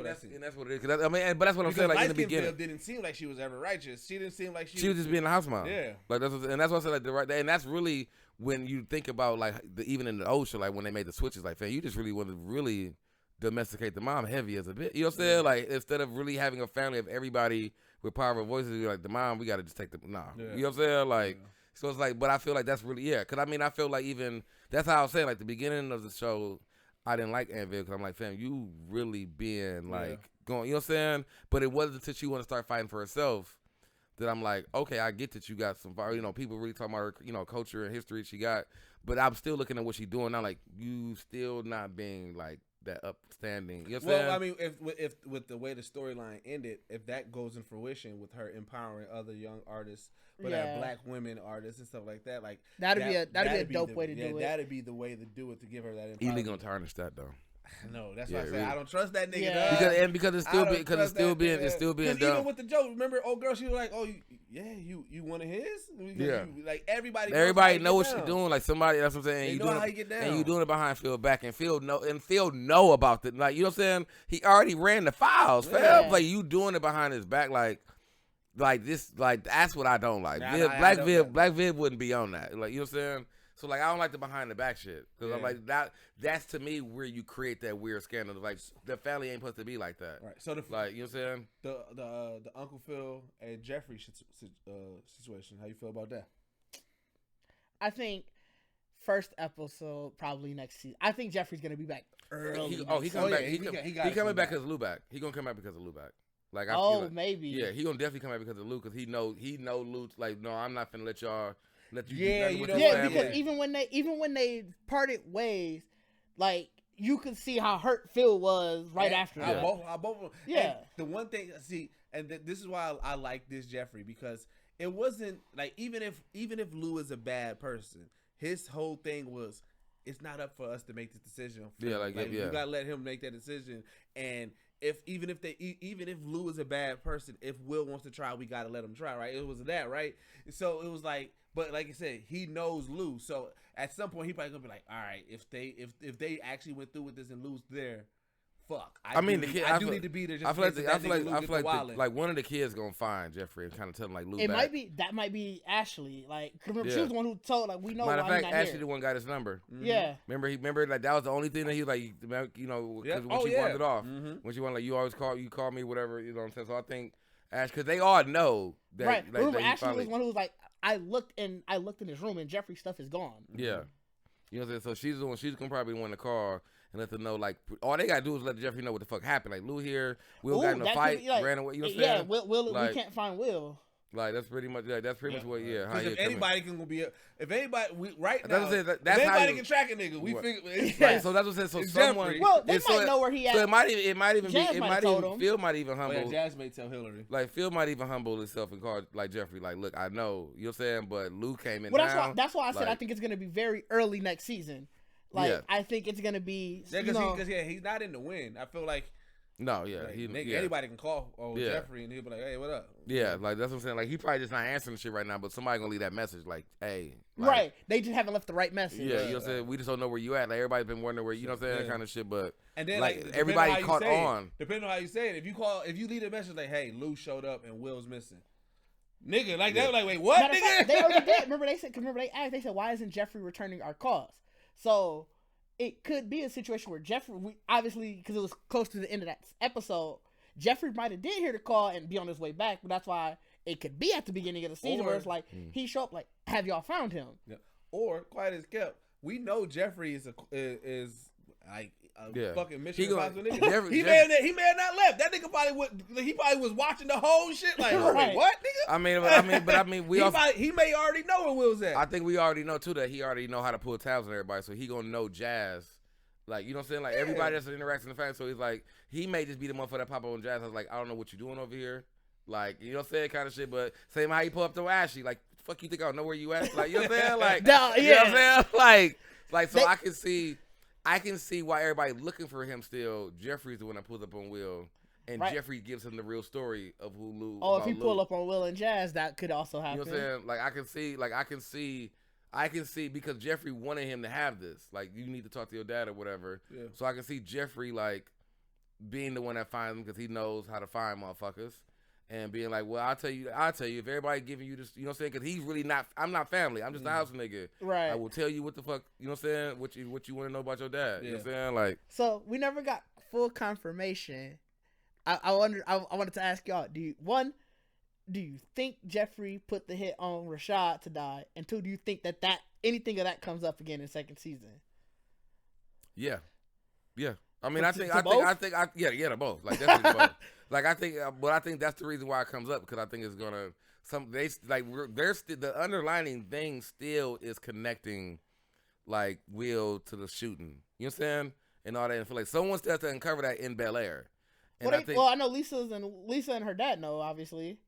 I see. And that's what it is. But that's what I'm saying. Like in the beginning, didn't seem like she was ever righteous. She didn't seem like she was just being a house mom. Yeah, like that's what I said. Like and that's really when you think about like even in the old show, like when they made the switches, like fam, you just really want to really domesticate the mom heavy as a bit. You know what I'm saying? Like instead of really having a family of everybody with powerful voices, you're like the mom, we got to just take the You know what I'm saying? Like. Yeah. So it's like, but I feel like that's really, because I feel like even, that's how I was saying, like the beginning of the show, I didn't like Anvil because I'm like, fam, you really being like going, you know what I'm saying? But it wasn't until she wanted to start fighting for herself that I'm like, okay, I get that you got some, people really talking about her, culture and history she got, but I'm still looking at what she's doing now, like, you still not being like that upstanding, you know what I'm saying? Well, I mean, if with the way the storyline ended, if that goes in fruition with her empowering other young artists, but black women artists and stuff like that, like that'd be a dope way to do it. That'd be the way to do it to give her that empowerment. Even gonna tarnish that though. No, that's what I said. I don't trust that nigga. Yeah. Because it's still being done. Even with the joke, remember, old girl, she was like, "Oh, you one of his?" Yeah. Like everybody know what she's doing. Like somebody, that's what I'm saying. They know how you get down. And you doing it behind Phil back, and Phil know about it. Like you know what I'm saying? He already ran the files. Fam. Like you doing it behind his back, like this, like that's what I don't like. Black Viv wouldn't be on that. Like you know what I'm saying? So like I don't like the behind the back shit because I'm like that's to me where you create that weird scandal. Like the family ain't supposed to be like that. Right. So like you know what I'm saying? The Uncle Phil and Jeffrey situation. How you feel about that? I think first episode probably next season. I think Jeffrey's gonna be back early. He coming back. He coming back because of Lou back. He gonna come back because of Lou back. Like I feel like, maybe. Yeah, he gonna definitely come back because of Lou because he know Lou. Like no, I'm not finna let you. Because even when they parted ways, like you could see how hurt Phil was after that. Both of them. Yeah. And the one thing, this is why I like this Jeffrey because it wasn't like even if Lou is a bad person, his whole thing was it's not up for us to make this decision. You gotta let him make that decision. And even if Lou is a bad person, if Will wants to try, we gotta let him try. Right? It was that right. So it was like. But like I said, he knows Lou, so at some point he probably gonna be like, all right, if they actually went through with this and Lou's there, fuck. I need to be there. Just I feel like one of the kids gonna find Jeffrey and kind of tell him like Lou. That might be Ashley. Like, remember she was the one who told we know. Matter of fact, Ashley the one got his number. Mm-hmm. Yeah. Remember like that was the only thing that he was like when she wandered off, when she wanted like you always call me whatever, you know what I'm saying. So I think Ash because they all know that. Right. Remember Ashley was one who was like. I looked in his room and Jeffrey's stuff is gone. Yeah. You know what I'm saying? So she's the one, she's gonna probably want to call and let them know, like, all they gotta do is let Jeffrey know what the fuck happened. Like, Lou here, Will got in a fight, ran away, you know what I'm saying? Yeah, Will we can't find Will. Like, that's pretty much what, Because if anybody can be if anybody, if anybody can track a nigga, we figure. Right, so that's what I'm saying. So someone, well, they might know where he at. So it might even Phil might even humble. Oh, yeah, Jazz may tell Hillary. Like, Phil might even humble himself and call, like, Jeffrey, like, look, I know, you know what I'm saying, but Lou came in that's why I said I think it's going to be very early next season. Like, I think it's going to be, because he's not in the win. I feel like. No, yeah, anybody can call Jeffrey and he'll be like, "Hey, what up?" Yeah, like that's what I'm saying. Like he probably just not answering shit right now, but somebody gonna leave that message, like, "Hey." Like, right, they just haven't left the right message. Yeah, you know what I'm saying. We just don't know where you at. Like everybody's been wondering where you know what I'm saying, that kind of shit. But and then like everybody caught on. Depending on how you say it, if you leave a message like, "Hey, Lou showed up and Will's missing," nigga, like they were like, "Wait, what?" Nigga, fact, they already did. Remember they asked. They said, "Why isn't Jeffrey returning our calls?" So it could be a situation where Jeffrey, obviously, because it was close to the end of that episode. Jeffrey might have did hear the call and be on his way back, but that's why it could be at the beginning of the season where it's like he show up like, have y'all found him? Yeah. Or quiet as kept, we know Jeffrey is like a fucking Mission Impossible nigga. He may have not left. That nigga probably was watching the whole shit like, wait, what, nigga? He may already know where Will's at. I think we already know too that he already know how to pull tabs on everybody, so he gonna know Jazz. Like, you know what I'm saying? Like, everybody that's interacting in the family, so he's like, he may just be the motherfucker that pop up on Jazz. I was like, I don't know what you're doing over here. Like, you know what I'm saying? Kind of shit, but same how he pull up to Ashley. Like, fuck you think I don't know where you at? Like, you know what I'm saying? Like, you know what I'm saying? Like, so I can see why everybody looking for him still. Jeffrey's the one that pulls up on Will, and Jeffrey gives him the real story of who Lou. Oh, if he pull up on Will and Jazz, that could also happen. You know what I'm saying? Like, I can see I can see because Jeffrey wanted him to have this. Like, you need to talk to your dad or whatever. Yeah. So I can see Jeffrey like being the one that finds him because he knows how to find motherfuckers. And being like, well, I'll tell you, if everybody giving you this, you know what I'm saying? Because he's really not, I'm not family. I'm just a house nigga. Right. I will tell you what the fuck, you know what I'm saying? What you want to know about your dad. You know what I'm saying? Like. So we never got full confirmation. I wanted to ask y'all, do you think Jeffrey put the hit on Rashad to die? And 2, do you think that anything of that comes up again in second season? Yeah. Yeah. I mean, I think, to both. Like, definitely both. Like, I think, but I think that's the reason why it comes up, because I think it's gonna the underlining thing still is connecting, like, Will to the shooting. You know what I'm saying? And all that. And I feel like someone still has to uncover that in Bel-Air. I know Lisa and her dad know, obviously.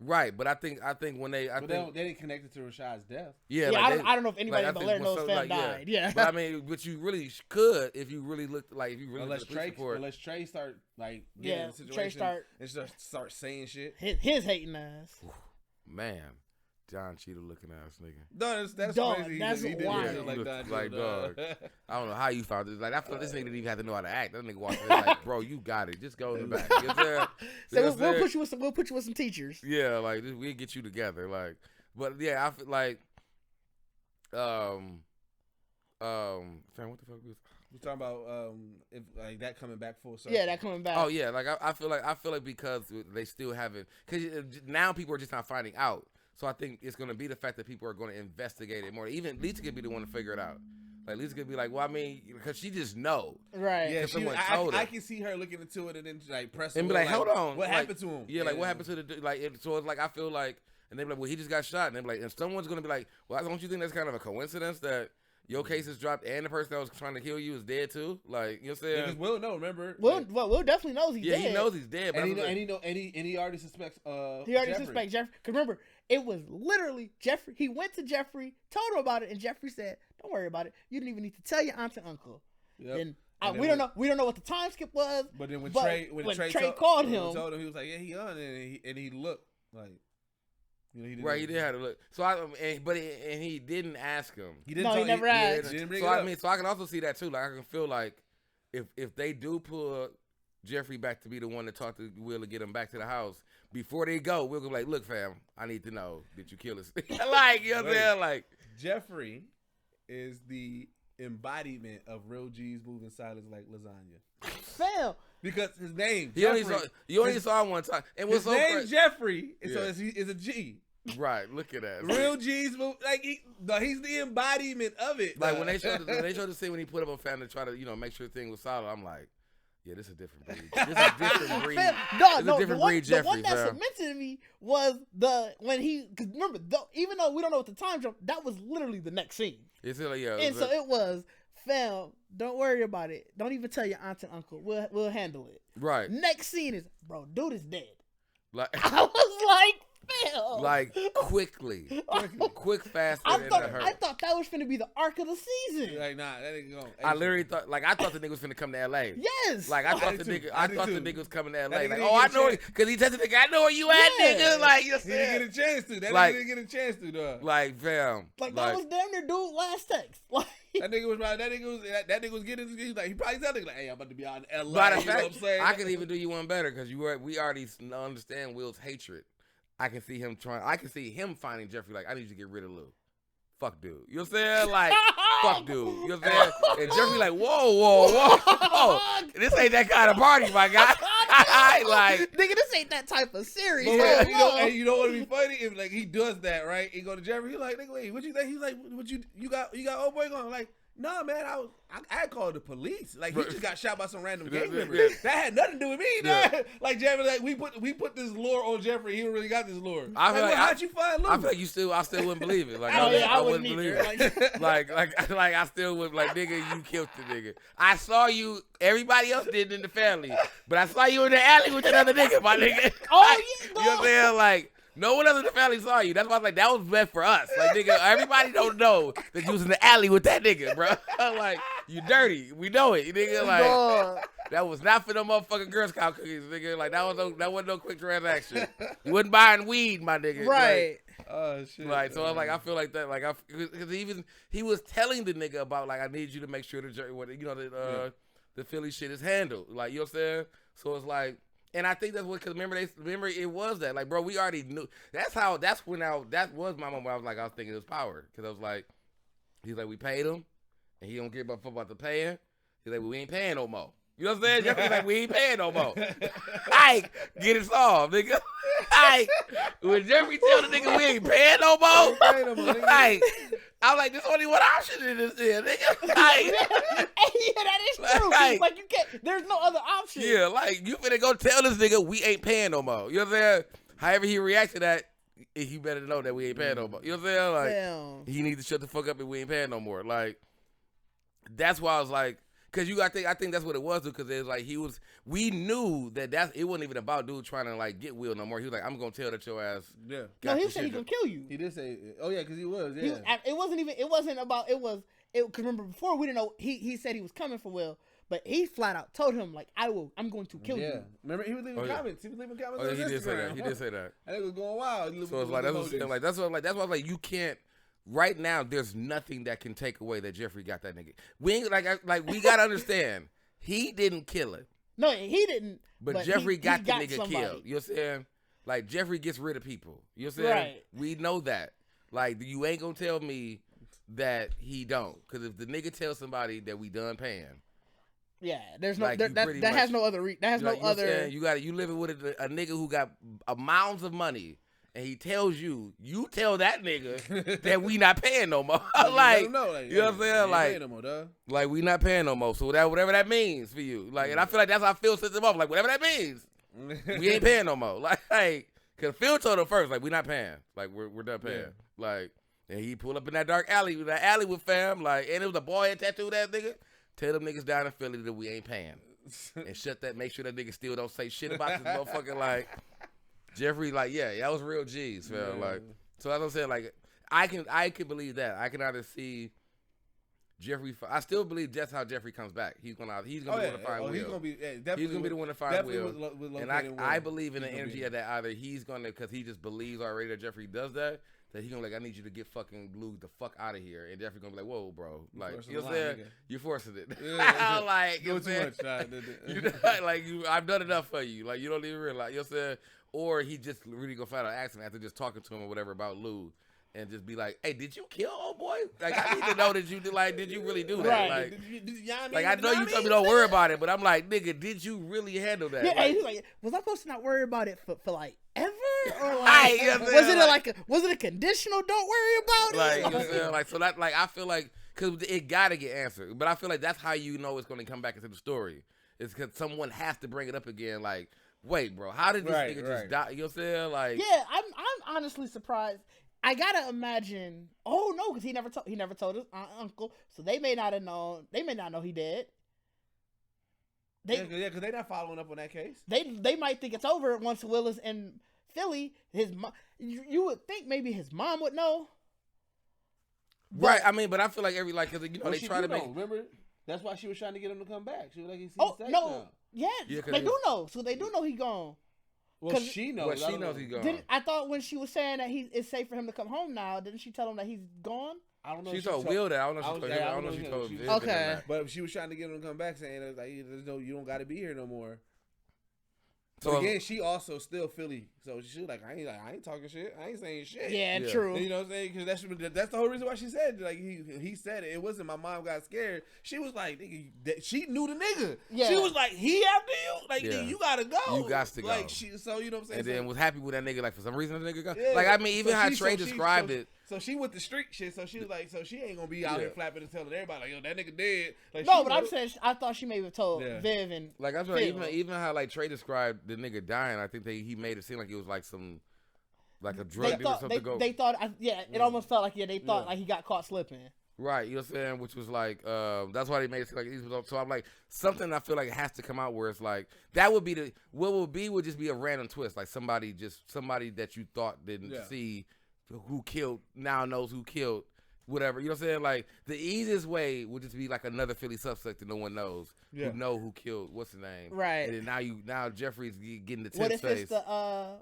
Right, but I think when they didn't connect it to Rashad's death. Yeah, I don't know if anybody in Bel-Air knows Fam died. Yeah, but I mean, but you really could if you really looked like unless Trey start like getting in the situation and start saying shit. His hating ass. Man, John Cheadle looking ass nigga. No, that's dog, crazy. That's wild. Like dog. I don't know how you found this. Like, I feel this nigga didn't even have to know how to act. That nigga walked in like, bro, you got it. Just go in the back. You know what I'm saying? So we'll put you with some teachers. Yeah, like we'll get you together. Like, but yeah, I feel like, fam, what the fuck was? We talking about if like that coming back full circle. Yeah, that coming back. Oh yeah, like I feel like because they still haven't, because now people are just not finding out. So I think it's going to be the fact that people are going to investigate it more. Even Lisa could be the one to figure it out. Like, Lisa could be like, well, I mean, because she just know. Right. Yeah, I can see her looking into it and then like pressing. And be like, hold on. What happened to him? Yeah, like what happened to the dude? Like, so it's like, I feel like, and they be like, well, he just got shot. And they be like, and someone's going to be like, well, don't you think that's kind of a coincidence that your case is dropped and the person that was trying to kill you is dead too? Like, you know what I'm saying? Because Will know, remember? Will definitely knows he's dead. Yeah, he knows he's dead. But and he already suspects suspects Jeffrey. Because remember, it was literally Jeffrey. He went to Jeffrey, told him about it, and Jeffrey said, "Don't worry about it. You didn't even need to tell your aunt and uncle." Yep. And we don't know what the time skip was. But then when Trey called him, told him, he was like, "Yeah, he on," and he looked like. You know, he did have to look. So he didn't ask him. He never asked. So I can also see that too. Like, I can feel like if they do pull Jeffrey back to be the one to talk to Will to get him back to the house, before they go, Will go like, "Look, fam, I need to know, did you kill us?" Like, you know what I'm saying? Like, Jeffrey is the embodiment of real G's moving silence like lasagna. Fam. Because his name, you only saw him one time. And his name's Jeffrey, so it's a G. Right, look at that. Real G's move, like he's the embodiment of it. Like when they showed the scene when he put up a fan to try to make sure the thing was solid, I'm like, yeah, this is a different breed. This is a different breed. The one that cemented me was because remember, even though we don't know what the time jump, that was literally the next scene. It's like, yeah. So it was, fam, don't worry about it. Don't even tell your aunt and uncle. We'll handle it. Right. Next scene is, bro, dude is dead. Like, I was like, fam. Like, quick, fast. I thought that was finna be the arc of the season. Like, nah, that ain't going. I literally thought, I thought the nigga was finna come to L.A. Yes. Like, I thought the nigga was coming to L.A. Like, oh, I know it, because he tested the nigga. I know where you at, nigga. Like, you he didn't get a chance to. That nigga didn't get a chance to, though. Like, fam. Like, that was damn near dude last text. Like. That nigga was getting. He's like, he probably said like, "Hey, I'm about to be out in L.A." But you know what I'm saying? I can even do you one better because we already understand Will's hatred. I can see him finding Jeffrey like, I need you to get rid of Lou. Fuck dude. You know what I'm saying? Like, fuck dude. You know what I'm saying? And Jeffrey like, whoa. This ain't that kind of party, my guy. Like, nigga, this ain't that type of series. But you know what would be funny if like he does that, right? He go to Jeffrey, he like, nigga, wait, what you think? He's like, what you got old boy going? Like, no, man, I called the police. Like, he just got shot by some random gang member. That had nothing to do with me. Yeah. Like, Jeffrey, like we put this lure on Jeffrey. He really got this lure. How'd you find Lou? I feel like I still wouldn't believe it. Like, I wouldn't believe it. Like I still would, like, nigga, you killed the nigga. I saw you. Everybody else did in the family, but I saw you in the alley with another nigga, my nigga. Oh, yeah. You know what I'm saying? Like, no one else in the family saw you. That's why I was like, that was meant for us. Like, nigga, everybody don't know that you was in the alley with that nigga, bro. Like, you dirty. We know it, nigga. Like, that was not for no motherfucking Girl Scout cookies, nigga. Like, that wasn't no quick transaction. You wasn't buying weed, my nigga. Right. Like, Oh shit! Like so, I feel like that, like because he was telling the nigga about like I need you to make sure the Philly shit is handled. Like you know what I'm saying? So it's like, and I think that's what because remember it was that like bro we already knew that was my moment where I was thinking it was power because I was like he's like we paid him and he don't give a fuck about the paying. He's like we ain't paying no more. You know what I'm saying? Jeffrey's like, we ain't paying no more. Get it solved, nigga. When Jeffrey tell the nigga we ain't paying no more, I'm like, there's only one option in this here, nigga. Yeah, that is true. Like you can't. There's no other option. Yeah, like you finna go tell this nigga we ain't paying no more. You know what I'm saying? However he reacts to that, he better know that we ain't paying no more. You know what I'm saying? Like Damn. he needs to shut the fuck up and we ain't paying no more. Like that's why I was like. Cause I think that's what it was, because it was like we knew that it wasn't even about dude trying to like get Will no more. He was like, I'm gonna tell that your ass. Yeah. No, he said he gonna kill you. He did say, oh yeah, cause he was. Yeah. It wasn't about. Cause remember before we didn't know he said he was coming for Will, but he flat out told him like I'm going to kill you. Remember he was leaving comments. He was leaving comments. Oh, on he Instagram. did say that. He did say that. I think it was going wild. So it's like that's what I'm like. That's why I was like you can't. Right now, there's nothing that can take away that Jeffrey got that nigga. We ain't like we gotta understand. He didn't kill him. No, he didn't. But Jeffrey got the nigga killed. You know what I'm saying? Like, Jeffrey gets rid of people. You know what I'm saying? Right. We know that. Like, you ain't gonna tell me that he don't. Because if the nigga tells somebody that we done paying. Yeah, there's no, like, that has no other, that has no other. You living with a nigga who got amounts of money. And he tells you tell that nigga that we not paying no more. Like, you know what I'm saying? Like, no more, like we not paying no more. So whatever that means for you. Like, and I feel like that's how Phil sets him off. Like, whatever that means, we ain't paying no more. Like, cause Phil told him first, like, we not paying. Like, we're done paying. Yeah. Like, and he pulled up in that dark alley, with fam. Like, and it was a boy had tattooed that nigga. Tell them niggas down in Philly that we ain't paying. And make sure that nigga still don't say shit about this motherfucking, like. Jeffrey, like, yeah, that was real G's, man. Yeah. Like, so as I'm saying, like, I can believe that. I can either see Jeffrey. I still believe that's how Jeffrey comes back. He's gonna be the one to find Will. He's gonna be the one to find Will. And I believe in the energy of that. Either he's gonna, because he just believes already that Jeffrey does that. That he's gonna like, I need you to get fucking Blue the fuck out of here. And Jeffrey gonna be like, whoa, bro. Like, you know what I'm saying? You're forcing it. Yeah. Like, you know what I'm saying? Like, I've done enough for you. Like, you don't even realize. You know what I'm saying? Or he just really gonna find out accident after just talking to him or whatever about Lou, and just be like, "Hey, did you kill old boy? Like, I need to know that you did. Like, did you really do that? Right. Like, I know you told me don't worry about it, but I'm like, nigga, did you really handle that? Yeah, like, he's like, was I supposed to not worry about it for like ever, or like, was it a conditional don't worry about it? Like, you know what I'm saying? Like, so that, like, I feel like because it gotta get answered, but I feel like that's how you know it's gonna come back into the story. It's because someone has to bring it up again, like. Wait, bro, how did this nigga just die? You know what I'm saying? Like, yeah, I'm honestly surprised. I gotta imagine. Oh no, because he never told his uncle, so they may not have known. They may not know he did. Because they're not following up on that case. They might think it's over once Will is in Philly. His mom, you would think maybe his mom would know. Right. I mean, but I feel like because they try to make. Remember, that's why she was trying to get him to come back. She was like, he's no. now. Yeah, they do know. So they do know he's gone. Well, she knows. Well, she knows he's gone. I thought when she was saying that it's safe for him to come home now, didn't she tell him that he's gone? I don't know. She told Will that. I don't know if she told him. Okay. But she was trying to get him to come back, saying like, you don't got to be here no more. So but again, she also still Philly, so she was like, I ain't talking shit. I ain't saying shit. Yeah, true. You know what I'm saying? Because that's the whole reason why she said like he said it. It wasn't my mom got scared. She was like, nigga, she knew the nigga. Yeah. She was like, he after you, like nigga, you gotta go. You got to go. Like so you know what I'm saying? And then was happy with that nigga. Like for some reason the nigga got. Yeah. Like I mean, even how Trey described it. So she with the street shit. So she was like, so she ain't gonna be out here flapping and telling everybody like, yo, that nigga dead. Like, no, but I'm saying I thought she maybe told Viv and like I'm sorry, even how like Trey described the nigga dying. I think he made it seem like it was like some like a drug deal or something. They thought it almost felt like they thought like he got caught slipping. Right, you know what I'm saying? Which was like that's why they made it seem like he was. So I'm like something I feel like it has to come out where it's like that would be would just be a random twist, like somebody that you thought didn't see who killed now knows who killed whatever. You know what I'm saying? Like the easiest way would just be like another Philly suspect that no one knows. Yeah. Who know who killed what's the name? Right. And then now Jeffrey's getting the tense What if face. it's the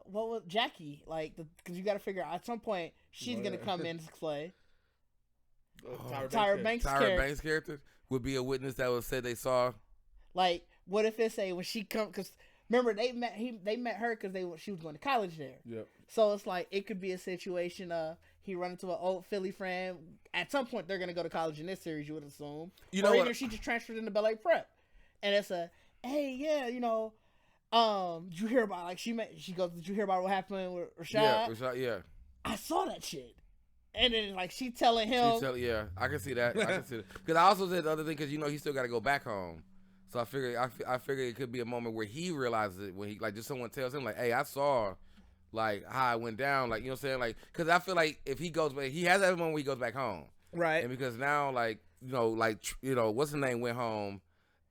what was Jackie? Like because you got to figure out at some point she's gonna come in to play. Tyra Banks' character would be a witness that would say they saw. Like what if it's when she come because remember they met her because she was going to college there. Yep. So it's like it could be a situation of he run into an old Philly friend. At some point they're gonna go to college in this series, you would assume. You know or what? either she just transferred into Bel-Air Prep, and it's hey yeah did you hear about she goes did you hear about what happened with Rashad? Yeah, Rashad, yeah. I saw that shit. And then she telling him. Yeah, I can see that. Because I also said the other thing because he still got to go back home. So I figured it could be a moment where he realizes it when he just someone tells him hey, I saw how it went down, you know what I'm saying, because I feel like if he goes back, he has that moment where he goes back home, right? And because now what's his name went home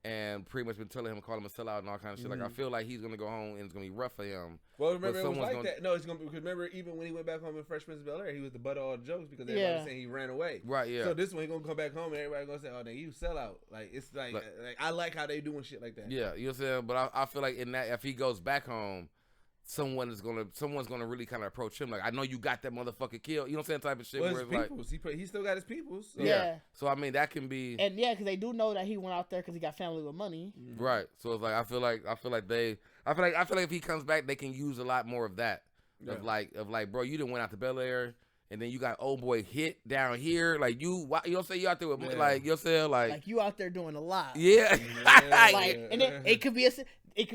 and pretty much been telling him, calling him a sellout and all kind of shit. I feel like he's gonna go home and it's gonna be rough for him. Well, remember it was that. No, it's gonna because remember even when he went back home in Fresh Prince of Bel-Air, he was the butt of all the jokes because everybody was saying he ran away. Right. Yeah. So this one he gonna come back home and everybody gonna say, "Oh, then you sellout." It's I like how they doing shit like that. Yeah, you know what I'm saying. But I feel like in that if he goes back home, someone's gonna really kind of approach him I know you got that motherfucker killed, you know what I'm saying, type of shit. Well, he still got his peoples. So. Yeah. So I mean that can be because they do know that he went out there because he got family with money. Right. So it's I feel like if he comes back they can use a lot more of that. Yeah. Of bro, you done went out to Bel-Air and then you got old boy hit down here you know what I'm saying, you out there with you know what I'm saying, you out there doing a lot. Yeah. And then it could be a you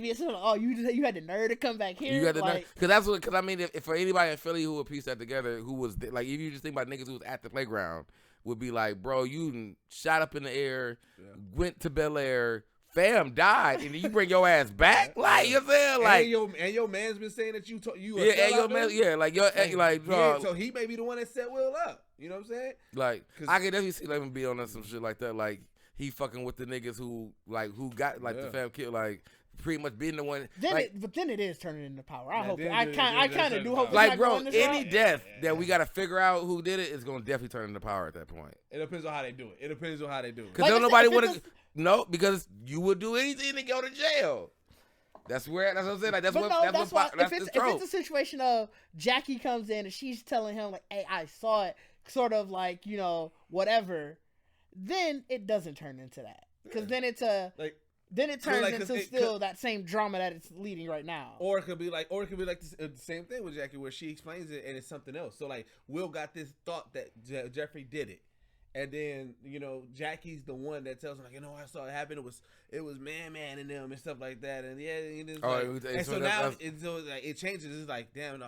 had the nerve to come back here. You got the nerve because I mean if for anybody in Philly who would piece that together, who was if you just think about niggas who was at the playground, would be bro, you shot up in the air, went to Bel-Air, fam died, and then you bring your ass back, you know what I'm saying, and your man's been saying that you and your man, so he may be the one that set Will up. You know what I'm saying? I can definitely see him be on some shit like that, he fucking with the niggas who got the fam killed, pretty much being the one. But then it is turning into power. I kind of do hope. Bro, any death that we got to figure out who did it is gonna definitely turn into power at that point. It depends on how they do it. Because don't nobody want to. No, because you would do anything to go to jail. That's what I'm saying. That's if it's a situation of Jackie comes in and she's telling him hey, I saw it, sort of whatever, then it doesn't turn into that. Because then it's then it turns into still that same drama that it's leading right now. Or it could be the same thing with Jackie where she explains it and it's something else. So Will got this thought that Jeffrey did it. And then, Jackie's the one that tells him I saw it happen. It was man in them and stuff like that. And it changes. It's damn,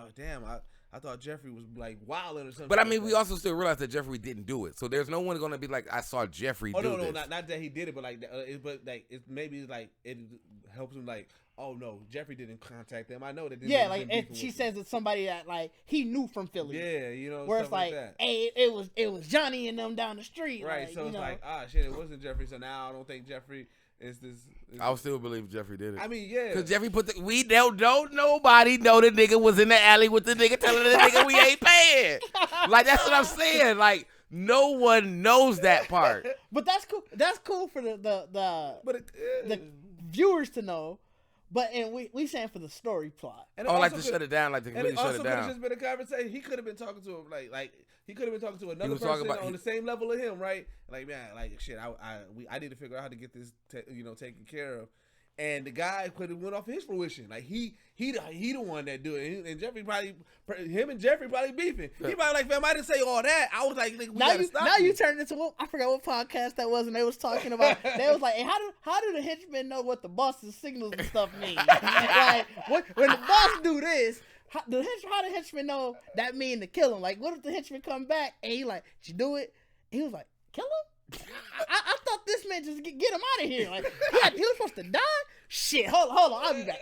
I thought Jeffrey was wilding or something. But I mean, we also still realize that Jeffrey didn't do it. So there's no one going to be I saw Jeffrey do this. No, not that he did it, but it maybe it helps him oh no, Jeffrey didn't contact them. I know that. And she says it's somebody that he knew from Philly. Yeah, where it's hey, it was Johnny and them down the street. Right. So it's shit, it wasn't Jeffrey. So now I don't think Jeffrey. I would still believe Jeffrey did it. I mean, yeah. Because Jeffrey we don't nobody know the nigga was in the alley with the nigga telling the nigga we ain't paying. That's what I'm saying. No one knows that part. But that's cool. That's cool for the viewers to know. But we saying for the story plot. And to shut it down, to completely shut it down. And it also could have just been a conversation. He could have been talking to him he could have been talking to another person on the same level of him, right? Shit, I need to figure out how to get this taken care of. And the guy could have went off his fruition. He the one that do it. And Jeffrey him and Jeffrey probably beefing. He probably fam, I didn't say all that. I was now you turned into I forgot what podcast that was, and they was talking about. They was hey, how do the henchmen know what the boss's signals and stuff mean? When the boss do this. How the henchmen know that mean to kill him? What if the henchman come back and he did you do it? And he was kill him? I thought this man just get him out of here. He was supposed to die? Shit, hold on. I'll be back.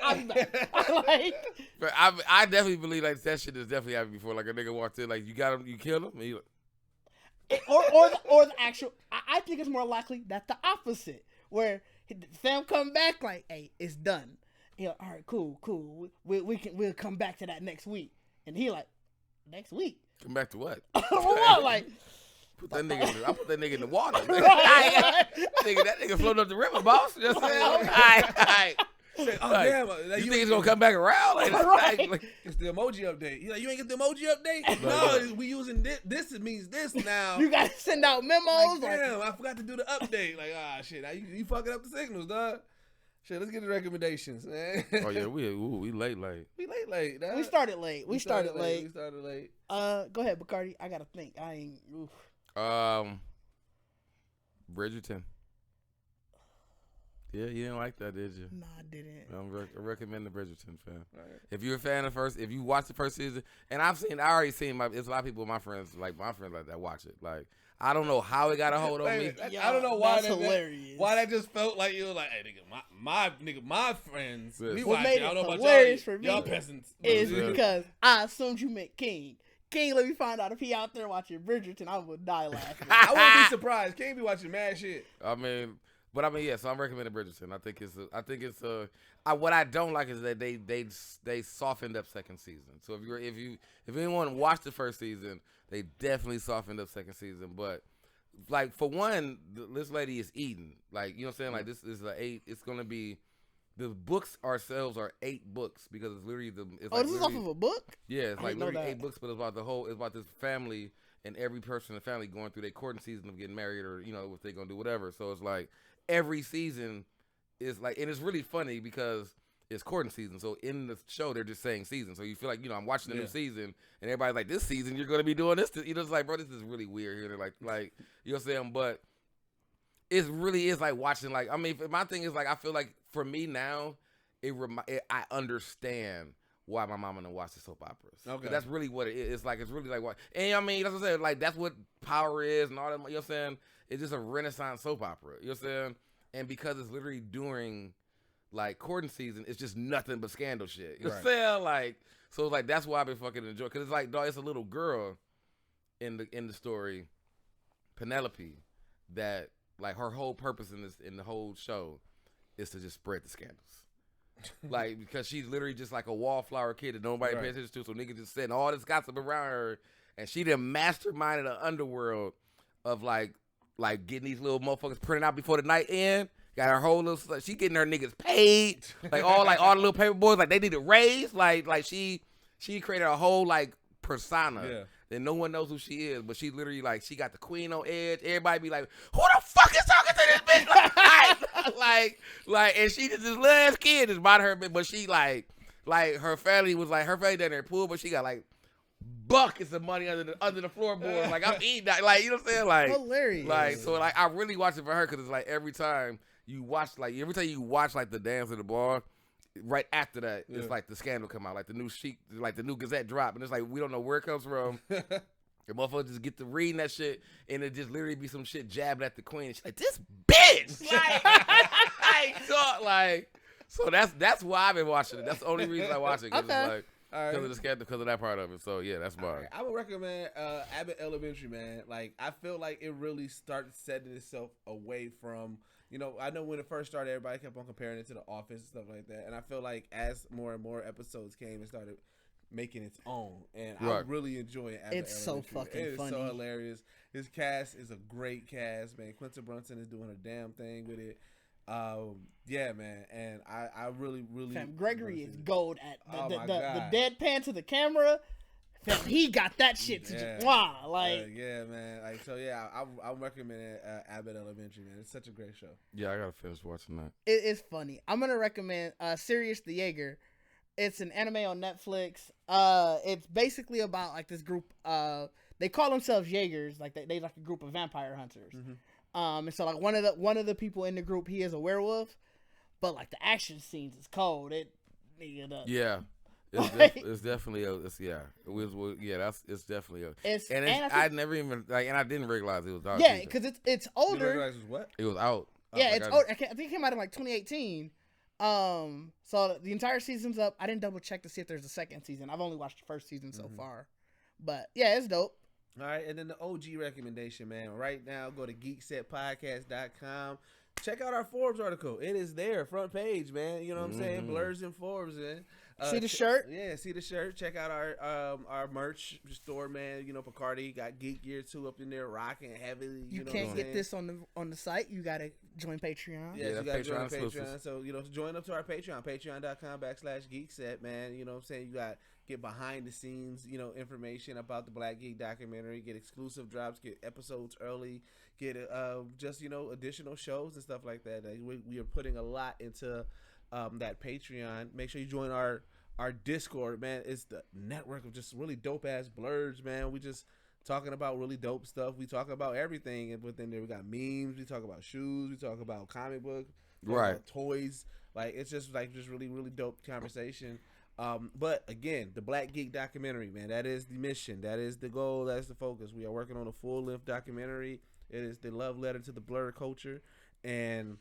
But I definitely believe that shit has definitely happened before. A nigga walked in, you got him, you killed him? And or the actual, I think it's more likely that the opposite, where fam come back hey, it's done. All right, cool. We'll come back to that next week. And he next week? Come back to what? What? Put that nigga. I put that nigga in the water. That nigga floating up the river, boss. Just saying. All right. Oh damn! You think he's gonna come back around? Like, it's the emoji update. You you ain't get the emoji update? No, we using this. This means this now. You gotta send out memos. Damn, I forgot to do the update. Like, shit, you fucking up the signals, dog. Shit, let's get the recommendations, man. Oh yeah, we late. We late. Dog. We started late. We started late. Go ahead, Bacardi. I gotta think. I ain't. Oof. Bridgerton. Yeah, you didn't like that, did you? No, I didn't. I recommend the Bridgerton, fam. Right. If you're a fan of if you watch the first season, and I already seen there's a lot of people, my friends like that watch it. Like, I don't know how it got a hold on me. I don't know why that's hilarious. Why that just felt like you were like, hey, nigga, my friends, we what watch made it. I don't know about hilarious for me y'all peasants. Is because I assumed you meant King. King, let me find out if he out there watching Bridgerton, I would die laughing. I wouldn't be surprised. King be watching mad shit. Yeah, so I'm recommending Bridgerton. I think it's what I don't like is that they softened up second season. So if anyone watched the first season, they definitely softened up second season. But like, for one, this lady is eating. Like, you know what I'm saying? Like, this is it's gonna be, the books ourselves are 8 books because it's literally this is off of a book? Yeah, it's like literally 8 books, but it's about this family and every person in the family going through their courting season of getting married, or if they're gonna do whatever. So it's like every season is like, and it's really funny because it's courting season. So in the show, they're just saying season. So you feel like, I'm watching the new season, and everybody's like, this season, you're going to be doing this. It's like, bro, this is really weird here. They're like, you know what I'm saying? But it really is like watching, like, I mean, my thing is, like, I feel like for me now, I understand why my mama didn't watch the soap operas. Okay. That's really what it is. It's like, it's really like what, and I mean, that's what I'm saying. Like, that's what Power is and all that, you know what I'm saying? It's just a Renaissance soap opera. You know what I'm saying? And because it's literally during, like, courting season, it's just nothing but scandal shit. You know what I'm saying? Like, so, like, that's why I've been fucking enjoying. Because it's like, dog, it's a little girl in the story, Penelope, that, like, her whole purpose in the whole show is to just spread the scandals. Like, because she's literally just like a wallflower kid that nobody pays attention to, so niggas just setting all this gossip around her, and she done masterminded the underworld of, like getting these little motherfuckers printed out before the night end. Got her whole little, she getting her niggas paid, all the little paper boys, like, they need a raise, like she created a whole, like, persona that no one knows who she is, but she literally, like, she got the queen on edge. Everybody be like, who the fuck is talking to this bitch? like, and she just this little ass kid is about her, but she like her family was like, her family down there pool, but she got like buckets of money under the floorboard. Like, I'm eating that, like, you know what I'm saying? Like, hilarious. Like, so, like, I really watch it for her because it's like every time you watch like the dance of the bar, right after that, it's like the scandal come out, like the new Chic, like the new Gazette drop, and it's like we don't know where it comes from. The motherfuckers just get to reading that shit, and it just literally be some shit jabbed at the queen. And she's like, this bitch, so that's why I've been watching it. That's the only reason I watch it, because it's like, because of the scandal, because of that part of it. So yeah, that's mine. Right. I would recommend Abbott Elementary, man. Like, I feel like it really started setting itself away from, I know when it first started, everybody kept on comparing it to The Office and stuff like that. And I feel like as more and more episodes came, it started making its own. And I really enjoy it. It's so fucking funny. It's so hilarious. His cast is a great cast, man. Quinta Brunson is doing a damn thing with it. Yeah, man. And I really, really... Fam, Gregory is gold at the deadpan to the camera. Fam, he got that shit to just... Wow, like... yeah, man. Like, so, yeah, I recommend Abbott Elementary, man. It's such a great show. Yeah, I gotta finish watching that. It's funny. I'm gonna recommend Sirius the Jaeger. It's an anime on Netflix. It's basically about, like, this group. They call themselves Jaegers. Like, they like a group of vampire hunters. Mm-hmm. And so, like, one of the people in the group, he is a werewolf. But, like, the action scenes is cold. Yeah. It's definitely it's definitely I never even, like, and I didn't realize it was out. Yeah, because it's older. You didn't realize it was what? It was out. Yeah, it's old. I think it came out in like 2018. So the entire season's up. I didn't double check to see if there's a second season. I've only watched the first season so far, but yeah, it's dope. All right, and then the OG recommendation, man. Right now, go to GeeksetPodcast.com. Check out our Forbes article. It is there, front page, man. You know what I'm saying? Blurs and Forbes, man. See the shirt? Yeah, see the shirt. Check out our merch store, man. You know, Picardi got Geek Gear 2 up in there rocking heavily. You can't get this on the site. You gotta join Patreon. Yeah, you gotta join Patreon. So, you know, join up to our Patreon, patreon.com/Geekset, man. You know what I'm saying? You got get behind the scenes, you know, information about the Black Geek documentary, get exclusive drops, get episodes early, get just, you know, additional shows and stuff like that. We are putting a lot into that Patreon. Make sure you join our Discord, man. It's the network of just really dope ass blurs, man. We just talking about really dope stuff. We talk about everything, and within there we got memes. We talk about shoes. We talk about comic book, right? Toys. Like it's just really really dope conversation. But again, the Black Geek documentary, man. That is the mission. That is the goal. That's the focus. We are working on a full length documentary. It is the love letter to the blur culture, and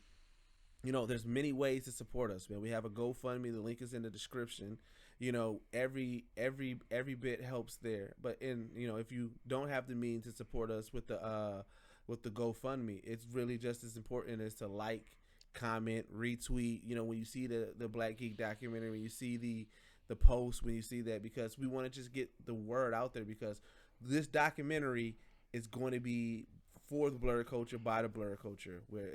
you know, there's many ways to support us, man. We have a GoFundMe. The link is in the description. You know, every bit helps there. But you know, if you don't have the means to support us with the GoFundMe, it's really just as important as to like, comment, retweet. You know, when you see the Black Geek documentary, when you see the post, when you see that, because we want to just get the word out there, because this documentary is going to be for the blur culture, by the blur culture, where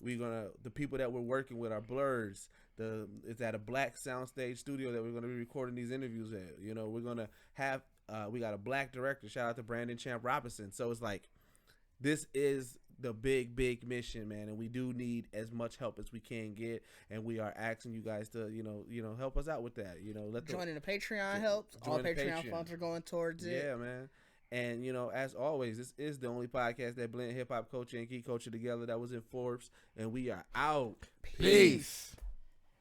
the people that we're working with are blurs. It's at a black soundstage studio that we're going to be recording these interviews at. You know, we're going to have we got a black director. Shout out to Brandon Champ Robinson. So it's like, this is the big mission, man, and we do need as much help as we can get, and we are asking you guys to you know help us out with that. You know, joining the Patreon helps. All Patreon funds are going towards it. Yeah, man. And, you know, as always, this is the only podcast that blend hip-hop culture and geek culture together that was in Forbes. And we are out. Peace.